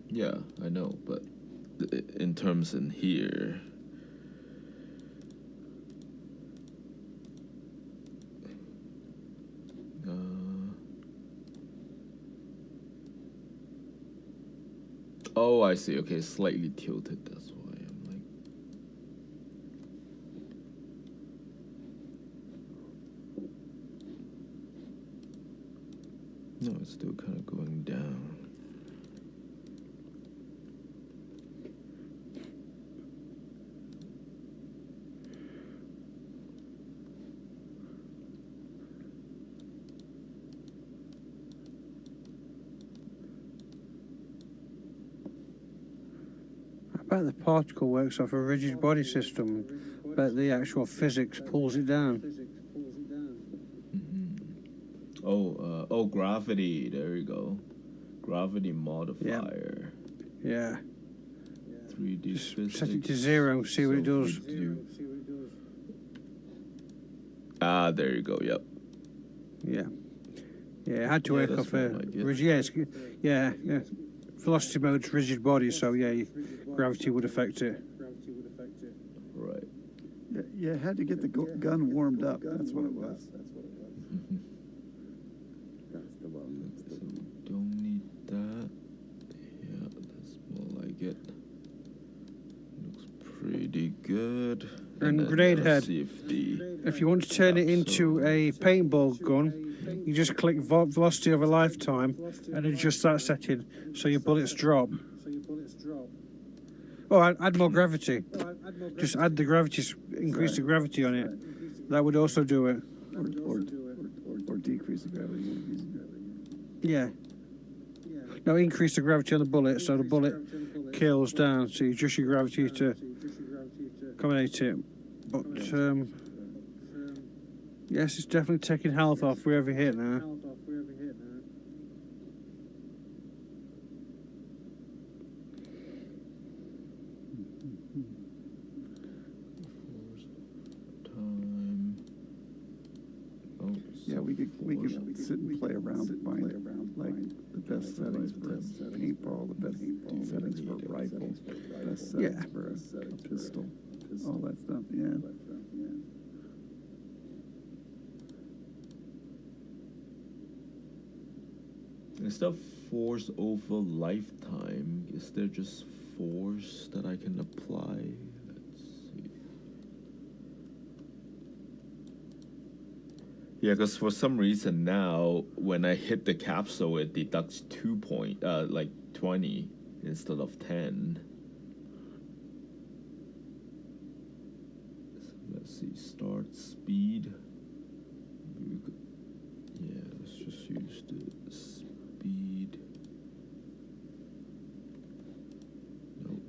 S1: Yeah, I know, but in terms in here, Oh, I see. Okay, slightly tilted. That's why I'm like. No, it's still kind of going down.
S4: I bet the particle works off a rigid body system, but the actual physics pulls it down.
S1: Oh, gravity. There you go. Gravity modifier.
S4: Yeah.
S1: 3D
S4: Just
S1: physics.
S4: set it to 0, see what it does.
S1: Ah, there you go. Yep.
S4: Yeah. Yeah, it had to work
S1: that's
S4: off
S1: more
S4: a
S1: like it.
S4: rigid. Yeah. Velocity mode's rigid body, so yeah, gravity would affect it.
S1: Right.
S5: Yeah, you had to get the gun warmed up. That's what it was.
S7: That's the one.
S1: So we don't need that. Yeah, that's more like it. Looks pretty good.
S4: And
S1: then
S4: grenade
S1: let's
S4: head.
S1: see
S4: If you want to turn it into a paintball gun, you just click velocity over lifetime and adjust that setting so your bullets drop. Oh, add more gravity. Just add the gravity, increase the gravity on it. That would also do it.
S5: Or decrease the gravity.
S4: Yeah. No, increase the gravity on the bullet so the bullet kills down. So you adjust your gravity to accommodate it. But yes, it's definitely taking health off for every hit now.
S1: time. Oh,
S5: Yeah, we could sit and play around and find like the best settings for a paintball, the best settings for a rifle, best settings for a pistol, all that stuff. Yeah.
S1: Instead of force over lifetime, is there just force that I can apply? Let's see. Yeah, because for some reason now, when I hit the capsule, it deducts 20 instead of 10. So let's see, start speed. Yeah, let's just use the speed. Nope.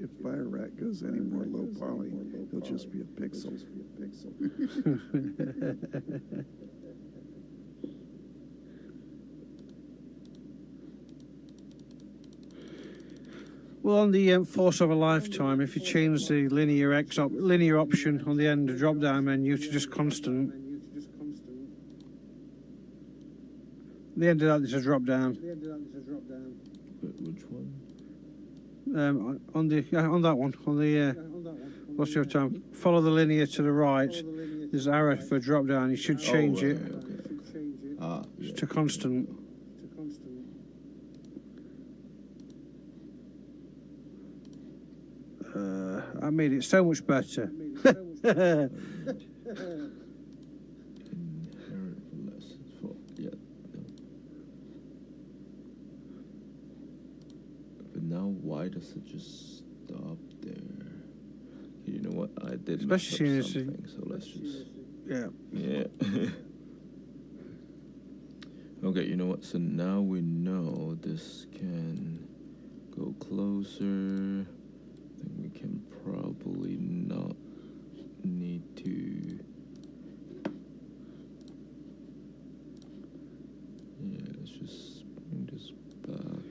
S5: If Fire Rat goes any more low poly, he'll just be a pixel.
S4: Well, on the force over lifetime, if you change the linear option on the end of drop down menu to just constant, the end of that is a drop down.
S1: Which one?
S4: On that one, on the what's your time? Follow the linear to the right. There's an arrow for drop down. You should change it to constant. I made it so much better.
S1: Inherent lessons for But now why does it just stop there? You know what? I did
S4: Especially
S1: mess up
S4: seeing
S1: something, so let's just
S4: yeah.
S1: Okay, you know what? So now we know this can go closer. I think we can probably not need to. Yeah, let's just bring this back.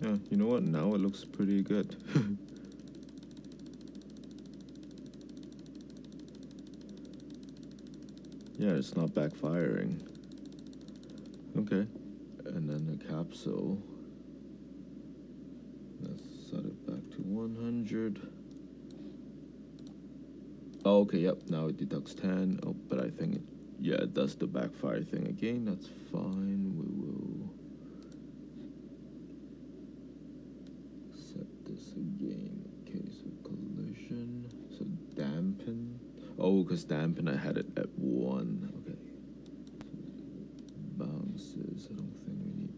S1: Yeah, you know what? Now it looks pretty good. Yeah, it's not backfiring. Okay. And then the capsule. Let's set it back to 100. Oh, okay, yep, now it deducts 10. Oh, but I think it does the backfire thing again. That's fine. We will set this again in case of collision. So dampen. Oh, because dampen, I had it at 1. Okay. Bounces, I don't think we need.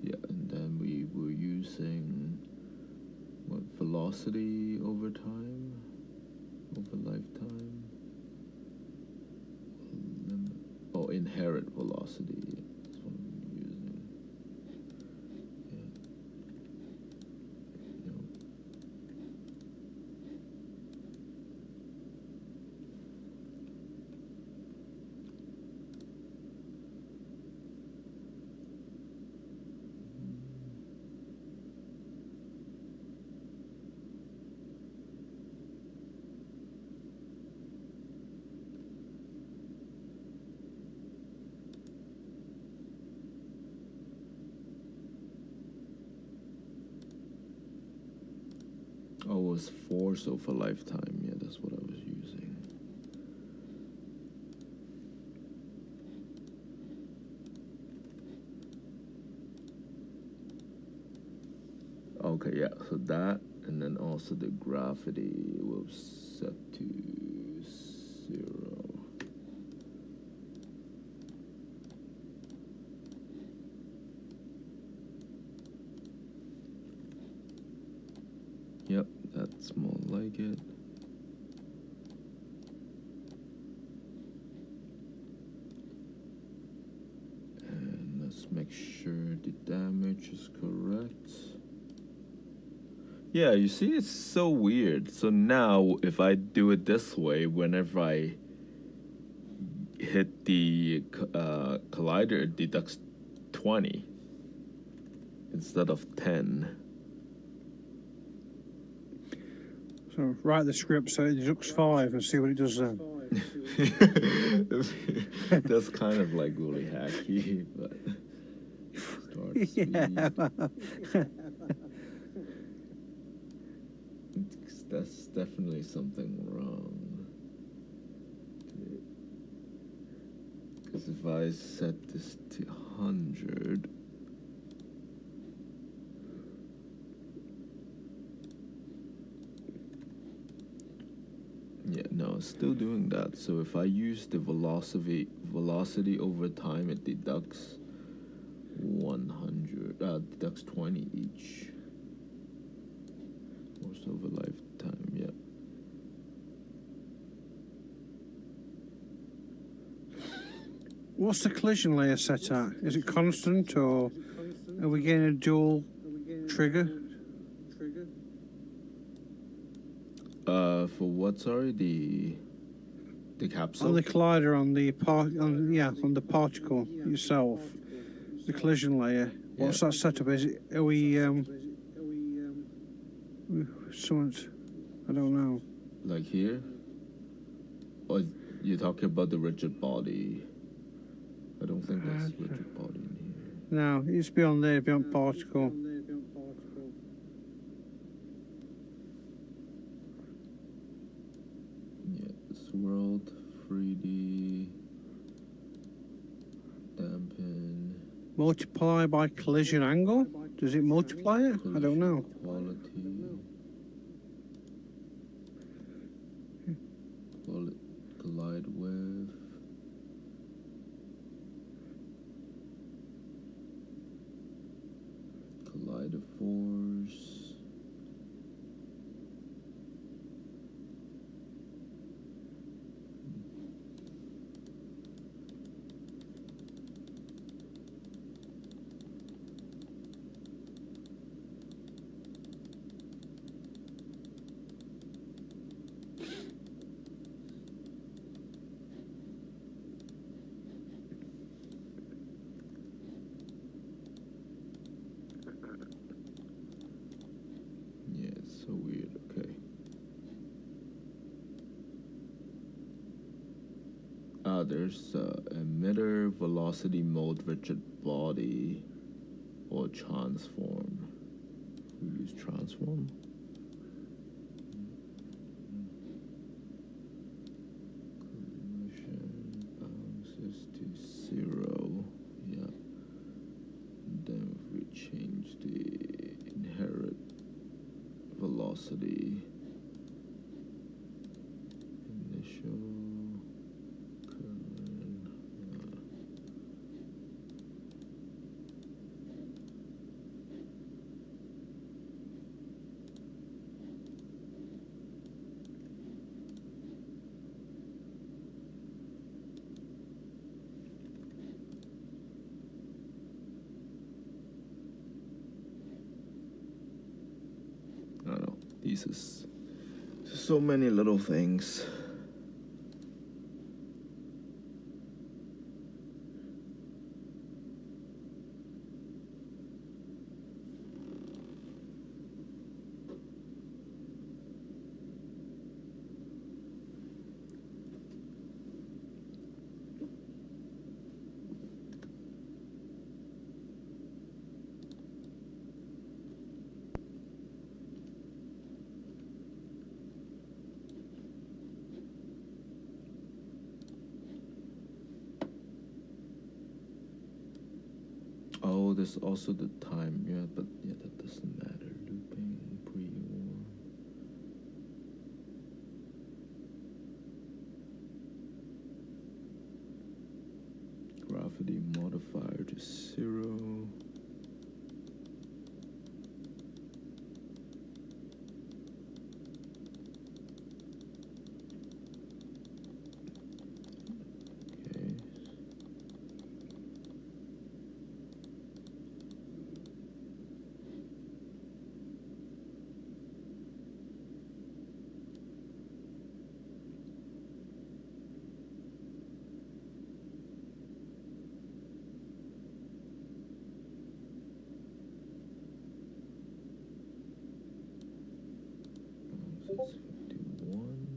S1: Yeah, and then we were using what, velocity over time? Over lifetime? Oh, inherent velocity. That's what I'm using. Yeah. Oh, it was force over lifetime. Yeah, that's what I was using. Okay, yeah, so that, and then also the gravity will set to 0. Yep, that's more like it. And let's make sure the damage is correct. Yeah, you see, it's so weird. So now, if I do it this way, whenever I hit the collider, it deducts 20 instead of 10.
S4: So write the script so it deducts 5 and see what it does then.
S1: That's kind of like really hacky, but start speed.
S4: Yeah.
S1: That's definitely something wrong. Because if I set this to 100, yeah, no, it's still doing that. So if I use the velocity over time, it deducts 100, deducts 20 each. Force over lifetime, yeah.
S4: What's the collision layer set at? Is it constant or are we getting a dual trigger?
S1: For what? Sorry, the capsule.
S4: On the collider, on the on the particle itself, the collision layer. What's that setup? Is it? Are we? Someone's. I don't know.
S1: Like here? Or you're talking about the rigid body? I don't think there's rigid body in here.
S4: No, it's beyond there, beyond particle.
S1: Yeah, swirled, 3D, dampen.
S4: Multiply by collision angle? Does it multiply it? I don't know.
S1: Quality. Collide with. Collider force. there's emitter, velocity, mode, rigid body, or transform. We use transform. Collision bounces to 0. Yeah. And then if we change the inherit velocity, initial current. I don't know. These is so many little things. Oh, there's also the time. Yeah, but yeah, that doesn't matter. Looping, pre-warm. Gravity modifier to 0. Okay. It's 51.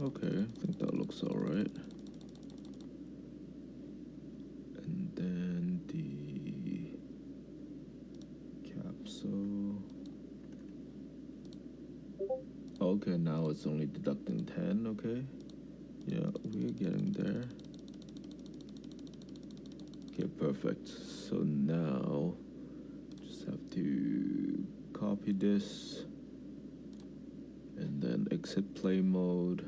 S1: Okay, I think that looks all right. And then the capsule. Okay, now it's only deducting 10, okay. Yeah, we're getting there. Okay, perfect. So now, just have to copy this, and then exit play mode,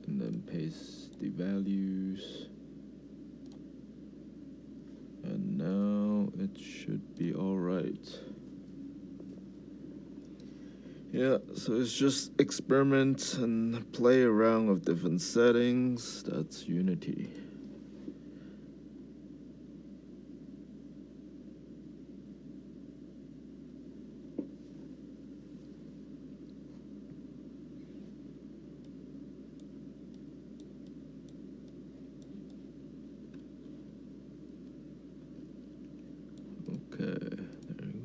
S1: and then paste the values. And now it should be all right. Yeah, so it's just experiment and play around with different settings. That's Unity. Okay, there you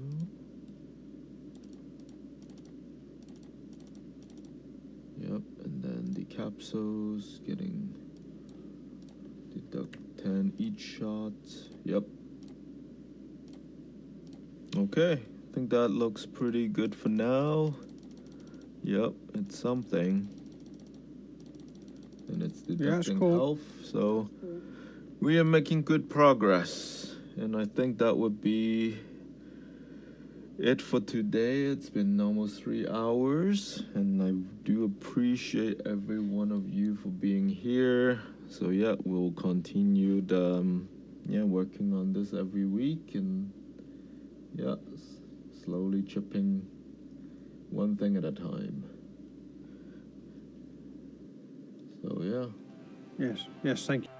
S1: go. Yep, and then the capsules getting deduct 10 each shot. Yep. Okay, I think that looks pretty good for now. Yep, it's something. And it's deducting
S4: cool.
S1: health, so we are making good progress. And I think that would be it for today. It's been almost 3 hours, and I do appreciate every one of you for being here. So yeah, we'll continue working on this every week, and yeah, slowly chipping one thing at a time. So yeah.
S4: Yes, thank you.